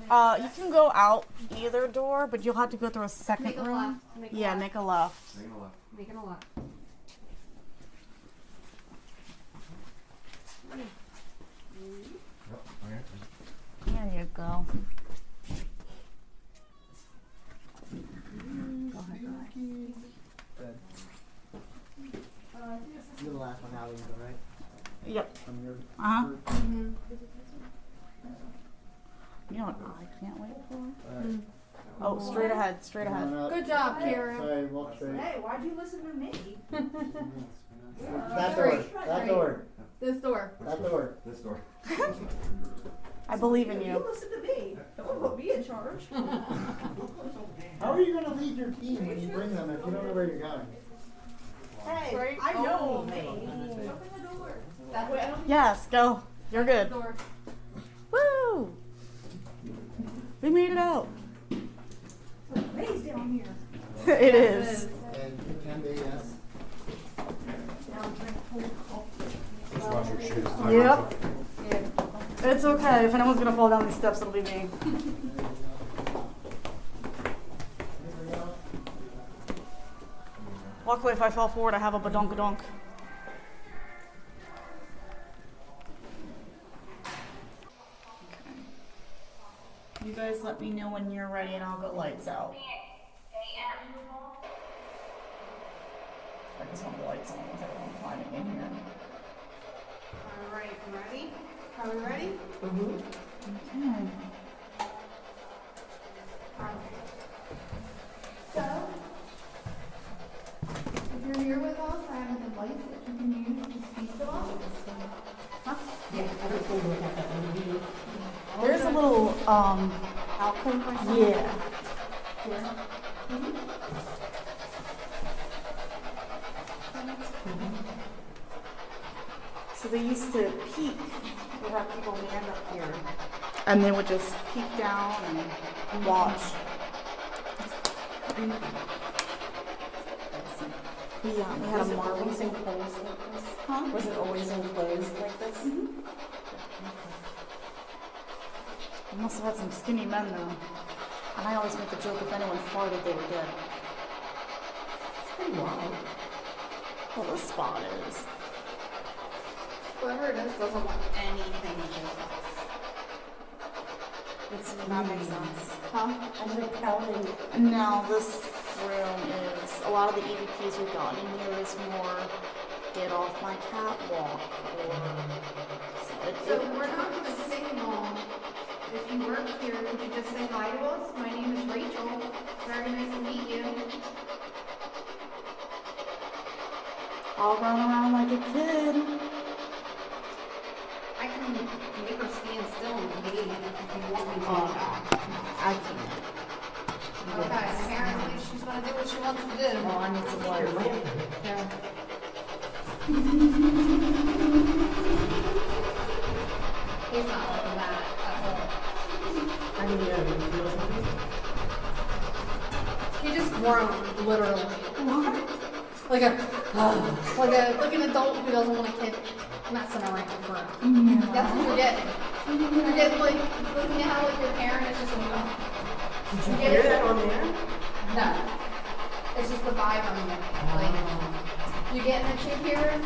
You can go out either door, but you'll have to go through a second Make a room. left. Make a Yeah, left. make a left. Making a left. There you go. Good. You're the last one out of the right? Yep. From your Uh-huh. group? You know what I can't wait for? Alright. Oh, straight ahead, straight ahead. Come on up. Good job, Karen. Sorry, walk straight. Hey, why'd you listen to me? That door. That door. This door. That door. This door. I believe in you. listen to me. Don't put me in charge. How are you going to lead your team when you bring them if you don't know where you're going? Hey, Right? I know Oh. me. That way. Yes, go. You're good. Door. Woo! We made it out. Ray's down here. It is. And you can be, yes. Just watch your shoes. Yep. It's okay. If anyone's gonna fall down these steps, it'll be me. Luckily, if I fall forward, I have a badonkadonk. You guys let me know when you're ready and I'll go lights out. I just want the lights on with everyone climbing in here. All right. Ready? Are we ready? Okay. So, if you're here with us, I have a device that you can use to speak to us. There's a little Alcove right now? yeah. Here. So they used to peek. They have people land up here, and they would just peek down and watch. Yeah, we had a marble. Always enclosed like this? Huh? Was it always enclosed like this? We must have had some skinny men though. And I always make the joke if anyone farted, they were dead. It's pretty wild. Well, this spot is. Whoever it is doesn't want anything to do with us. That makes sense. Huh? And the Kelvin. No, this room is, a lot of the EVPs we've gotten in here is more get off my catwalk or. So we're not going to sing long. If you work here, could you just say hi to us? My name is Rachel. Very nice to meet you. I'll run around like a kid. I can make her stand still and behave if you want me to. I can't. Okay, apparently she's going to do what she wants to do. Well, I need some water. Yeah. He's not looking bad at all. I mean, yeah, you feel something? He just groaned, literally. What? Like an adult who doesn't want a kid messing around with her. Yeah. That's what you're getting. You're getting like looking at how like your parent is just like, Did you hear that on there? no. It's just the vibe on you. Like you getting a chick here?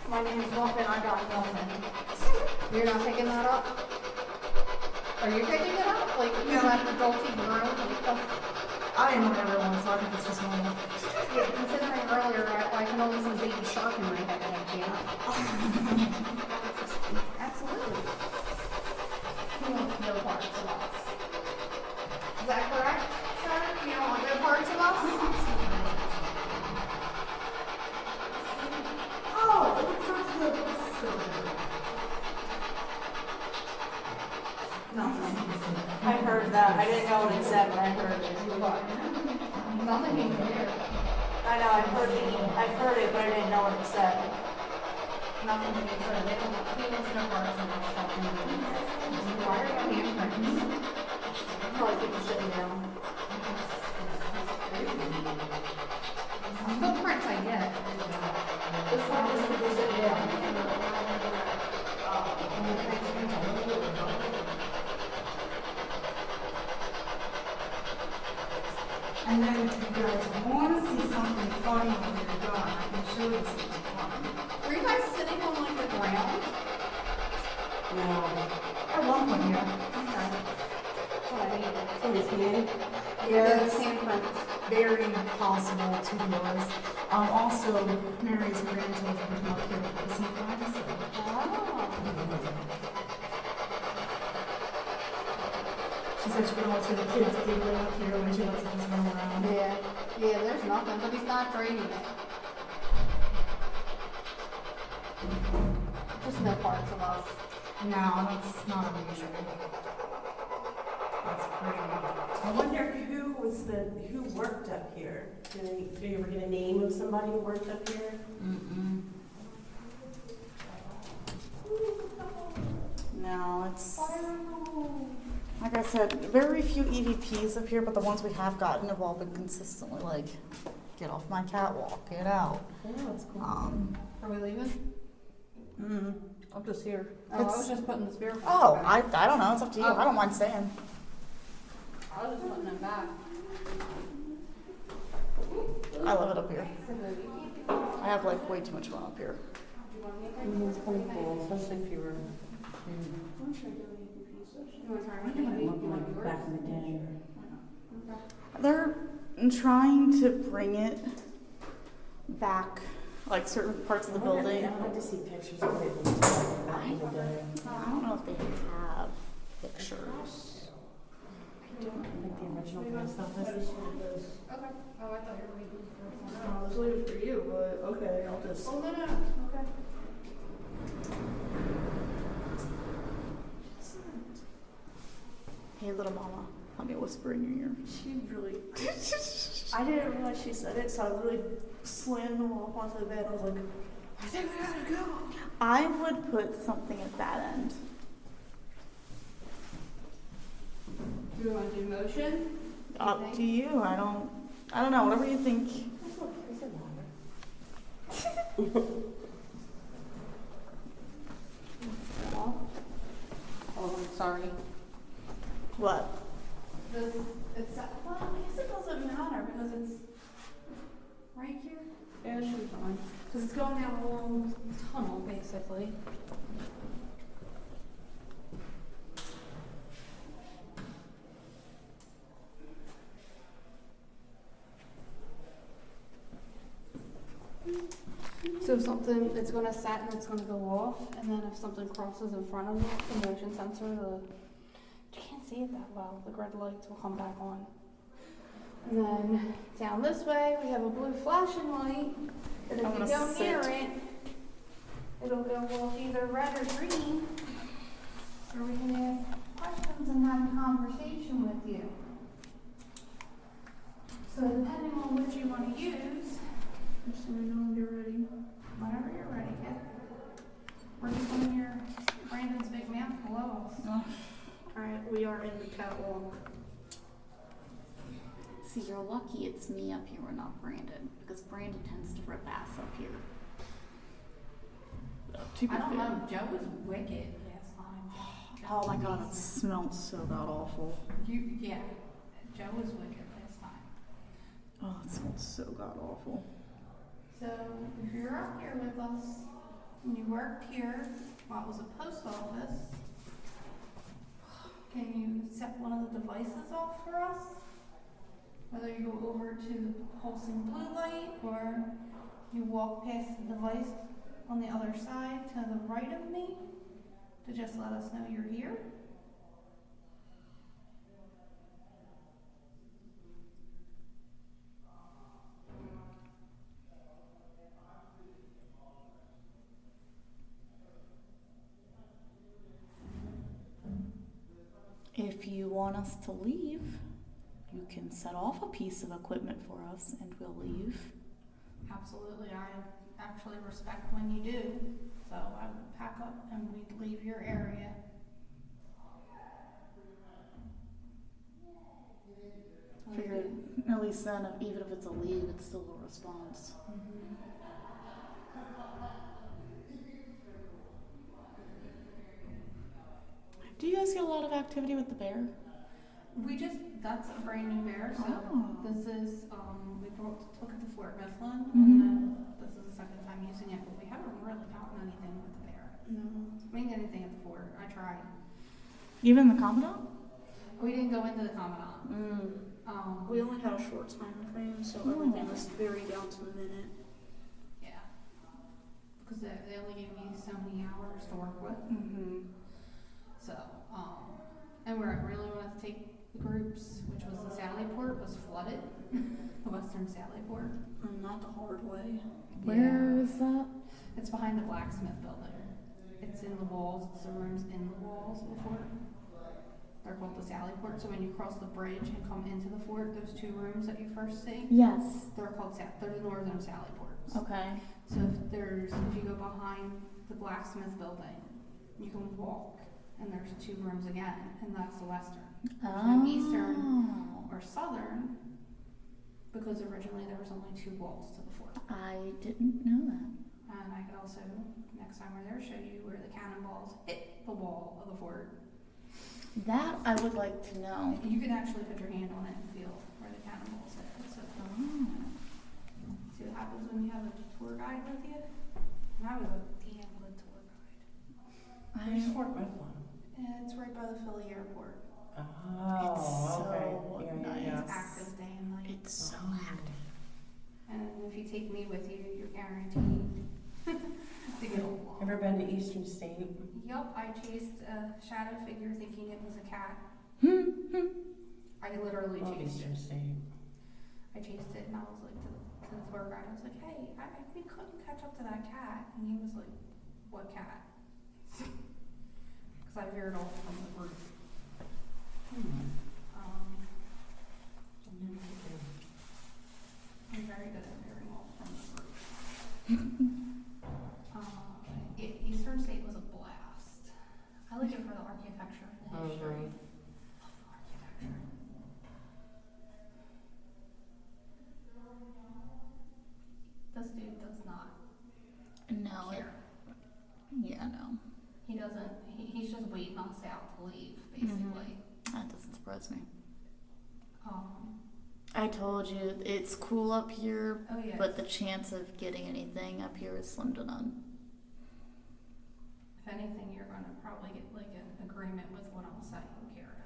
My name's Muffin, I got nothing. You're not picking that up? Are you picking it up? Like you know that adulty groan? Like, oh. I am everyone, so I think it's just normal. Yeah, considering earlier I can only see Baby Shark in my head, I can't. Absolutely. You want no parts of us. Is that correct, sir? You don't want no parts of us? Oh, it looks like I heard that. I didn't know what it said, but I heard it. Nothing you can hear. I know, I heard it, but I didn't know what it said. Nothing you can hear. They don't want penis, no parts of us. Why are your handprints? Probably people sitting down. Footprints I get. This one is people sitting down. And then if you guys want to see something funny when you're done, I can show you something funny. Were you guys sitting on like the ground? No. At one point, yeah. Okay. That's what I needed. Somebody's hand? Yes. Handprints. Very possible to yours. Also, Mary's grandchildren come up here to listen to us. She said she can always hear the kids giggling up here when she lets them just run around. Yeah. Yeah, there's nothing, but he's not draining it. Just no parts of us. No, that's not unusual. That's pretty. I wonder who worked up here. Do you ever get a name of somebody who worked up here? Mm-mm. No, it's, like I said, very few EVPs up here, but the ones we have gotten have all been consistently like, get off my catwalk, get out. Yeah, that's cool. Are we leaving? I'm just here. Oh, I was just putting the spear. Oh, back. I don't know, it's up to you, I don't mind staying. I was just putting it back. I love it up here. I have like way too much fun up here. It's kind of cool, especially if you were back in the day. They're trying to bring it back, like certain parts of the building. I'd like to see pictures of it back in the day. I don't know if they have. original post office. Okay. Oh, I thought you were waiting for No, I was waiting for you, but okay, I'll just. Oh, no. Okay. Hey, little mama, let me whisper in your ear. She really. I didn't realize she said it, so I literally slammed them off onto the bed. I was like, I think we gotta go. I would put something at that end. Do you want to do motion? Up to you. I don't know. Whatever you think. Oh, sorry. What? It's, well, I guess it doesn't matter because it's right here. Yeah, it should be fine. Because it's going down a long tunnel, basically. So if something, it's going to set and it's going to go off, and then if something crosses in front of it, the motion sensor, you can't see it that well, the red lights will come back on. And then down this way, we have a blue flashing light, and if you go near it, it'll go off either red or green, or we can ask questions and have a conversation with you. So depending on which you want to use, Just let me know when you're ready. whenever you're ready, kid. We're just on your Brandon's big mouth below us. Alright, we are in the catwalk. See, you're lucky it's me up here and not Brandon, because Brandon tends to rip ass up here. I don't know, Joe was wicked last time. Oh my god, it smelled so god awful. Yeah, Joe was wicked last time. Oh, it smelled so god awful. So if you're up here with us and you worked here while it was a post office, can you set one of the devices off for us? Whether you go over to the pulsing blue light or you walk past the device on the other side to the right of me to just let us know you're here. If you want us to leave, you can set off a piece of equipment for us and we'll leave. Absolutely, I actually respect when you do. So I would pack up and we'd leave your area. Figured, at least then, even if it's a leave, it's still a response. Mm-hmm. Do you guys get a lot of activity with the bear? That's a brand new bear, so this is, we took it to Fort Mifflin, and then this is the second time using it, but we haven't really gotten anything with the bear. No. We didn't get anything at the fort, I tried. Even the Commandant? We didn't go into the Commandant. We only had a short time frame, so everything was very down to the minute. Yeah. Because they only gave me so many hours to work with. Mm-hmm. So, and where I really wanted to take the groups, which was the Sally Port, was flooded. The Western Sally Port. Not the hard way. Where is that? It's behind the blacksmith building. It's in the walls, it's the rooms in the walls of the fort. They're called the Sally Port, so when you cross the bridge and come into the fort, those two rooms that you first see, Yes. they're called they're the northern Sally Ports. Okay. So if you go behind the blacksmith building, you can walk, and there's two rooms again, and that's the western. There's no eastern or southern, because originally there was only two walls to the fort. I didn't know that. And I could also, next time we're there, show you where the cannonballs hit the wall of the fort. That I would like to know. You can actually put your hand on it and feel where the cannonballs hit. So, see what happens when you have a tour guide with you? And I was a damn good tour guide. Where's Fort Mifflin? It's right by the Philly airport. Oh, It's so okay. nice. It's active day and night. It's so active. And if you take me with you, you're guaranteed to get along. Ever been to Eastern State? Yup, I chased a shadow figure thinking it was a cat. I literally Oh, chased it. interesting. I chased it and I was like to the tour guide, I was like, hey, we couldn't catch up to that cat. And he was like, what cat? Because I veered off from the roof. I'm very good at veering off from the roof. Eastern State was a blast. I like it for the architecture and the history. Love the architecture. This dude does not No. care. Yeah, no. He doesn't. He's just waiting us out to leave, basically. That doesn't surprise me. Um, I told you, it's cool up here, Oh, yeah. but the chance of getting anything up here is slim to none. if anything, you're going to probably get like an agreement with what I'm saying, Kara.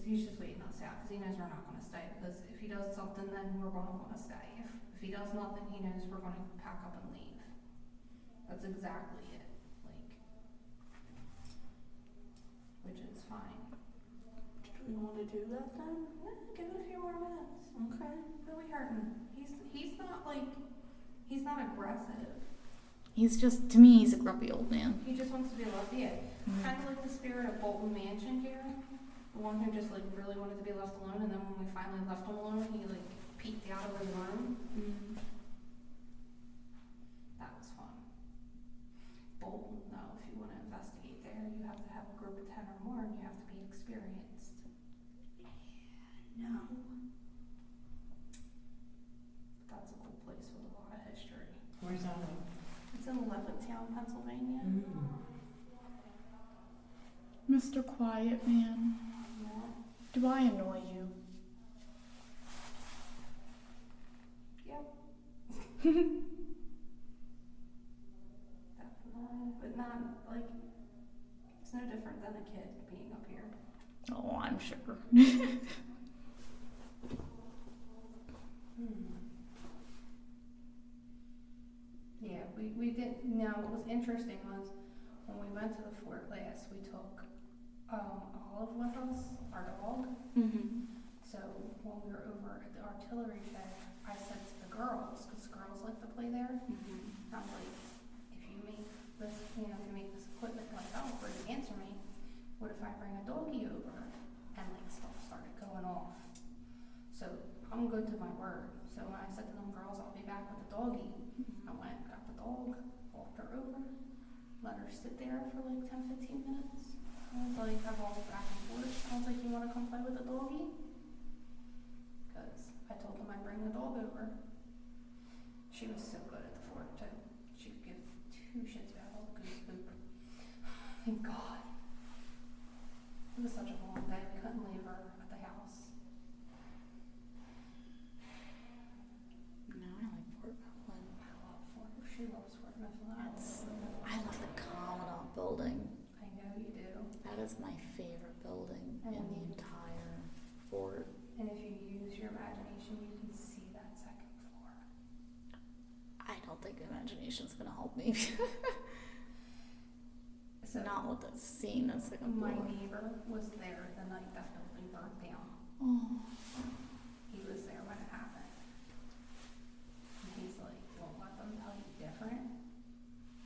He's just waiting us out because he knows we're not going to stay. Because if he does something, then we're going to want to stay. If he does nothing, he knows we're going to pack up and leave. That's exactly it. Like, which is fine. Do we want to do that then? Yeah, give it a few more minutes. Okay. Who are we hurting? He's not like, he's not aggressive. He's just, to me, he's a grumpy old man. He just wants to be left. Yeah, kind of like the spirit of Bolton Mansion here. The one who just like really wanted to be left alone, and then when we finally left him alone, he like peeked out of his room. That was fun. Bolton, though, if you want to investigate there, you have to have a group of 10 or more, and you have to be experienced. No. That's a cool place with a lot of history. Where's that? It's in Levittown, Pennsylvania. Mr. Quiet Man, Yeah. do I annoy you? Yep. Definitely, but not like it's no different than a kid being up here. Oh, I'm sure. Yeah, we did. Now, what was interesting was when we went to the fort last, we took Olive with us, our dog. So when we were over at the artillery shed, I said to the girls, because girls like to play there, I'm like, if you make this, if you make this equipment like Alfred, answer me, what if I bring a doggy over? And like stuff started going off. So I'm good to my word. So when I said to them girls, I'll be back with the doggy, I went, got the dog, walked her over, let her sit there for like 10-15 minutes. I was like, I walked back and forth. I was like, you want to come play with the doggy? Because I told them I'd bring the dog over. She was so good at the fort too. She could give 2 shits about all the goose poop. Thank God. It was such a long day. We couldn't leave her at the house. No, I like Fort Mifflin. I love Fort. She loves Fort Mifflin. I love the Commandant building. I know you do. That is my favorite building in the entire fort. And if you use your imagination, you can see that second floor. I don't think imagination's gonna help me. So not with the scene that's like my neighbor was there the night that building burnt down. Oh. He was there when it happened. And he's like, don't let them tell you different.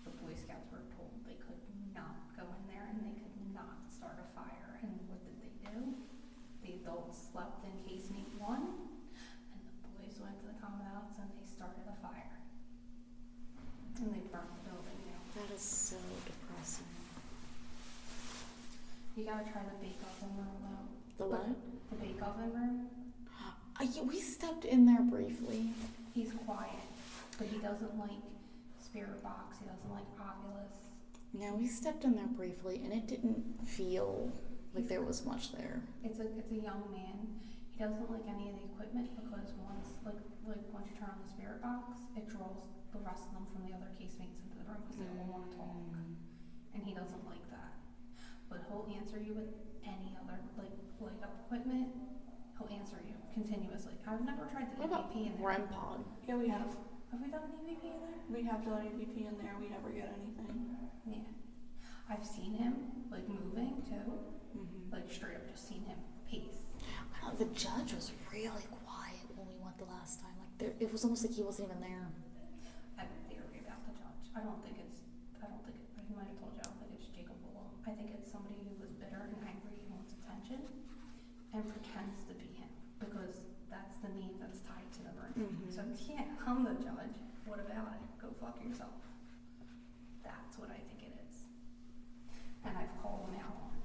The Boy Scouts were told they could not go in there and they could not start a fire. And what did they do? The adults slept in casemate 1 and the boys went to the commandants and they started a fire. And they burnt the building down. That is so depressing. You gotta try the bake oven room though. The what? The bake oven room. We stepped in there briefly. He's quiet, but he doesn't like spirit box. He doesn't like Oculus. Yeah, we stepped in there briefly, and it didn't feel like there was much there. It's a young man. He doesn't like any of the equipment because once you turn on the spirit box, it draws the rest of them from the other casemates into the room because they all want to talk, and he doesn't like that. But he'll answer you with any other like light up equipment. He'll answer you continuously. I've never tried the EVP in there. REM pod. Yeah, we have. Have we done an EVP in there? We have done EVP in there. We never get anything. Yeah. I've seen him like moving too, Mm-hmm. like straight up just seen him pace. I don't know, the judge was really quiet when we went the last time. Like it was almost like he wasn't even there. I have a theory about the judge. I don't think he might have told you, I don't think it's Jacob Wool. I think it's somebody who was bitter and angry and wants attention and pretends to be him because that's the name that's tied to the room. Mm-hmm. So yeah, I'm the judge. What about it? Go fuck yourself. That's what I think it is. And I've called him out on it.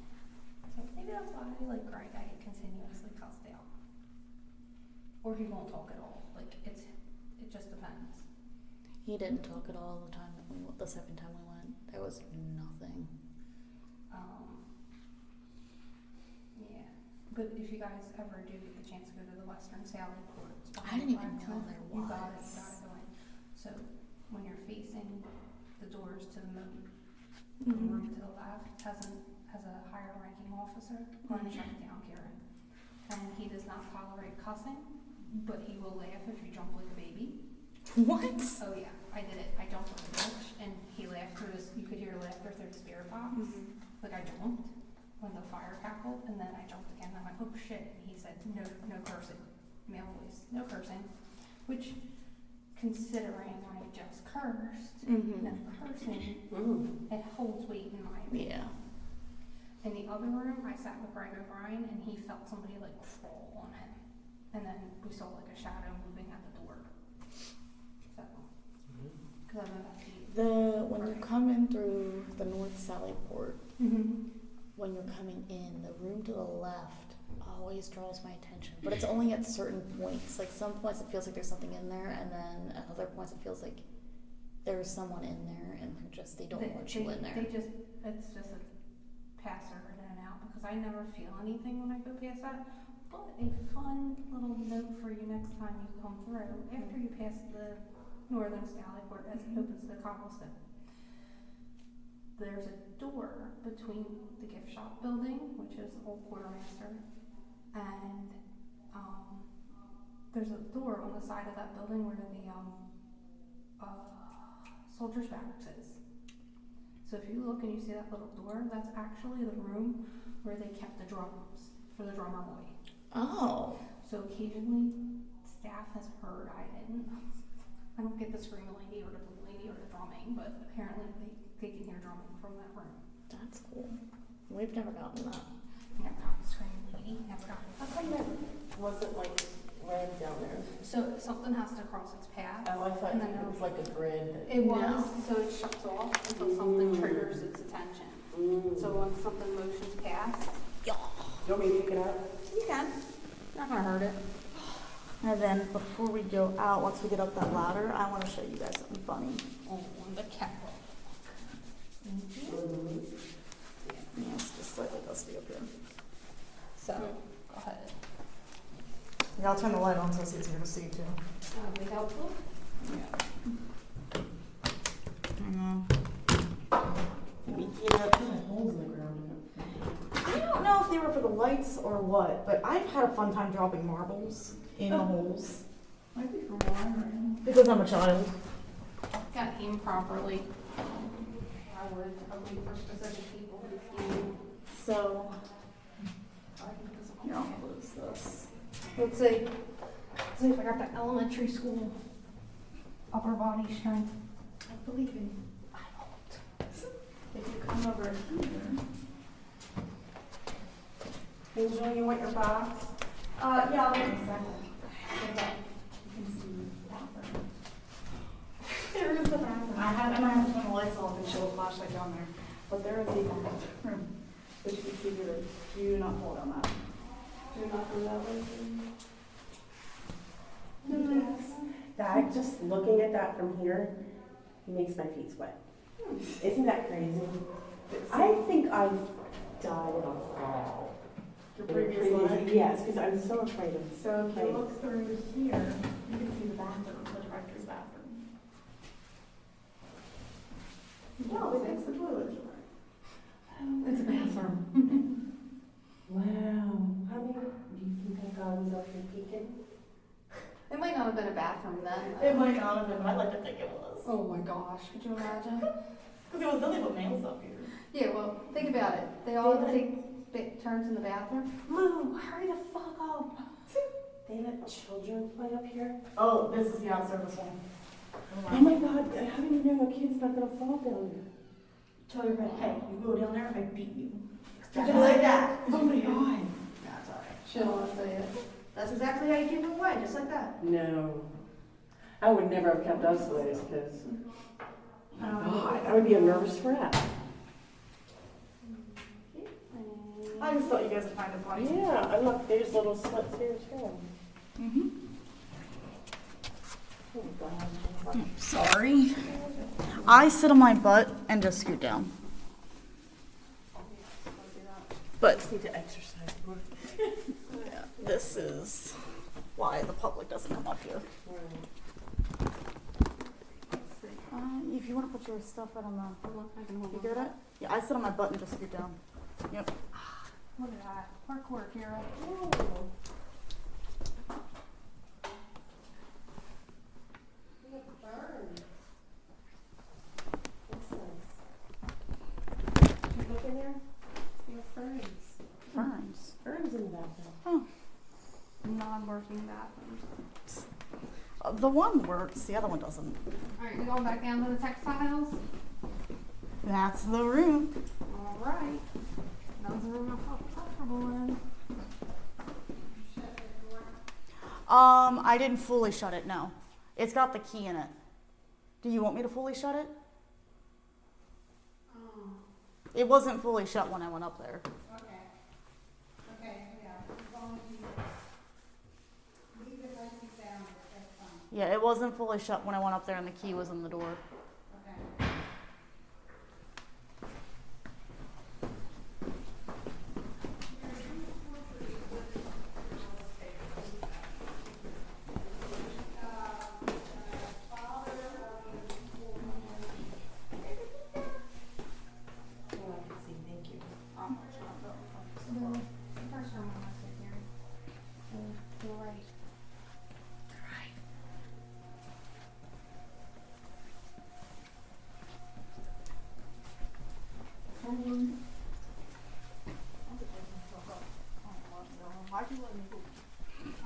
So maybe that's why like Greg I get continuously cussed out. Or he won't talk at all. Like it just depends. He didn't talk at all the time that we went. The second time we went, there was nothing. Yeah. But if you guys ever do get the chance to go to the Western Sally Port, I didn't even know there you got was. it go in. So when you're facing the doors to the moat, the Mm-hmm. room to the left has a higher ranking officer going to shut it down, Karen. And he does not tolerate cussing, but he will laugh if you jump like a baby. What? Oh yeah, I did it. I jumped like a bitch, and he laughed through this. You could hear laughter through the spirit box. Mm-hmm. Like I jumped when the fire crackled, and then I jumped again. And I went, oh shit! And he said, no cursing, male voice, no cursing, which, considering I just cursed, Mm-hmm. no cursing, it holds weight in my opinion. Yeah. In the other room, I sat with Greg O'Brien, and he felt somebody like crawl on him, and then we saw like a shadow moving at the door. So, because I'm When you come in through the North Sally Port, when you're coming in, the room to the left always draws my attention. But it's only at certain points. Like some points it feels like there's something in there, and then at other points it feels like there's someone in there, and they don't want you in there. It's just a passer in and out because I never feel anything when I go past that. But a fun little note for you next time you come through, after you pass the Northern Sally Port as it opens the cobblestone, there's a door between the gift shop building, which is Old Quartermaster, and there's a door on the side of that building where the soldiers' barracks is. So if you look and you see that little door, that's actually the room where they kept the drums for the drummer boy. Oh. So occasionally, staff has heard I don't get the screaming lady or the blue lady or the drumming, but apparently they can hear drumming from that room. That's cool. We've never gotten that. Never got the screaming lady, never got How come that wasn't like red down there? So something has to cross its path. Oh, I thought and then it was like a grid. It was, so it shuts off until something triggers its attention. So once something motions past, You want me to pick it up? you can. Not gonna hurt it. And then before we go out, once we get up that ladder, I want to show you guys something funny. On the catwalk. Yeah, it's just slightly dusty up here. So, go ahead. Yeah, I'll turn the light on so it's easier to see too. That'll be helpful. I know. Holes in the ground. I don't know if they were for the lights or what, but I've had a fun time dropping marbles in the holes. Might be for wiring. Because I'm a child. Gotta aim properly. I would wait for specific people to aim. So, here, I'll close this. Let's see if I got the elementary school upper body strength. I believe in you. I won't. If you come over here. Angel, you want your box? Yeah, I'll get a second. There is the bathroom. I might have to turn the lights off and show a flashlight down there. But there is a bathroom. Which you can see here. Do not hold on that. Do not go that way. Yes. That, just looking at that from here, makes my feet sweat. Isn't that crazy? I think I've died in a fall. Your previous life? Yes, because I'm so afraid of. So if you look through here, you can see the bathroom, the director's bathroom. No, it makes the toilet. It's a bathroom. Wow. How many do you think I got was up here peeking? It might not have been a bathroom then. It might not have been, but I like to think it was. Oh my gosh, could you imagine? Because there was nothing but males up here. Yeah, well, think about it. They all take turns in the bathroom. Moo, hurry the fuck up. They let children play up here? Oh, this is the out-service one. Oh my god, how do you know a kid's not gonna fall down there? Tell your friend, hey, you go down there, I beat you. Just like that. Oh my god. That's alright. She'll want to say it. That's exactly how you keep them away, just like that. No. I would never have kept us slaves, because God, I would be a nervous wreck. I just thought you guys would find it funny. Yeah, and look, there's little slits here too. Mm-hmm. Oh God. Sorry. I sit on my butt and just scoot down. But Just need to exercise more. yeah, this is why the public doesn't come up here. If you want to put your stuff right on the, I can hold you on. good at it? Yeah, I sit on my butt and just scoot down. Yep. Look at that. Parkour, Kira. Look in there. You have ferns. Ferns. Ferns in the bathroom. Oh. Non-working bathrooms. The one works, the other one doesn't. Alright, you going back down to the textiles? That's the room. Alright. That's the room I felt comfortable in. I didn't fully shut it, no. It's got the key in it. Do you want me to fully shut it? It wasn't fully shut when I went up there. Okay. Okay, yeah. As long as you leave it like you found it, that's fine. Yeah, it wasn't fully shut when I went up there and the key was in the door. Okay.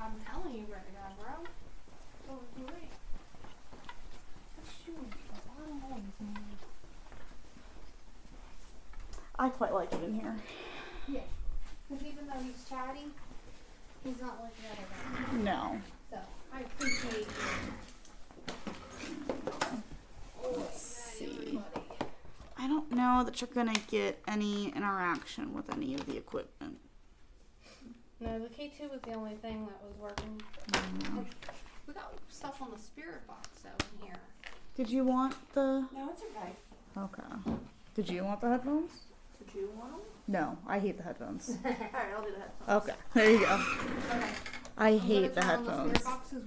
I'm telling you right now, bro. Oh, great. I quite like it in here. Yeah. Because even though he's chatty, he's not like the other guy. No. So, I appreciate you. Let's see. I don't know that you're gonna get any interaction with any of the equipment. No, the K2 was the only thing that was working. We got stuff on the spirit box though in here. Did you want the... No, it's okay. Okay. Did you want the headphones? Did you want them? No, I hate the headphones. Alright, I'll do the headphones. Okay, there you go. Okay. I hate the On the headphones. spirit boxes,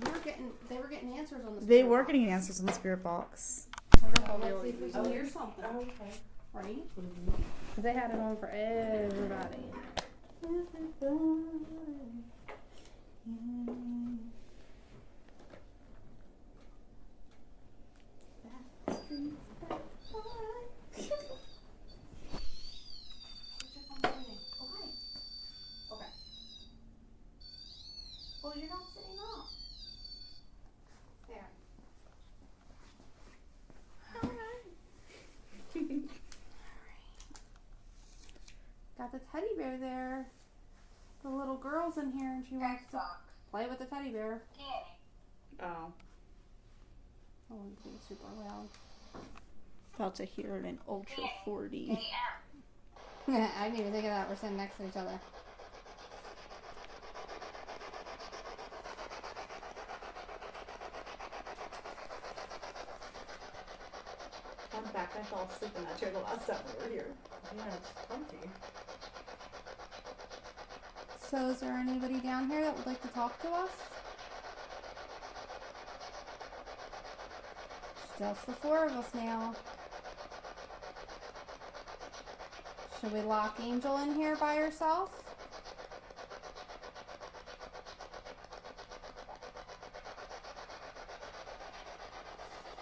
they were getting answers on the They spirit were box. getting answers in the spirit box. Let's see if we can hear something. Oh, okay. Right? Because they had it on for everybody. Well, you're not sitting up. There. Got the teddy bear there. The little girl's in here and she wants to play with the teddy bear. Oh. I want to be super loud. About to hear it in Ultra 40. I didn't even think of that. We're sitting next to each other. I'm back. I fell asleep in that chair the last time we were here. Yeah, it's comfy. So is there anybody down here that would like to talk to us? Just the four of us now. Should we lock Angel in here by herself?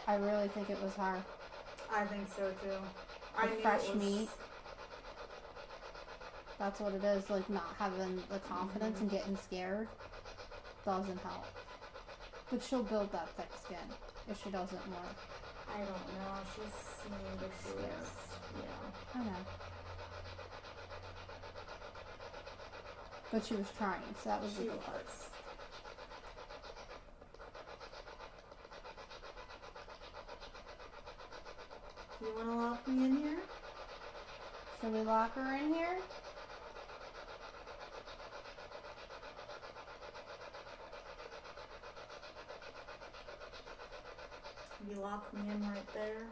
I really think it was her. I think so too. The fresh meat. That's what it is. Like, not having the confidence and getting scared doesn't help. But she'll build that thick skin if she doesn't more. I don't know. She seemed scared. Yeah. I know. But she was trying, so that was the good part. You want to lock me in here? Should we lock her in here? You lock me in right there.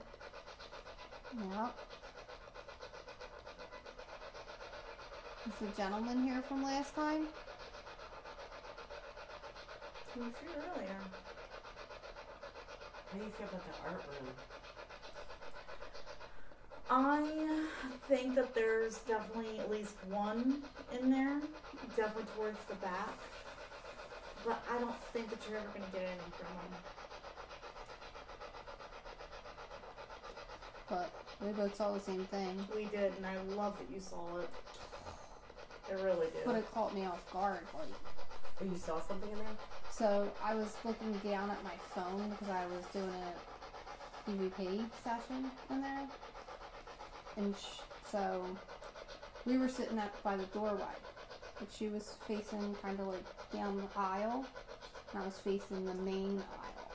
Yep. Is the gentleman here from last time? He was here earlier. How do you feel about the art room? I think that there's definitely at least one in there, definitely towards the back. But I don't think that you're ever going to get anything from him. But we both saw the same thing. We did, and I love that you saw it. I really did. But it caught me off guard, like. Oh, you saw something in there? So I was looking down at my phone because I was doing a EVP session in there. And so we were sitting up by the doorway. But she was facing kind of like down the aisle. And I was facing the main aisle.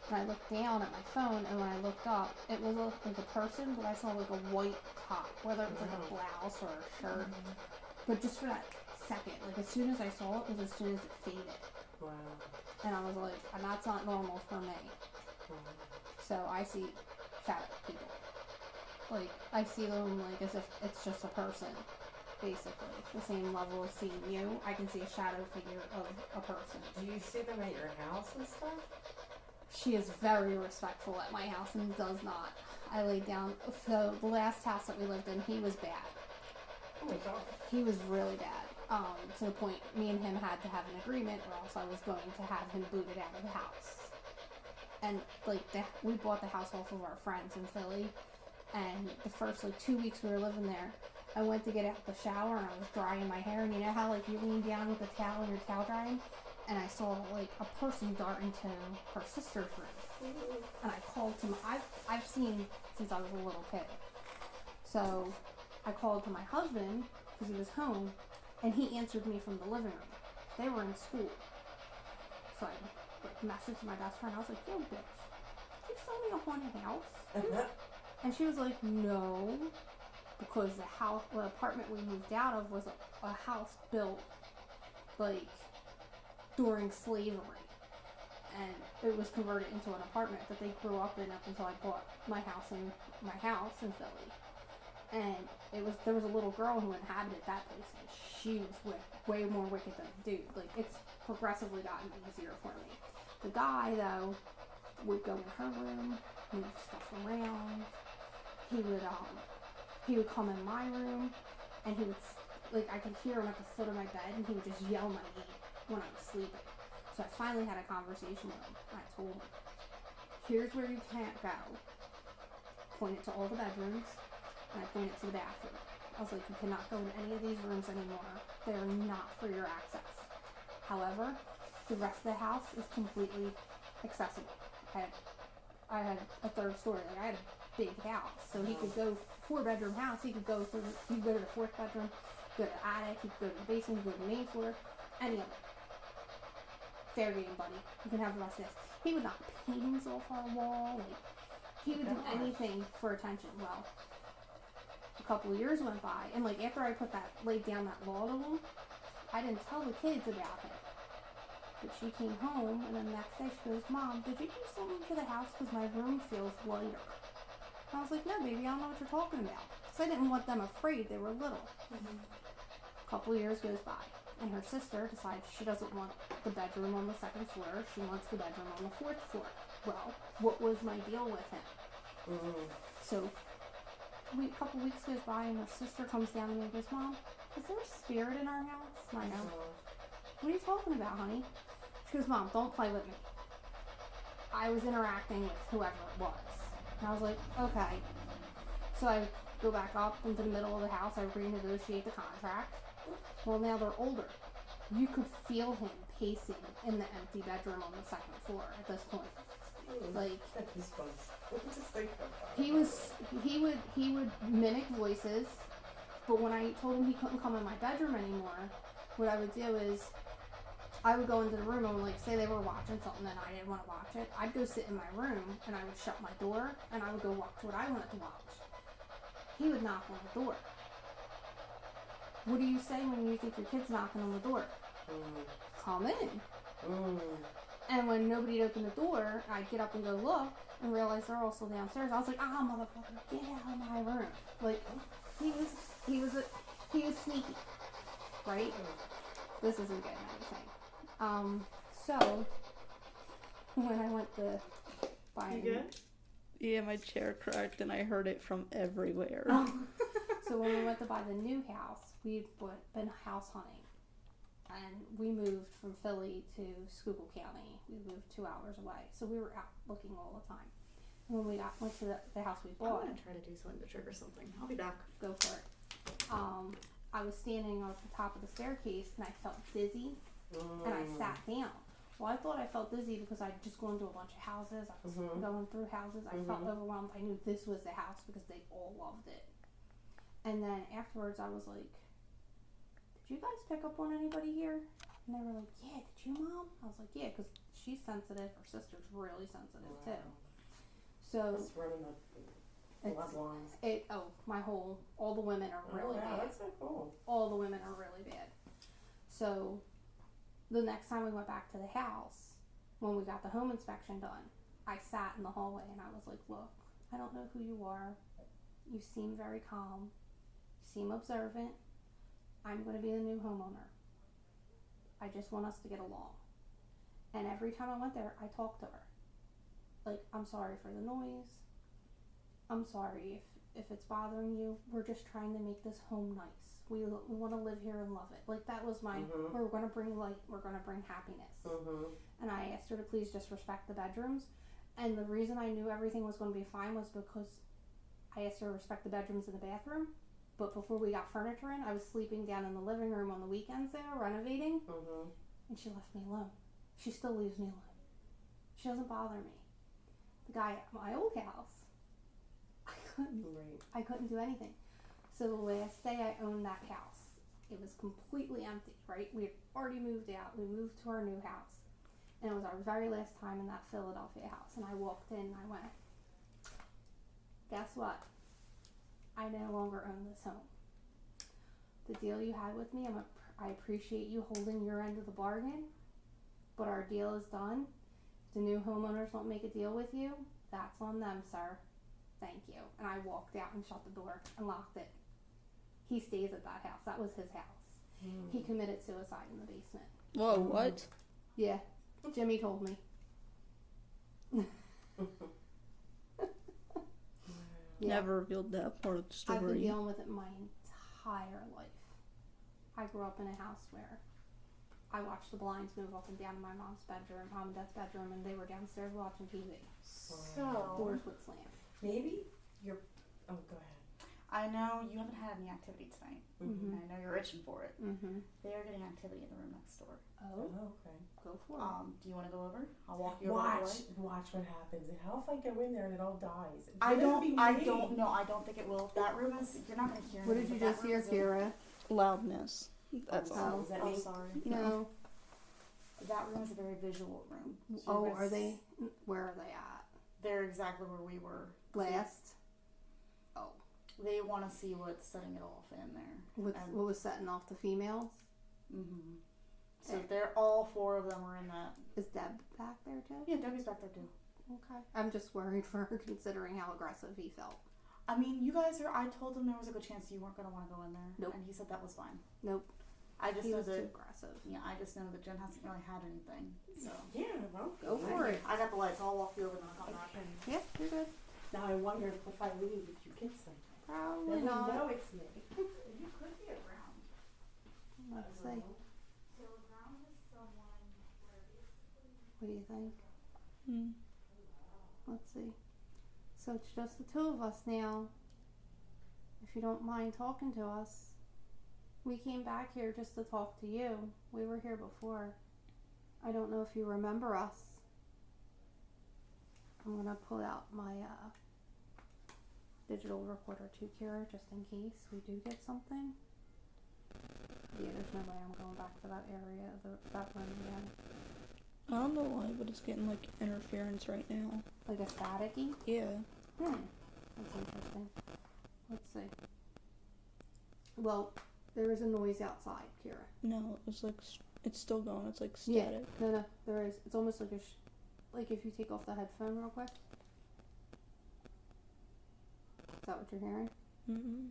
And I looked down at my phone, and when I looked up, it was like a person, but I saw like a white top, whether it was like a blouse or a shirt. But just for that second, like as soon as I saw it, was as soon as it faded. Wow. And I was like, and that's not normal for me. So I see shadow people. Like, I see them like as if it's just a person, basically. The same level as seeing you, I can see a shadow figure of a person. Do you see them at your house and stuff? She is very respectful at my house and does not. I laid down, so the last house that we lived in, he was bad. Oh my god. He was really bad. To the point, me and him had to have an agreement, or else I was going to have him booted out of the house. And like, we bought the house off of our friends in Philly, and the first like 2 weeks we were living there, I went to get out the shower and I was drying my hair, and you know how like you lean down with the towel and you're towel drying, and I saw like a person dart into her sister's room, and I called to I've seen since I was a little kid, so I called to my husband because he was home. And he answered me from the living room. They were in school. So I like, messaged my best friend. I was like, yo, bitch, did you sell me a haunted house? And she was like, no. Because the apartment we moved out of was a house built, like, during slavery. And it was converted into an apartment that they grew up in up until I bought my house in Philly. And there was a little girl who inhabited that place, and she was way more wicked than a dude. Like, it's progressively gotten easier for me. The guy, though, would go in her room, move stuff around. He would come in my room, and he would, like, I could hear him at the foot of my bed, and he would just yell my name when I was sleeping. So I finally had a conversation with him, and I told him, here's where you can't go. Pointed to all the bedrooms. And I pointed to the bathroom. I was like, you cannot go into any of these rooms anymore. They are not for your access. However, the rest of the house is completely accessible. I had a third story. Like, I had a big house. So he could go 4-bedroom house. He could go to the fourth bedroom, go to the attic, he could go to the basement, go to the main floor, any of it. Fair game, buddy. You can have the rest of this. He would knock paintings off our wall. Like, he would do anything for attention. Well, a couple of years went by, and like after I laid down that law to him, I didn't tell the kids about him. But she came home, and then the next day she goes, Mom, did you do something to the house because my room feels lighter? And I was like, no, baby, I don't know what you're talking about. Because I didn't want them afraid. They were little. A couple of years goes by, and her sister decides she doesn't want the bedroom on the second floor. She wants the bedroom on the fourth floor. Well, what was my deal with him? So a couple weeks goes by, and her sister comes down to me and goes, Mom, is there a spirit in our house? And I go, what are you talking about, honey? She goes, Mom, don't play with me. I was interacting with whoever it was. And I was like, okay. So I go back up into the middle of the house. I renegotiate the contract. Well, now they're older. You could feel him pacing in the empty bedroom on the second floor at this point. Like, he would mimic voices, but when I told him he couldn't come in my bedroom anymore, what I would do is I would go into the room and, like, say they were watching something and I didn't want to watch it. I'd go sit in my room and I would shut my door and I would go watch what I wanted to watch. He would knock on the door. What do you say when you think your kid's knocking on the door? Come in. And when nobody'd open the door, I'd get up and go look and realize they're all still downstairs. I was like, motherfucker, get out of my room. Like, he was sneaky, right? This isn't getting anything. So when I went to buy Yeah, my chair cracked and I heard it from everywhere. So when we went to buy the new house, we'd been house hunting. And we moved from Philly to Schuylkill County. We moved 2 hours away. So we were out looking all the time. And when we went to the house we bought. I'm gonna try to do something to trigger something. I'll be back. Go for it. I was standing on the top of the staircase and I felt dizzy. And I sat down. Well, I thought I felt dizzy because I'd just gone to a bunch of houses. I was going through houses. I felt overwhelmed. I knew this was the house because they all loved it. And then afterwards I was like, did you guys pick up on anybody here? And they were like, yeah, did you, Mom? I was like, yeah, because she's sensitive. Her sister's really sensitive too. So It's running the bloodlines. All the women are really bad. That's so cool. All the women are really bad. So the next time we went back to the house, when we got the home inspection done, I sat in the hallway and I was like, look, I don't know who you are. You seem very calm. You seem observant. I'm going to be the new homeowner. I just want us to get along. And every time I went there, I talked to her. Like, I'm sorry for the noise. I'm sorry if it's bothering you. We're just trying to make this home nice. We want to live here and love it. Like, that was my, we're going to bring light. We're going to bring happiness. And I asked her to please just respect the bedrooms. And the reason I knew everything was going to be fine was because I asked her to respect the bedrooms and the bathroom. But before we got furniture in, I was sleeping down in the living room on the weekends there, renovating. And she left me alone. She still leaves me alone. She doesn't bother me. The guy at my old house, I couldn't do anything. So the last day I owned that house, it was completely empty, right? We had already moved out. We moved to our new house. And it was our very last time in that Philadelphia house. And I walked in and I went, guess what? I no longer own this home. The deal you had with me, I appreciate you holding your end of the bargain, but our deal is done. If the new homeowners don't make a deal with you, that's on them, sir. Thank you. And I walked out and shut the door and locked it. He stays at that house. That was his house. He committed suicide in the basement. Whoa, what? Yeah. Jimmy told me. Yeah. Never revealed that part of the story. I've been dealing with it my entire life. I grew up in a house where I watched the blinds move up and down in my mom and dad's bedroom, and they were downstairs watching TV. So Doors would slam. Maybe you're. Oh, go ahead. I know you haven't had any activity tonight. Mm-hmm. And I know you're itching for it. Mm-hmm. They are getting activity in the room next door. Oh, Okay. go for it. Do you want to go over? I'll walk you over the way. Watch what happens. And how if I go in there and it all dies? I Then it'll be don't me. know. I don't think it will. That room is. You're not going to hear. What did anything, you but just that hear, room is Kira? Loudness. That's Oh, all. is that Oh, me? sorry. No. That room is a very visual room. So Oh, you guys- are they? Where are they at? They're exactly where we were. Last. Oh. They want to see what's setting it off in there. What was setting off the females? Mm-hmm. So Okay. they're all four of them are in that. Is Deb back there too? Yeah, Debbie's back there too. Okay. I'm just worried for her considering how aggressive he felt. I mean, you guys are. I told him there was a good chance you weren't gonna want to go in there. Nope. And he said that was fine. Nope. I just He know was too that. aggressive. Yeah, I just know that Jen hasn't really had anything. So Yeah, well, Go for it. I got the lights. I'll walk you over and I'll come back. Okay. Yeah, you're good. Now I wonder if I leave if you get something. Probably Then we not. know it's me. You could be around. Let's see. So around is someone where basically What do you think? Hmm. Let's see. So it's just the two of us now. if you don't mind talking to us. We came back here just to talk to you. We were here before. I don't know if you remember us. I'm gonna pull out my digital recorder too, Kira, just in case we do get something. Yeah, there's no way I'm going back to that area, that room again. I don't know why, but it's getting like interference right now. Like a staticky? Yeah. That's interesting. Let's see. Well, there is a noise outside, Kira. No, it's like it's still going. It's like static. Yeah. No, there is. It's almost like like if you take off the headphone real quick. Is that what you're hearing? Mm-mm.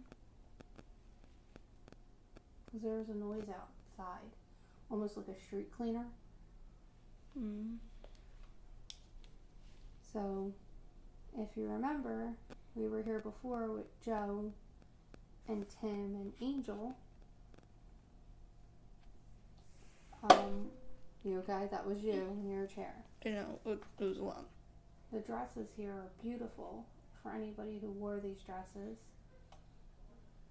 Because there's a noise outside, almost like a street cleaner. So, if you remember, we were here before with Joe and Tim and Angel. You okay? That was you in your chair. I know, it was a lot. The dresses here are beautiful for anybody who wore these dresses.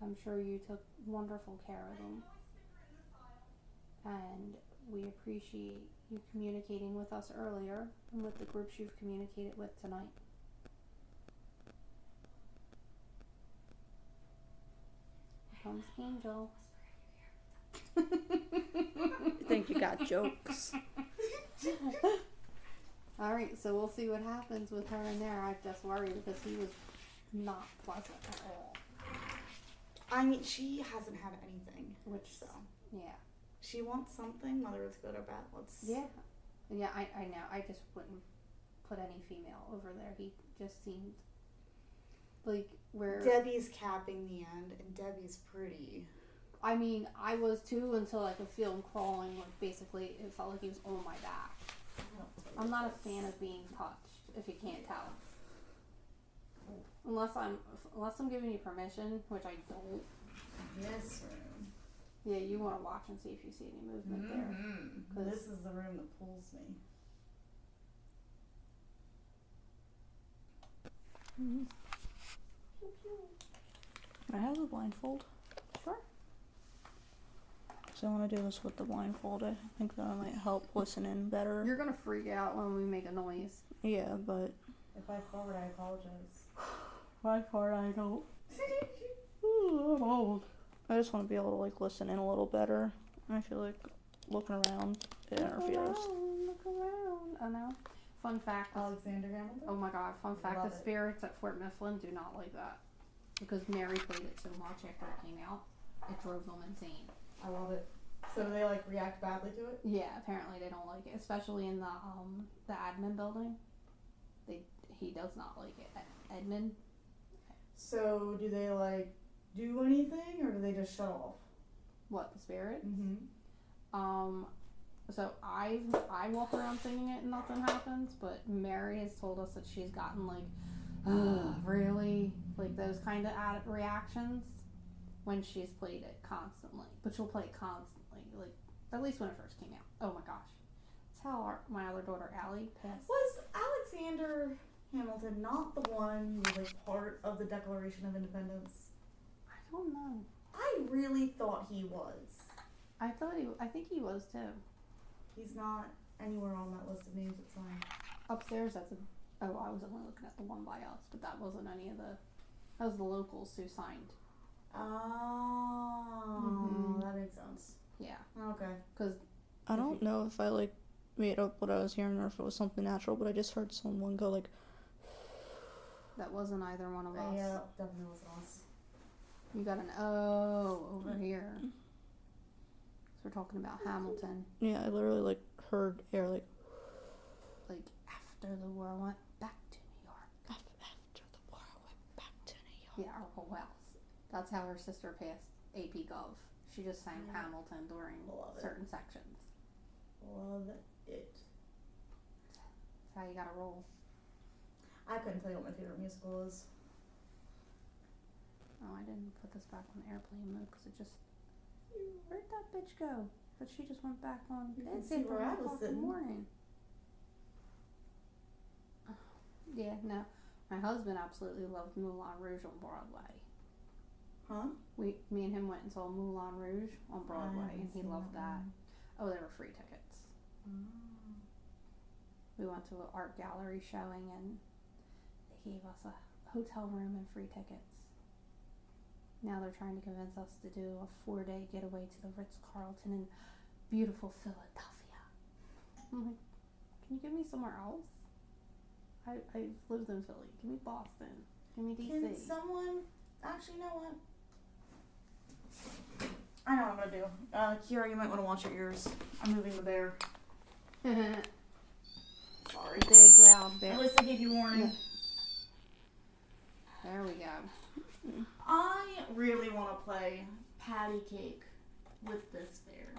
I'm sure you took wonderful care of them. And we appreciate you communicating with us earlier and with the groups you've communicated with tonight. Here comes Angel. I think you got jokes. Alright, so we'll see what happens with her in there. I just worry because he was not pleasant at all. I mean, she hasn't had anything. So, yeah. She wants something, whether it's good or bad. Yeah, I know. I just wouldn't put any female over there. He just seemed like where Debbie's capping the end, and Debbie's pretty. I mean, I was too until I could feel him crawling. Like basically, it felt like he was on my back. I'm not a fan of being touched, if you can't tell. Unless I'm giving you permission, which I don't. This room. Yeah, you want to watch and see if you see any movement there. This is the room that pulls me. I have the blindfold. Sure. So I want to do this with the blindfold. I think that might help listen in better. You're gonna freak out when we make a noise. Yeah, but If I fart, I apologize. my part I don't. I'm old. I just want to be able to like listen in a little better. I feel like looking around it interferes. Look around. I know. Fun fact. Alexander Hamilton? Oh my god, fun fact, Love the it. spirits at Fort Mifflin do not like that. Because Mary played it so much after it came out, it drove them insane. I love it. So do they like react badly to it? Yeah, apparently they don't like it, especially in the admin building. He does not like it. Admin. So do they like do anything, or do they just shut off? What, the spirit? Mm-hmm. So I walk around singing it and nothing happens, but Mary has told us that she's gotten like, really? Like those kind of reactions when she's played it constantly. But she'll play it constantly, like at least when it first came out. Oh my gosh. That's how my other daughter Allie passed. Was Alexander Hamilton not the one who was like part of the Declaration of Independence? I don't know. I really thought he was. I think he was too. He's not anywhere on that list of names that's signed. Upstairs, I was only looking at the one by us, but that wasn't any of that was the locals who signed. Oh, that makes sense. Yeah. Okay. Because I don't know if I like made up what I was hearing or if it was something natural, but I just heard someone go like. That wasn't either one of us. Yeah, definitely wasn't us. You got an O over here. So we're talking about Hamilton. Yeah, I literally like heard air like after the war went back to New York. After the war went back to New York. Yeah, our whole house. That's how her sister passed AP Gov. She just sang Hamilton during certain sections. Love it. That's how you gotta roll. I couldn't tell you what my favorite musical is. Oh, I didn't put this back on airplane mode because it just. Where'd that bitch go? But she just went back on. You can It's see where I was in the sitting. morning. Yeah, no. My husband absolutely loved Moulin Rouge on Broadway. Huh? Me and him went and saw Moulin Rouge on Broadway, haven't and he seen loved that that. one. Oh, they were free tickets. We went to an art gallery showing, and they gave us a hotel room and free tickets. Now they're trying to convince us to do a 4-day getaway to the Ritz-Carlton in beautiful Philadelphia. I'm like, can you give me somewhere else? I've lived in Philly. Give me Boston. Give me DC. Can someone actually, you know what? I know what I'm gonna do. Kira, you might want to watch your ears. I'm moving the bear. Sorry. Big loud bear. At least I gave you warning. There we go. I really want to play patty cake with this bear.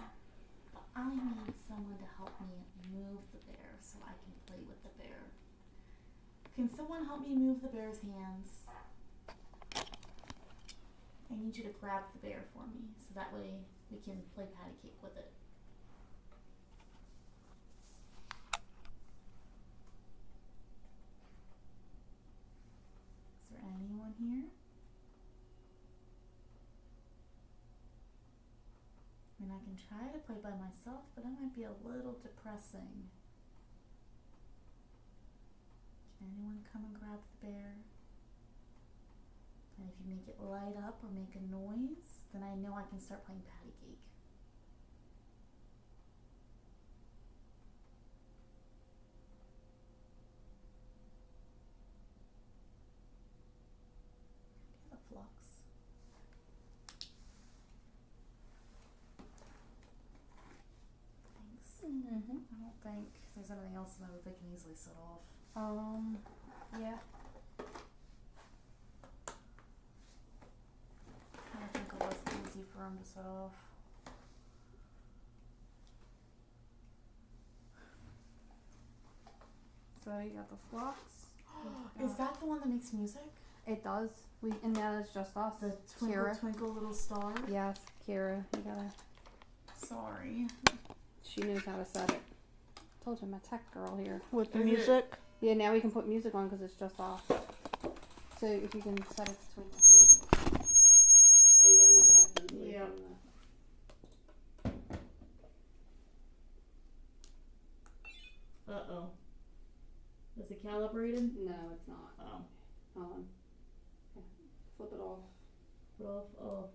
But I need someone to help me move the bear so I can play with the bear. Can someone help me move the bear's hands? I need you to grab the bear for me so that way we can play patty cake with it. Is there anyone here? I mean, I can try to play by myself, but that might be a little depressing. Can anyone come and grab the bear? And if you make it light up or make a noise, then I know I can start playing patty cake. Do the flux. Thanks. Mm-hmm. I don't think there's anything else that they can easily set off. Yeah. I think it was easy for him to set off. So you got the flux. Is that the one that makes music? It does. And now it's just us. The twinkle Kira. twinkle little star? Yes, Kira. You gotta. Sorry. She knows how to set it. Told you, I'm a tech girl here. With the Is it- music. Yeah, now we can put music on because it's just off. So if you can set it to twinkle twinkle. Oh, you gotta move the headphones away Yep. from the. Uh-oh. Is it calibrated? No, it's not. Oh. Hold on. Yeah. Flip it off. Put off. Oh.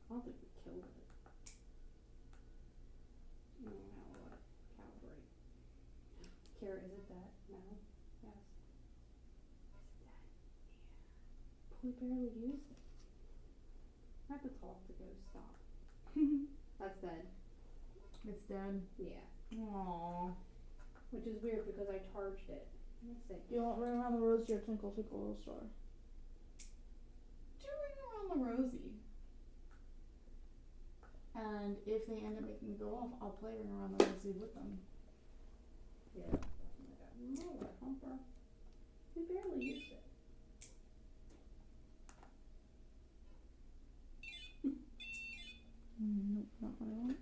I don't think we killed it. I don't know how to let it calibrate. Kara, is it that? No. Yes. Is it that? Yeah. But we barely used it. I have to talk to go stop. That's dead. It's dead. Yeah. Aww. Which is weird because I charged it. Let me see. Do you want Ring Around the Rosie or Twinkle Twinkle Little Star? Do Ring Around the Rosie. And if they end up making me go off, I'll play Ring Around the Rosie with them. Yeah, that's definitely that. No, what a humper. We barely used it. Nope, not what I want.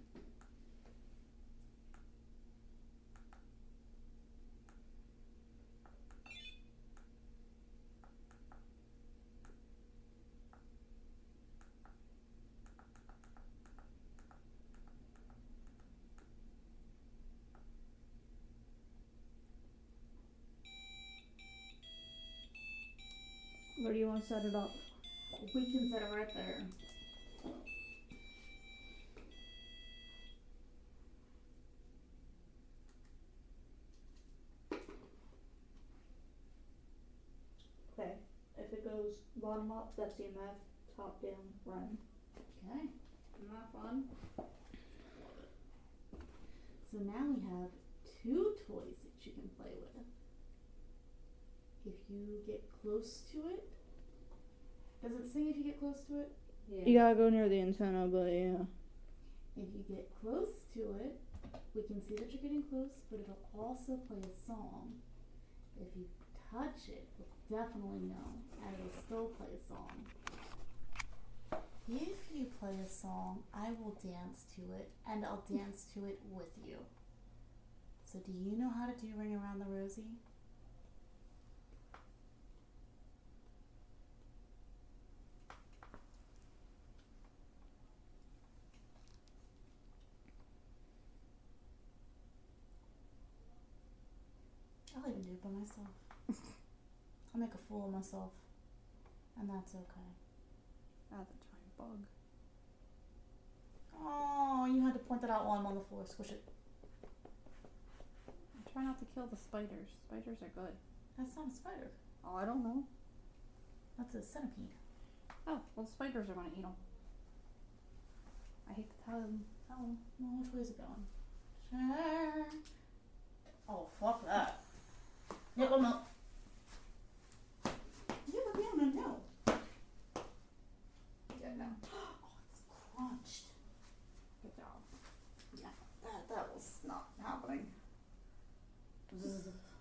Where do you want to set it up? We can set it right there. Okay. If it goes bottom up, that's EMF. Top down, run. Okay. Isn't that fun? So now we have 2 toys that you can play with. If you get close to it, does it sing if you get close to it? Yeah. You gotta go near the antenna, but yeah. If you get close to it, we can see that you're getting close, but it'll also play a song. If you touch it, we'll definitely know, and it'll still play a song. If you play a song, I will dance to it, and I'll dance to it with you. So do you know how to do Ring Around the Rosie? by myself. I'll make a fool of myself. And that's okay. That's a giant bug. Oh, you had to point that out while I'm on the floor. Squish it. I try not to kill the spiders. Spiders are good. That's not a spider. Oh, I don't know. That's a centipede. Oh, well, spiders are gonna eat them. I hate to tell them. Oh, well, which way is it going? Sure. Oh, fuck that. Yeah, well, no. Yeah, but no. Yeah, no. Oh, it's crunched. Good job. Yeah, that was not happening.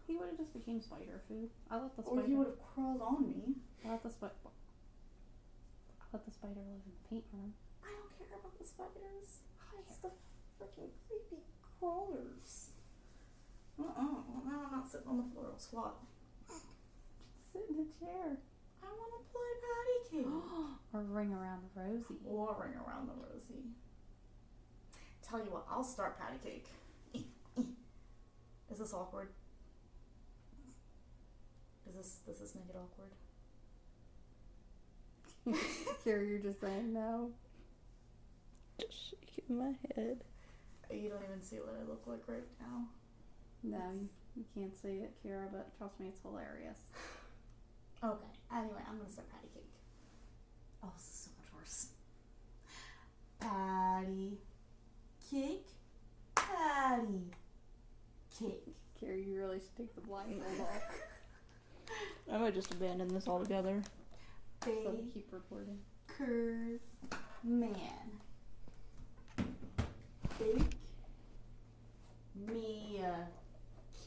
He would have just became spider food. I let the Or spider. he would have crawled on me. I let the spider live in the paint room. I don't care about the spiders. It's the freaking creepy crawlers. Well, now I'm not sitting on the floor. I'll squat. Just sit in a chair. I want to play patty cake. Or ring around the rosy. Or ring around the rosy. Tell you what, I'll start patty cake. Is this awkward? Does this make it awkward? Carrie, you're just saying no. Just shaking my head. You don't even see what I look like right now. No, you can't see it, Kira, but trust me, it's hilarious. Okay, anyway, I'm gonna start patty cake. Oh, this is so much worse. Patty cake. Patty cake. Carrie, you really should take the blindfold off. I might just abandon this altogether. So keep recording. Baker's man. Bake me a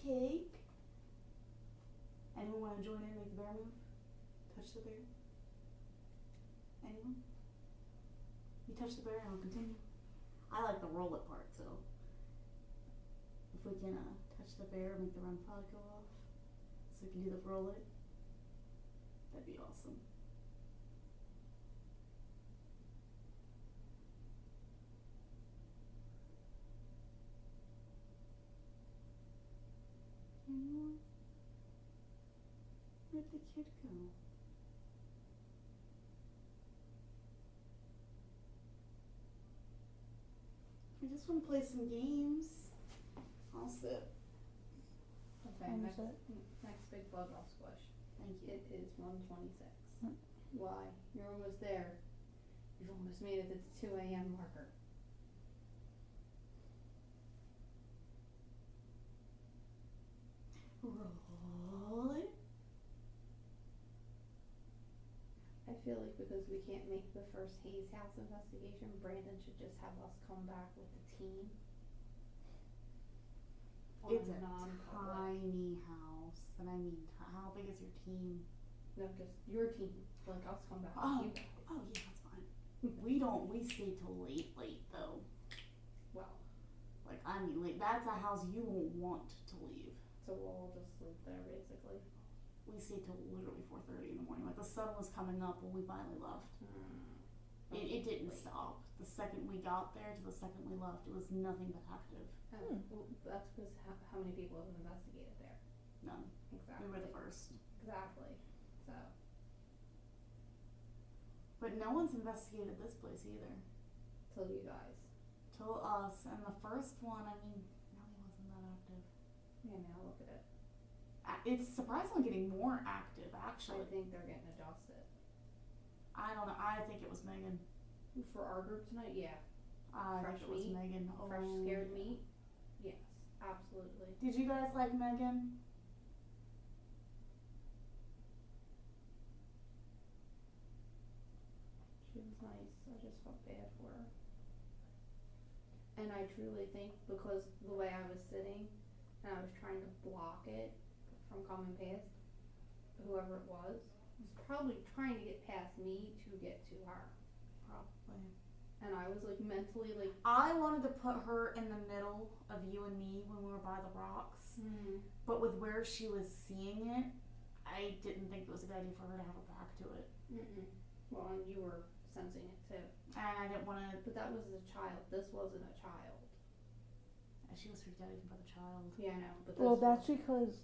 cake. Anyone want to join in and make the bear move? Touch the bear? Anyone? You touch the bear and I'll continue. I like the roll it part, so if we can touch the bear, make the run pod go off, so we can do the roll it, that'd be awesome. Anyone? Where'd the kid go? I just want to play some games. I'll sit. Okay, next big bug I'll squish. Thank you. It is 1:26. Why? You're almost there. You've almost made it to the 2 a.m. marker. Roll it. I feel like because we can't make the first Hayes House investigation, Brandon should just have us come back with the team. It's a non-public. tiny house. And I mean, how big is your team? No, just your team. Like us come back Oh. with you guys. Oh yeah, that's fine. We stay till late though. Well, Like, I mean, late. That's a house you won't want to leave. so we'll all just sleep there basically. We stayed till literally 4:30 in the morning. Like, the sun was coming up when we finally left. It didn't stop. The second we got there to the second we left, it was nothing but active. Well, that's because how many people have investigated there? None. Exactly. We were the first. Exactly. So. But no one's investigated this place either. Till you guys. Till us. And the first one, I mean, really wasn't that active. Yeah, now look at it. It's surprisingly getting more active, I actually. think they're getting adjusted. I don't know. I think it was Megan. For our group tonight, yeah. I Fresh think it was meat? Megan. Fresh Oh, scared yeah. meat? Yes, absolutely. Did you guys like Megan? She was nice. I just felt bad for her. And I truly think because the way I was sitting and I was trying to block it from coming past, whoever it was probably trying to get past me to get to her. Probably. And I was like mentally like, I wanted to put her in the middle of you and me when we were by the rocks. But with where she was seeing it, I didn't think it was a good idea for her to have her back to it. well, and you were sensing it too. And I didn't want to. But that was a child. This wasn't a child. She was freaked out even by the child. Yeah, I know. But Well, this that's was- because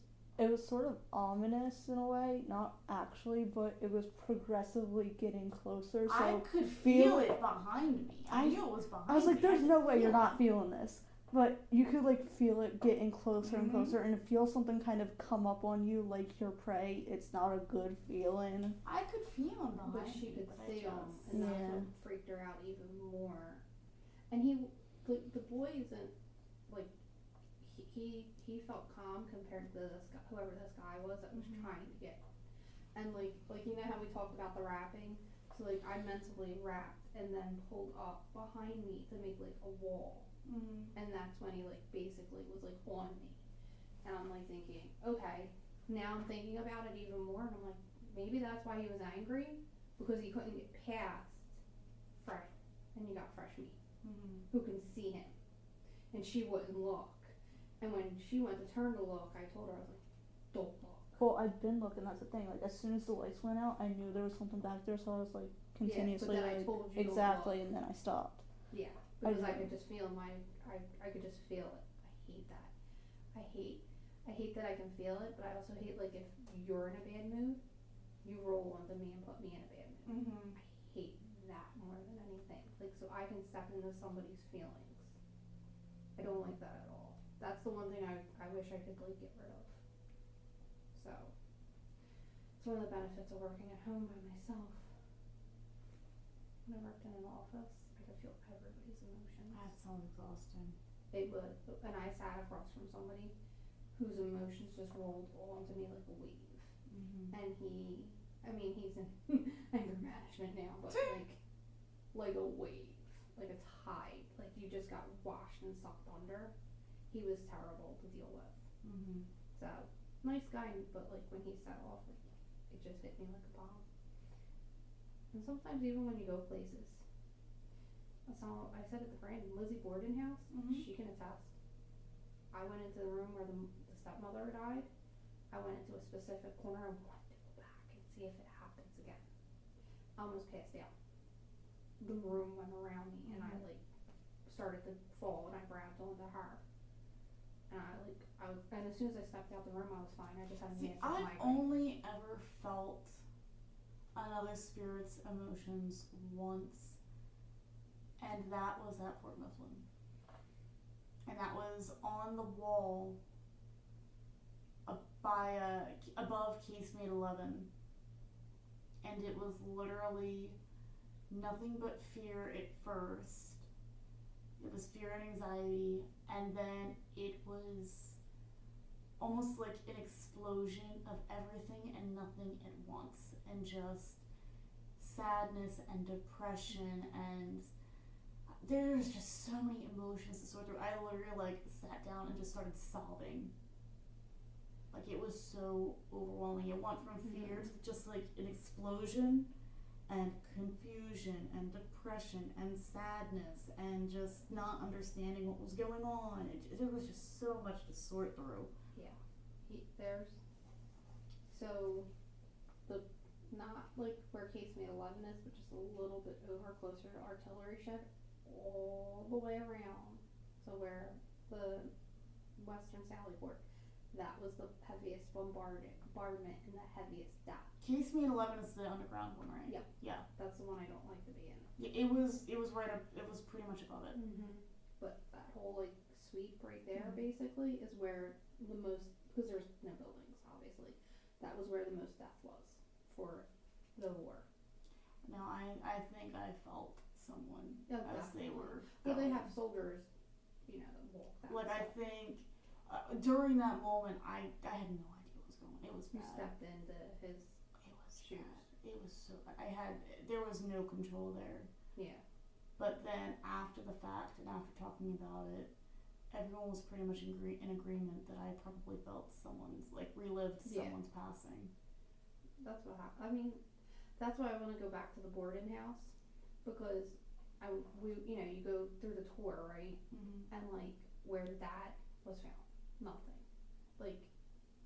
it was sort of ominous in a way, not actually, but it was progressively getting closer. So I could feel it behind me. I knew it was behind me. I was like, there's no way feel you're not it. feeling this. But you could like feel it getting closer and closer, and feel something kind of come up on you like your prey. It's not a good feeling. I could feel him behind But she me, could but I see him, just- and that's what freaked her out even more. And the boy isn't like he felt calm compared to this guy, whoever this guy was that was trying to get. And like you know how we talked about the wrapping. So like I mentally wrapped and then pulled up behind me to make like a wall. And that's when he like basically was like on me, and I'm like thinking, okay, now I'm thinking about it even more, and I'm like, maybe that's why he was angry, because he couldn't get past fresh, and you got fresh meat, who can see him, and she wouldn't look, and when she went to turn to look, I told her, I was like, don't look. Well, I've been looking. That's the thing. Like as soon as the lights went out, I knew there was something back there, so I was like continuously but then I like told you exactly, to look. and then I stopped. Yeah, because I could just feel I could just feel it. I hate that. I hate that I can feel it, but I also hate like if you're in a bad mood, you roll onto me and put me in a bad mood. I hate that more than anything. Like so I can step into somebody's feelings. I don't like that at all. That's the one thing I wish I could like get rid of. So it's one of the benefits of working at home by myself. When I worked in an office, I could feel everybody's emotions. That sounds exhausting. It would, and I sat across from somebody whose emotions just rolled onto me like a wave. And he's in anger management now, but like a wave, like a tide, like you just got washed and sucked under. He was terrible to deal with. So nice guy, but like when he set off, like, it just hit me like a bomb. And sometimes even when you go places. I said at the Brandon, Lizzie Borden house, she can attest. I went into the room where the stepmother died. I went into a specific corner and wanted to go back and see if it happens again. I almost passed out. The room went around me and I like started to fall and I grabbed onto her. And and as soon as I stepped out the room, I was fine. I just had a massive I've migraine. only ever felt another spirit's emotions once, and that was at Fort Mifflin. And that was on the wall above casemate 11. And it was literally nothing but fear at first. It was fear and anxiety, and then it was almost like an explosion of everything and nothing at once, and just sadness and depression, and there's just so many emotions to sort through. I literally like sat down and just started sobbing. Like it was so overwhelming. It went from fear to just like an explosion, and confusion and depression and sadness and just not understanding what was going on. There was just so much to sort through. Yeah. So the not like where casemate 11 is, but just a little bit over closer to artillery shed, all the way around. So where the Western Sally Port, that was the heaviest bombardment and the heaviest death. Casemate 11 is the underground one, right? Yep. Yeah. That's the one I don't like to be in. Yeah, it was right up. It was pretty much above it. But that whole like sweep right there, basically, is where the most, because there's no buildings, obviously. That was where the most death was for the war. Now I think I felt someone as definitely. they were. Well, they going. have soldiers, you know, that walk that. Like I think during that moment, I had no idea what was going on. It was You bad. stepped into his shoes. Bad. It was so bad. There was no control there. Yeah. But then after the fact and after talking about it, everyone was pretty much in agreement that I probably felt someone's, like, relived someone's passing. That's what happened. I mean, that's why I want to go back to the Borden house, because you go through the tour, right? And like where Dad was found, nothing. Like,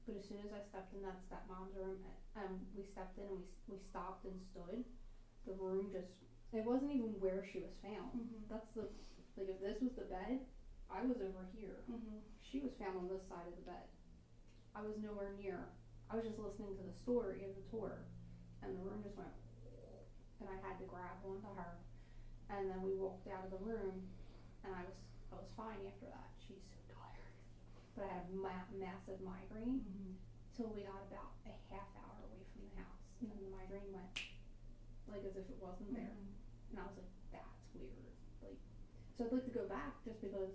but as soon as I stepped in that stepmom's room, and we stepped in and we stopped and stood, the room just, it wasn't even where she was found. That's the, like, if this was the bed, I was over here. She was found on this side of the bed. I was nowhere near. I was just listening to the story of the tour, and the room just went, and I had to grab onto her, and then we walked out of the room, and I was fine after that. She's so tired, but I had a massive migraine till we got about a half hour away from the house, and then the migraine went like as if it wasn't there, and I was like, that's weird. Like, so I'd like to go back just because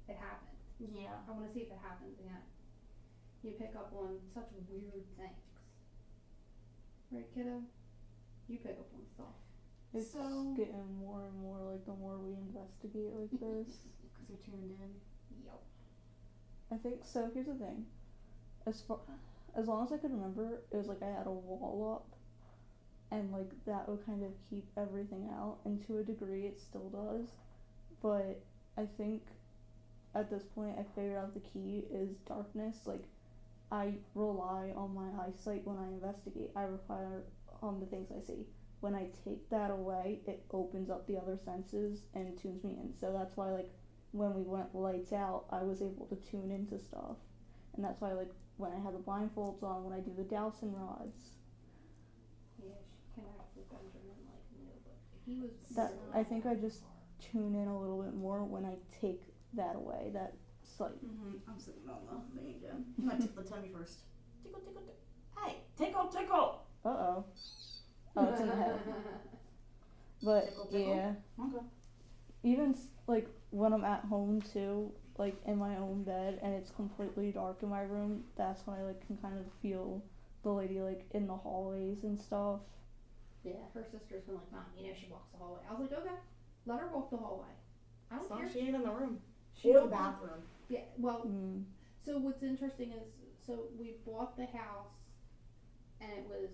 it happened. Yeah. I want to see if it happens again. You pick up on such weird things, right, kiddo? You pick up on stuff. It's So- getting more and more like the more we investigate like this. Because you're tuned in. Yep. I think so. Here's the thing. As long as I could remember, it was like I had a wall up, and like that would kind of keep everything out. And to a degree, it still does. But I think at this point, I figured out the key is darkness. Like, I rely on my eyesight when I investigate. I rely on the things I see. When I take that away, it opens up the other senses and tunes me in. So that's why, like, when we went lights out, I was able to tune into stuff. And that's why, like, when I had the blindfolds on, when I do the dowsing rods, Yeah, she connected with Benjamin like nobody. He was that so I think I just tune in a little bit more when I take that away, that sight. I'm sitting on the thing again. You might tickle the tummy first. Tickle, tickle, tickle. Hey, tickle, tickle. Uh-oh. Oh, it's in the head. But, Tickle, tickle? yeah. Okay. Even, like, when I'm at home, too, like, in my own bed, and it's completely dark in my room, that's when I, like, can kind of feel the lady, like, in the hallways and stuff. Yeah, her sister's been like, Mom, you know she walks the hallway. I was like, okay, let her walk the hallway. I don't As long care. as she ain't in the room. She Or the don't- bathroom. Yeah, well, Mm. so what's interesting is, so we bought the house, and it was,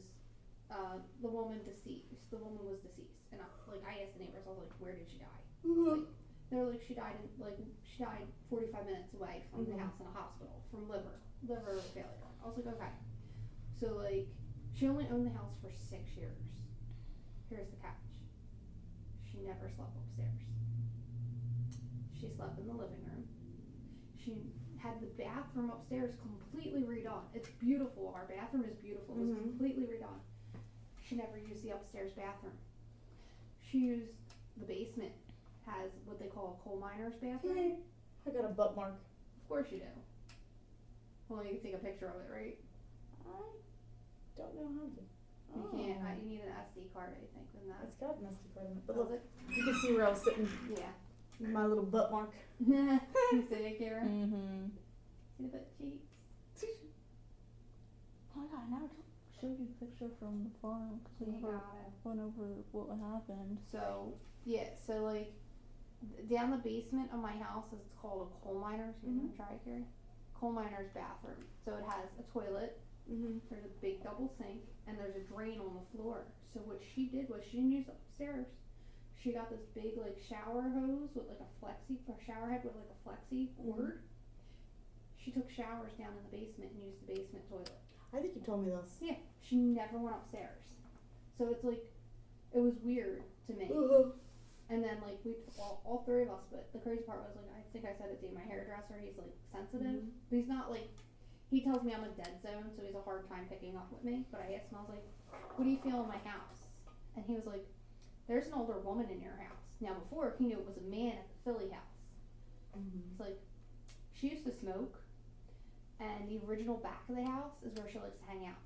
the woman deceased. The woman was deceased, and I asked the neighbors, I was like, where did she die? Like, they were like, she died 45 minutes away from the house in a hospital from liver failure. I was like, okay. So like, she only owned the house for 6 years. Here's the catch. She never slept upstairs. She slept in the living room. She had the bathroom upstairs completely redone. It's beautiful. Our bathroom is beautiful. It was completely redone. She never used the upstairs bathroom. She used the basement. Has what they call a coal miner's bathroom. Hey, I got a butt mark. Of course you do. Well, you can take a picture of it, right? I don't know how to. You can't. You need an SD card, I think, in that. It's got an SD card in it. But Does look, you can see where I was sitting. Yeah. My little butt mark. You see it, Kara? Mm-hmm. See the butt cheeks? Oh my god, I never showed you the picture from the farm, because we You never got it. went over what happened. So, yeah, so like, down the basement of my house is called a coal miner's. You wanna try it, Carrie? Coal miner's bathroom. So it has a toilet, there's a big double sink, and there's a drain on the floor. So what she did was, she didn't use it upstairs. She got this big like shower hose with like a flexi, or shower head with like a flexi cord. She took showers down in the basement and used the basement toilet. I think you told me this. Yeah, she never went upstairs. So it's like, it was weird to me. And then like all three of us, but the crazy part was like, I think I said it to you, my hairdresser, he's like sensitive, but he's not like, he tells me I'm a dead zone, so he's a hard time picking up with me. But I asked him, I was like, what do you feel in my house? And he was like, there's an older woman in your house. Now before, he knew it was a man at the Philly house. It's like, she used to smoke, and the original back of the house is where she likes to hang out.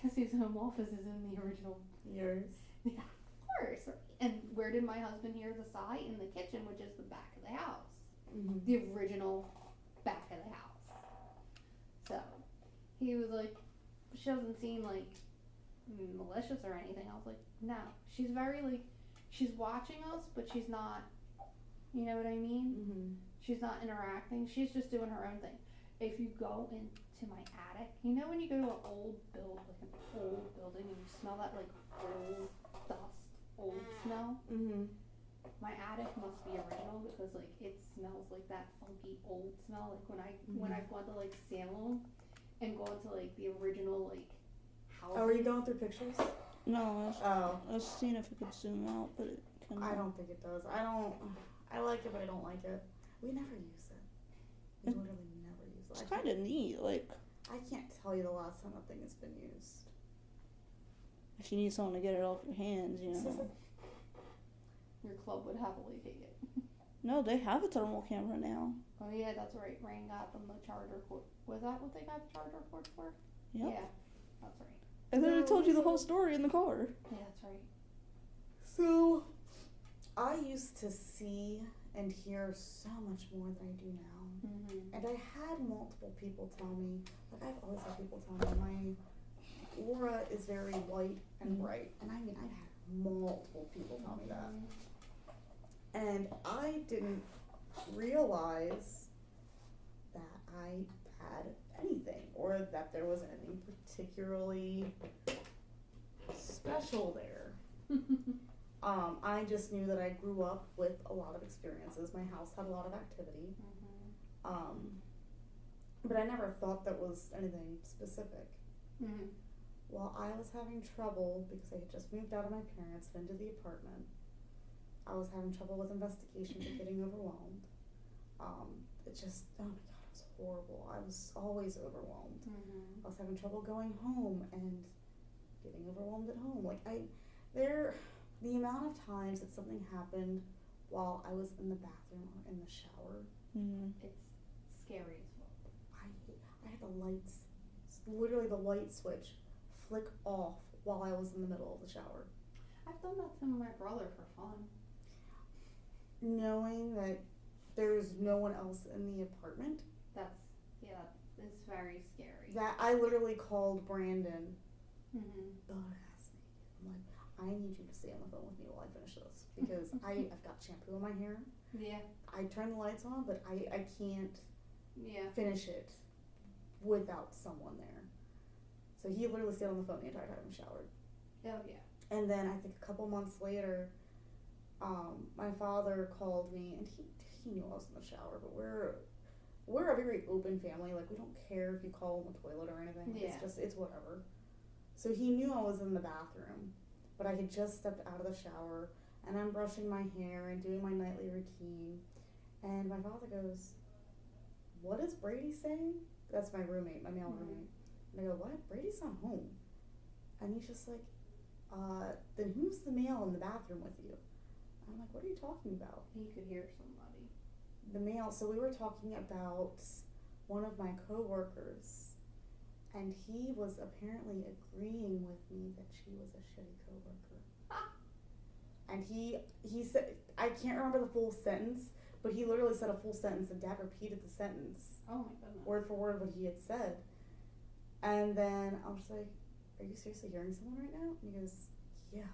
Guess whose home office is in the original? Yours. Yeah, of course. And where did my husband hear the sigh? In the kitchen, which is the back of the house. The original back of the house. So, he was like, she doesn't seem like malicious or anything. I was like, no. She's very like, she's watching us, but she's not, you know what I mean? She's not interacting. She's just doing her own thing. If you go into my attic, you know when you go to an old building and you smell that like old dust, old smell? My attic must be original because like it smells like that funky old smell. Like when I've gone to like Salem and gone to like the original like houses. Oh, are you going through pictures? No, Oh. I was seeing if it could zoom out, but it couldn't. I don't think it does. I like it, but I don't like it. We never use it. We literally never use So It's I kind of neat. Like, I can't tell you the last time that thing has been used. if you need someone to get it off your hands, you know. Your club would happily take it. No, they have a thermal camera now. Oh yeah, that's right. Rain got them the charger cord. Was that what they got the charger cord for? Yep. Yeah, that's right. And then I told you the whole story in the car. Yeah, that's right. So, I used to see and hear so much more than I do now. Mm-hmm. And I had multiple people tell me, like I've always had people tell me my aura is very white and bright. And I mean, I've had multiple people tell me that. And I didn't realize that I had anything or that there was anything particularly special there. I just knew that I grew up with a lot of experiences. My house had a lot of activity. But I never thought that was anything specific. While I was having trouble because I had just moved out of my parents and into the apartment, I was having trouble with investigations and getting overwhelmed. It just, oh my god, it was horrible. I was always overwhelmed. I was having trouble going home and getting overwhelmed at home. Like the amount of times that something happened while I was in the bathroom or in the shower, It's scary as well. I had the lights, literally the light switch, flick off while I was in the middle of the shower. I've done that to my brother for fun. Knowing that there's no one else in the apartment, It's very scary. that I literally called Brandon butt Mm-hmm. ass naked. I'm like, I need you to stay on the phone with me while I finish this because I've got shampoo in my hair. Yeah. I turn the lights on, but I can't Yeah. finish it without someone there. So he literally stayed on the phone the entire time I showered. Oh yeah. And then I think a couple months later, my father called me, and he knew I was in the shower, but we're a very open family. Like, we don't care if you call in the toilet or anything. Yeah. It's whatever. So he knew I was in the bathroom, but I had just stepped out of the shower, and I'm brushing my hair and doing my nightly routine, and my father goes, "What is Brady saying?" That's my roommate, my male roommate. And I go, "What? Brady's not home." And he's just like, "Then who's the male in the bathroom with you?" I'm like, "What are you talking about?" He could hear somebody. The male, so we were talking about one of my coworkers, and he was apparently agreeing with me that she was a shitty coworker. And he said, I can't remember the full sentence, but he literally said a full sentence, and Dad repeated the sentence, Oh my goodness. word for word, what he had said. And then I was like, "Are you seriously hearing someone right now?" And he goes, "Yeah."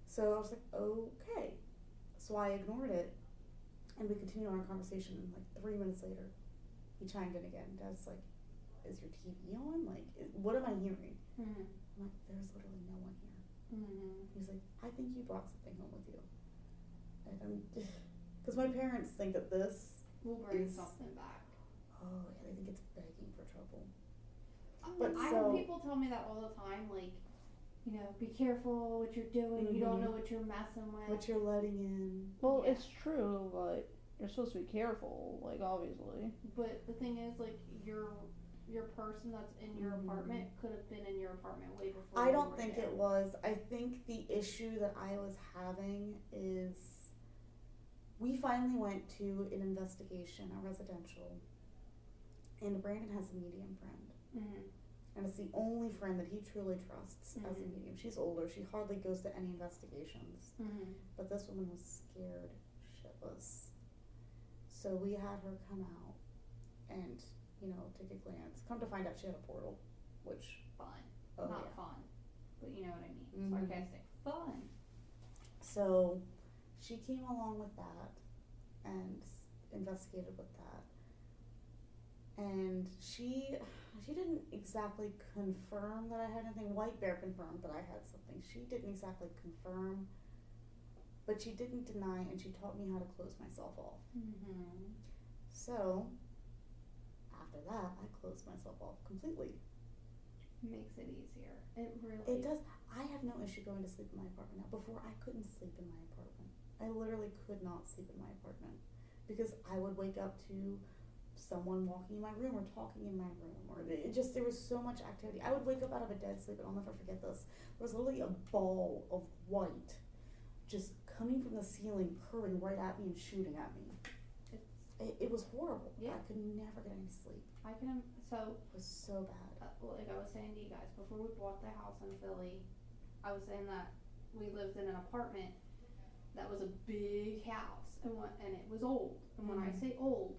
So I was like, "Okay." So I ignored it, and we continued on our conversation. And like 3 minutes later, he chimed in again. Dad's like, "Is your TV on? Like, what am I hearing?" Mm-hmm. I'm like, "There's literally no one here." Mm-hmm. He's like, "I think you brought something home with you." And I'm, because my parents think that this We'll bring is, something back. oh yeah, they think it's begging for trouble. But But I so- have people tell me that all the time, like, you know, be careful what you're doing. You don't know what you're messing with. What you're letting in. Well, Yeah. it's true, but you're supposed to be careful, like, obviously. But the thing is, like, your person that's in your apartment could have been in your apartment way before. I you don't were think there. it was. I think the issue that I was having is we finally went to an investigation, a residential, and Brandon has a medium friend. Mm-hmm. And it's the only friend that he truly trusts as a Mhm. medium. She's older. She hardly goes to any investigations. Mm-hmm. But this woman was scared shitless. So we had her come out and, take a glance. Come to find out she had a portal, which, Fun. oh Not yeah. fun. But you know what I mean. Mhm. Sarcastic. Fun. So she came along with that and investigated with that. And she didn't exactly confirm that I had anything. White Bear confirmed that I had something. She didn't exactly confirm, but she didn't deny, and she taught me how to close myself off. Mm-hmm. So after that, I closed myself off completely. Makes it easier. It really. It does. I have no issue going to sleep in my apartment now. Before, I couldn't sleep in my apartment. I literally could not sleep in my apartment because I would wake up to someone walking in my room or talking in my room, or there was so much activity. I would wake up out of a dead sleep, and I'll never forget this. There was literally a ball of white just coming from the ceiling, curving right at me and shooting at me. It was horrible. Yeah. I could never get any sleep. I can, so, It was so bad. well, like I was saying to you guys, before we bought the house in Philly, I was saying that we lived in an apartment that was a big house, and it was old. And when I say old,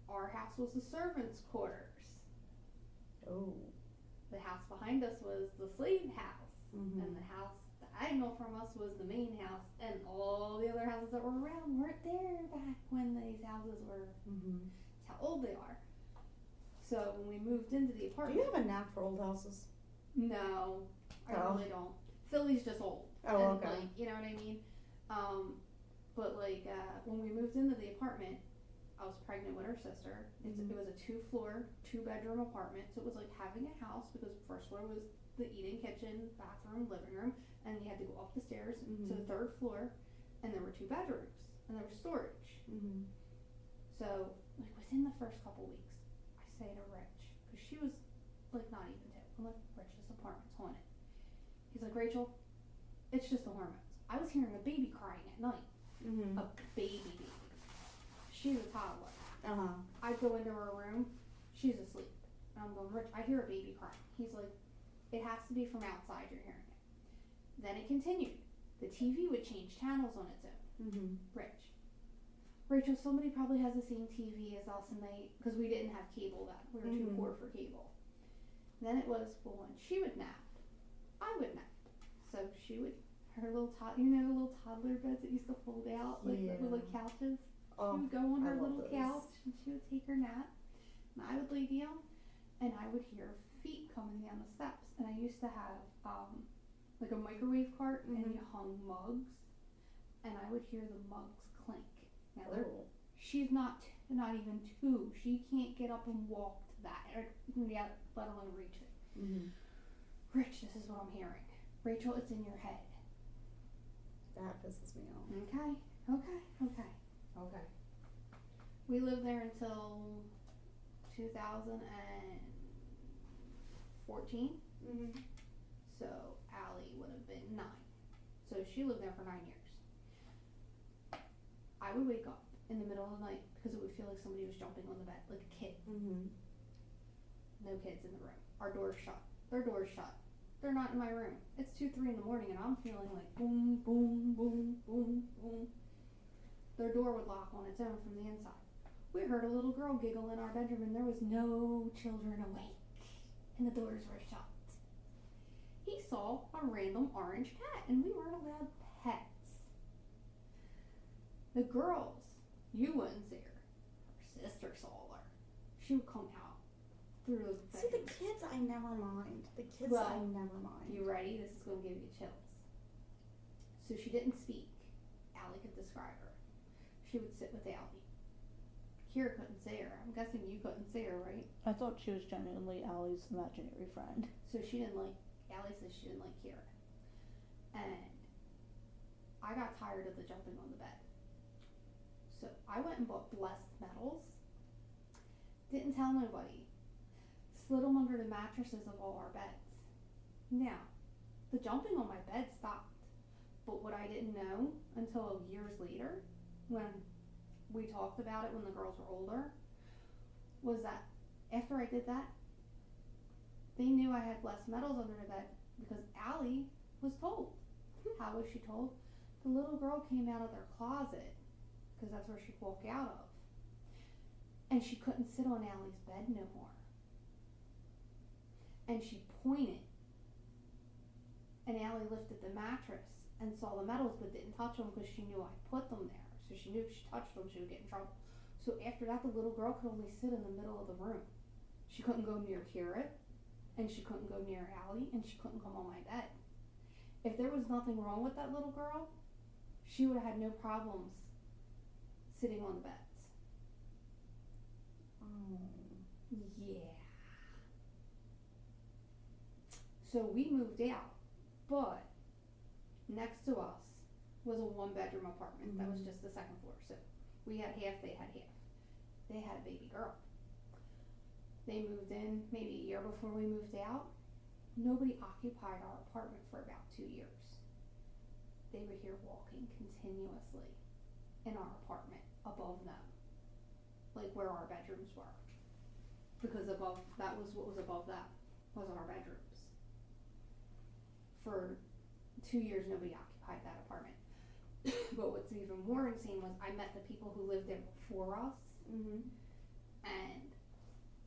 our house was the servants' quarters. Oh. The house behind us was the slave house, Mm-hmm. and the house diagonal from us was the main house, and all the other houses that were around weren't there back when these houses were. Mm-hmm. That's how old they are. So when we moved into the Do apartment, you have a knack for old houses? no, I Oh. really don't. Philly's just old. Oh, and, okay. Like, you know what I mean? But like when we moved into the apartment, I was pregnant with her sister. It was a 2-floor, 2-bedroom apartment, so it was like having a house, because first floor was the eating kitchen, bathroom, living room, and you had to go up the stairs to the 3rd floor, and there were 2 bedrooms, and there was storage. Mm-hmm. So like within the first couple weeks, I say to Rich, because she was like not even 2. I'm like, Rich, this apartment's haunted. He's like, Rachel, it's just the hormones. I was hearing a baby crying at night. Mm-hmm. A baby. She's a toddler. Uh-huh. I go into her room, she's asleep. And I'm going, Rich, I hear a baby crying. He's like, it has to be from outside, you're hearing it. Then it continued. The TV would change channels on its own. Mm-hmm. Rachel, somebody probably has the same TV as us, and because we didn't have cable then. We were too poor for cable. Then it was, well, when she would nap, I would nap. So she would, her little little toddler beds that used to fold out, like Yeah. with like couches. Oh, She would go on I her love little those. couch, and she would take her nap, and I would lay down, and I would hear feet coming down the steps. And I used to have like a microwave cart, and you hung mugs, and I would hear the mugs clink. Now she's not even 2. She can't get up and walk to that, or let alone reach it. Mm-hmm. Rich, this is what I'm hearing. Rachel, it's in your head. That pisses me off. Okay. We lived there until 2014. Mm-hmm. So Allie would have been 9. So she lived there for 9 years. I would wake up in the middle of the night because it would feel like somebody was jumping on the bed, like a kid. Mm-hmm. No kids in the room. Our door's shut. Their door's shut. They're not in my room. It's 2, 3 in the morning, and I'm feeling like boom, boom, boom, boom, boom. Their door would lock on its own from the inside. We heard a little girl giggle in our bedroom, and there was no children awake, and the doors were shut. He saw a random orange cat, and we weren't allowed pets. The girls, you wouldn't see her. Her sister saw her. She would come out through the See, the bedroom. kids, I never mind. I Well, never mind. You ready? This is going to give you chills. So she didn't speak. Allie could describe her. She would sit with Allie. Kira couldn't see her. I'm guessing you couldn't see her, right? I thought she was genuinely Allie's imaginary friend. So she didn't like, Allie says she didn't like Kira. And I got tired of the jumping on the bed. So I went and bought blessed metals. Didn't tell nobody. Slid them under the mattresses of all our beds. Now, the jumping on my bed stopped. But what I didn't know until years later, when we talked about it when the girls were older, was that after I did that, they knew I had blessed metals under the bed because Allie was told. How was she told? The little girl came out of their closet, because that's where she'd walk out of, and she couldn't sit on Allie's bed no more. And she pointed, and Allie lifted the mattress and saw the metals but didn't touch them because she knew I put them there. So she knew if she touched them, she would get in trouble. So after that, the little girl could only sit in the middle of the room. She couldn't go near Kira, and she couldn't go near Allie, and she couldn't come on my bed. If there was nothing wrong with that little girl, she would have had no problems sitting on the beds. Yeah. So we moved out, but next to us was a 1-bedroom apartment that was just the second floor. So we had half, they had half. they had a baby girl. They moved in maybe a year before we moved out. Nobody occupied our apartment for about 2 years. They would hear walking continuously in our apartment above them, like where our bedrooms were. Because that was what was above that, was our bedrooms. For 2 years, nobody occupied that apartment. But what's even more insane was I met the people who lived there before us, and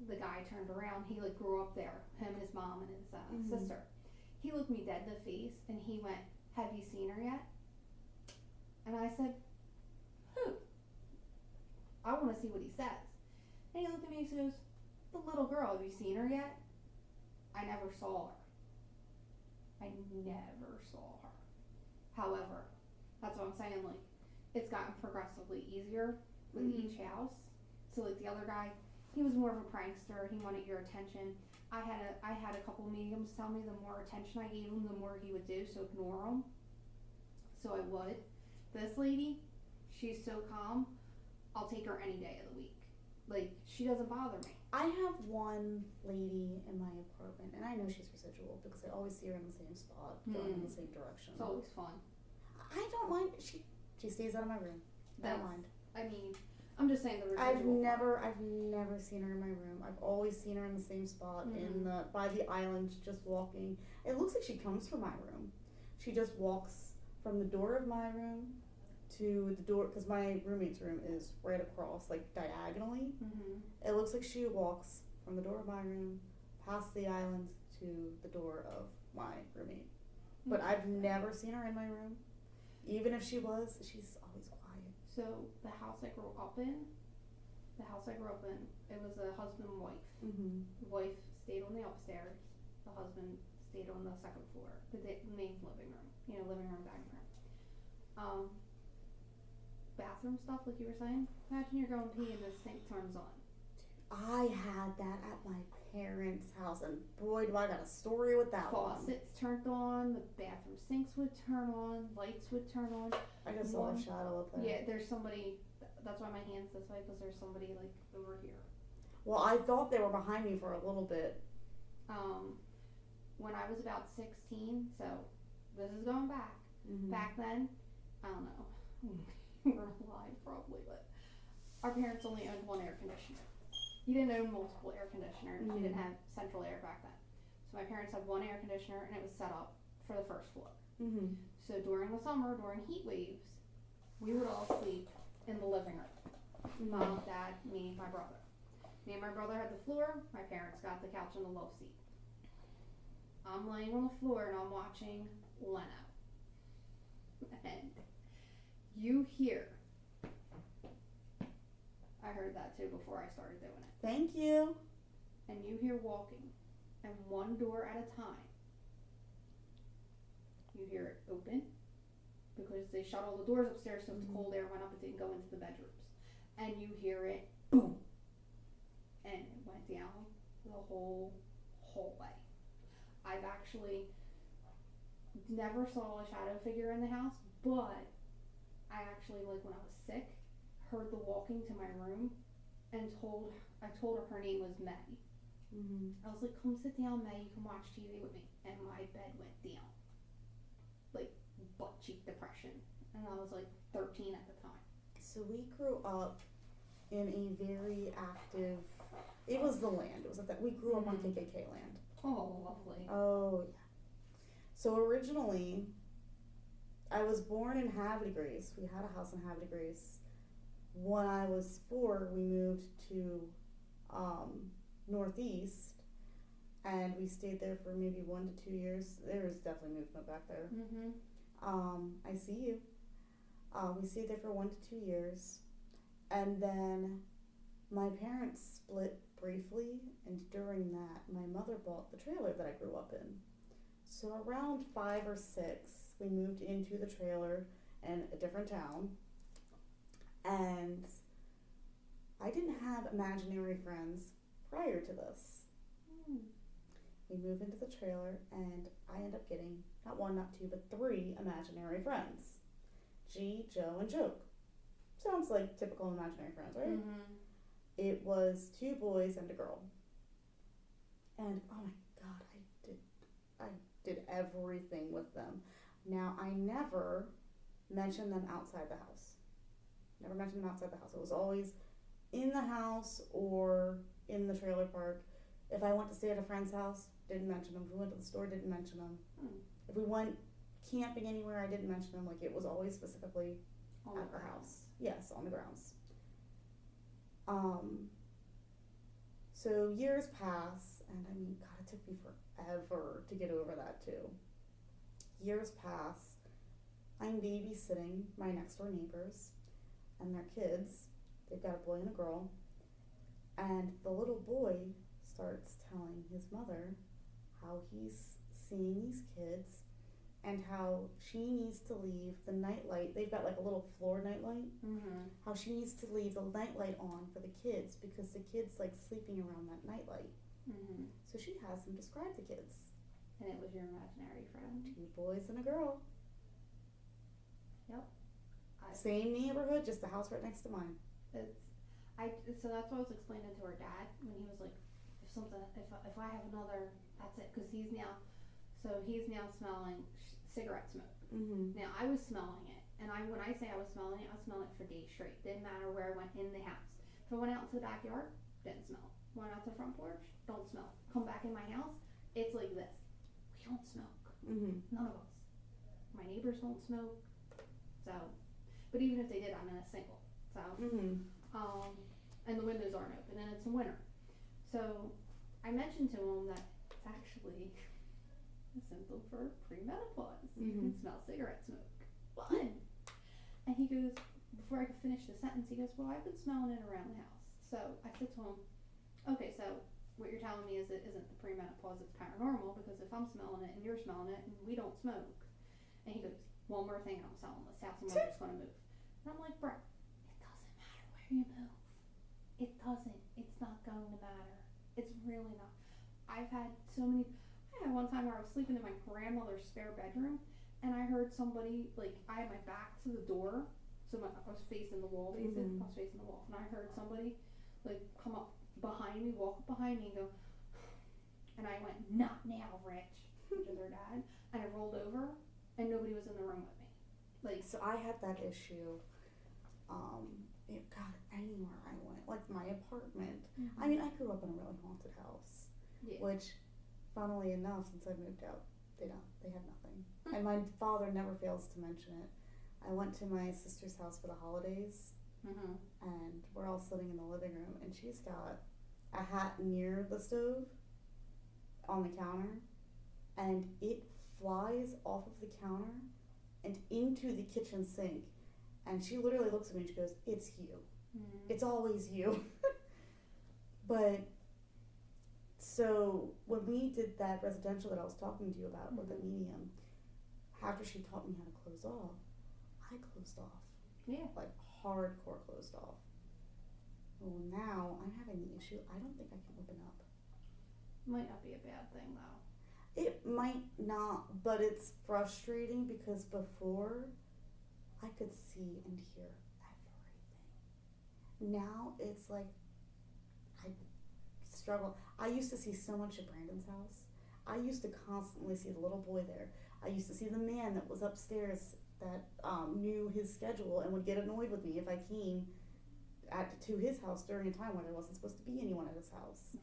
the guy turned around. He like grew up there, him, his mom, and his sister. He looked me dead in the face, and he went, "Have you seen her yet?" And I said, "Who?" I want to see what he says. And he looked at me and he goes, "The little girl. Have you seen her yet?" I never saw her. I never saw her. However, that's what I'm saying, like, it's gotten progressively easier with each house. So, like, the other guy, he was more of a prankster. He wanted your attention. I had a couple mediums tell me the more attention I gave him, the more he would do, so ignore him. So I would. This lady, she's so calm, I'll take her any day of the week. Like, she doesn't bother me. I have one lady in my apartment, and I know she's residual because I always see her in the same spot, going in the same direction. It's always fun. I don't mind. She stays out of my room. I don't mind. I mean, I'm just saying the residual I've never seen her in my room. I've always seen her in the same spot by the island, just walking. It looks like she comes from my room. She just walks from the door of my room to the door, because my roommate's room is right across, like diagonally. It looks like she walks from the door of my room past the island to the door of my roommate. But I've never seen her in my room. Even if she was, she's always quiet. So the house I grew up in, it was a husband and wife. The wife stayed on the upstairs. The husband stayed on the second floor, the main living room. Living room, dining room. Bathroom stuff, like you were saying. Imagine you're going pee and the sink turns on. I had that at my parents' house, and boy, do I got a story with that one. Faucets turned on, the bathroom sinks would turn on, lights would turn on. I just saw a shadow up there. Yeah, there's somebody. That's why my hand's this way, because there's somebody like over here. Well, I thought they were behind me for a little bit. When I was about 16, so this is going back. Back then, I don't know. We were alive probably, but our parents only owned one air conditioner. You didn't own multiple air conditioners. You didn't have central air back then. So my parents had one air conditioner, and it was set up for the first floor. So during the summer, during heat waves, we would all sleep in the living room. Mom, Dad, me, my brother. Me and my brother had the floor. My parents got the couch and the love seat. I'm laying on the floor and I'm watching Leno. And you hear. I heard that too before I started doing it. Thank you. And you hear walking, and one door at a time. You hear it open, because they shut all the doors upstairs, so if the cold air went up, it didn't go into the bedrooms. And you hear it boom, and it went down the whole hallway. I've actually never saw a shadow figure in the house, but I actually, like, when I was sick, heard the walking to my room, and I told her name was May. I was like, "Come sit down, May, you can watch TV with me." And my bed went down, like butt cheek depression, and I was like 13 at the time. So we grew up in a very active, it was the land, it was like that, we grew up on KKK land. Oh, lovely. Oh, yeah. So originally, I was born in Havre de Grace. We had a house in Havre de Grace. When I was 4, we moved to Northeast, and we stayed there for maybe 1 to 2 years. There was definitely movement back there. I see you. We stayed there for 1 to 2 years, and then my parents split briefly, and during that, my mother bought the trailer that I grew up in. So around 5 or 6, we moved into the trailer in a different town, and I didn't have imaginary friends prior to this. We move into the trailer, and I end up getting not 1, not 2, but 3 imaginary friends. G, Joe, and Joke. Sounds like typical imaginary friends, right? It was 2 boys and a girl. And oh my god, I did everything with them. Now, I never mentioned them outside the house. Never mentioned them outside the house. It was always in the house or in the trailer park. If I went to stay at a friend's house, didn't mention them. If we went to the store, didn't mention them. If we went camping anywhere, I didn't mention them. Like, it was always specifically On at the our grounds. house. Yes, on the grounds. So years pass, and I mean, God, it took me forever to get over that too. Years pass. I'm babysitting my next door neighbors and their kids. They've got a boy and a girl. And the little boy starts telling his mother how he's seeing these kids and how she needs to leave the nightlight. They've got like a little floor nightlight. How she needs to leave the nightlight on for the kids because the kids like sleeping around that nightlight. So she has them describe the kids. And it was your imaginary friend. 2 boys and a girl. Yep. Same neighborhood, just the house right next to mine. So that's what I was explaining to her dad when he was like, if I have another, that's it, because he's now smelling cigarette smoke. Now I was smelling it, and when I say I was smelling it for days straight. Didn't matter where I went in the house. If I went out into the backyard, didn't smell it. Went out to the front porch, don't smell it. Come back in my house, it's like this. We don't smoke. None of us. My neighbors don't smoke. So, but even if they did, I'm in a single. So, and the windows aren't open, and it's winter. So, I mentioned to him that it's actually a symptom for premenopause. You can smell cigarette smoke. Fun. And he goes, before I could finish the sentence, he goes, well, I've been smelling it around the house. So I said to him, okay, so what you're telling me is it isn't the premenopause, it's paranormal, because if I'm smelling it and you're smelling it and we don't smoke. And he goes, one more thing and I'm selling this house and we're just going to move. And I'm like, bro, it doesn't matter where you move. It doesn't. It's not going to matter. It's really not. I had one time where I was sleeping in my grandmother's spare bedroom and I heard somebody, like, I had my back to the door, so I was facing the wall, basically. I was facing the wall, and I heard somebody, like, come up behind me, walk up behind me and go, and I went, not now, Rich, which is her dad, and I rolled over and nobody was in the room with me. Like, so I had that issue, God, anywhere I went, like my apartment. I mean, I grew up in a really haunted house, which, funnily enough, since I moved out, they have nothing. And my father never fails to mention it. I went to my sister's house for the holidays, and we're all sitting in the living room, and she's got a hat near the stove on the counter, and it flies off of the counter and into the kitchen sink. And she literally looks at me and she goes, it's you. It's always you. But, so, when we did that residential that I was talking to you about with the medium, after she taught me how to close off, I closed off. Yeah. Like, hardcore closed off. Well, now, I'm having the issue, I don't think I can open up. Might not be a bad thing, though. It might not, but it's frustrating because before, I could see and hear everything. Now it's like I struggle. I used to see so much at Brandon's house. I used to constantly see the little boy there. I used to see the man that was upstairs that knew his schedule and would get annoyed with me if I came to his house during a time when there wasn't supposed to be anyone at his house.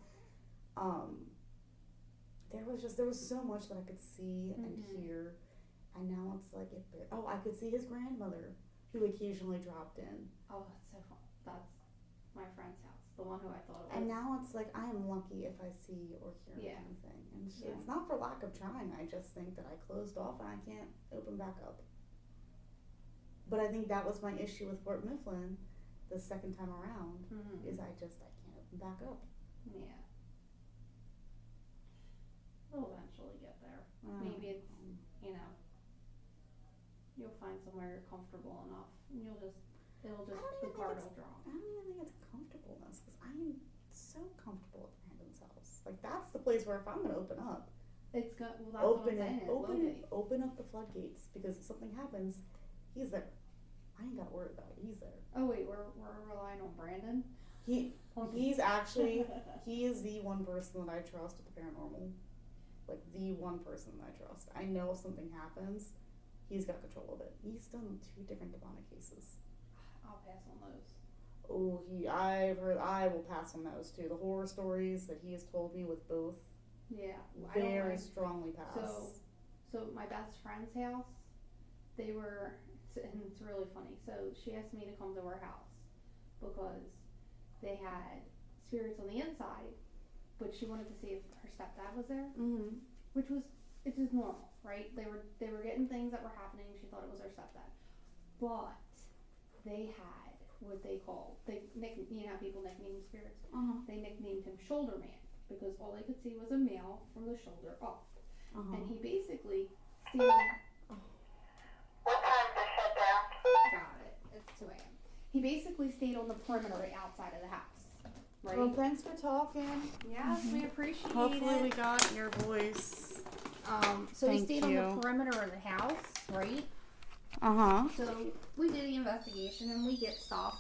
There was so much that I could see and hear. And now it's like, I could see his grandmother, who occasionally dropped in. Oh, that's so fun. That's my friend's house, the one who I thought it was. And now it's like, I am lucky if I see or hear anything. And it's not for lack of trying, I just think that I closed off and I can't open back up. But I think that was my issue with Fort Mifflin the second time around, is I can't open back up. Yeah. We'll eventually get there. Maybe it's, you'll find somewhere you're comfortable enough, and the card will drop. I don't even think it's comfortableness, because I am so comfortable at Brandon's house. Like, that's the place where if I'm going to open up, it's good. Well, that's what I'm saying. Open up the floodgates, because if something happens, he's there. I ain't got to worry about it. He's there. Oh wait, we're relying on Brandon. He's actually, he is the one person that I trust with the paranormal. Like, the one person that I trust. I know if something happens, he's got control of it. He's done 2 different demonic cases. I'll pass on those. Oh, I will pass on those too. The horror stories that he has told me with both, Yeah. very strongly pass. So my best friend's house, they were, and it's really funny. So she asked me to come to her house because they had spirits on the inside, but she wanted to see if her stepdad was there, which was, it's just normal, right? They were getting things that were happening. She thought it was her stepdad, but they had what they call, you know how people nickname spirits. They nicknamed him Shoulder Man because all they could see was a male from the shoulder up, and he basically stayed. What time to shut down? Got it. It's 2 a.m. He basically stayed on the perimeter right outside of the house. Right? Well, thanks for talking. Yes, we appreciate Hopefully it. we got your voice. So he Thank stayed you. on the perimeter of the house, right? Uh-huh. So we do the investigation and we get stuff.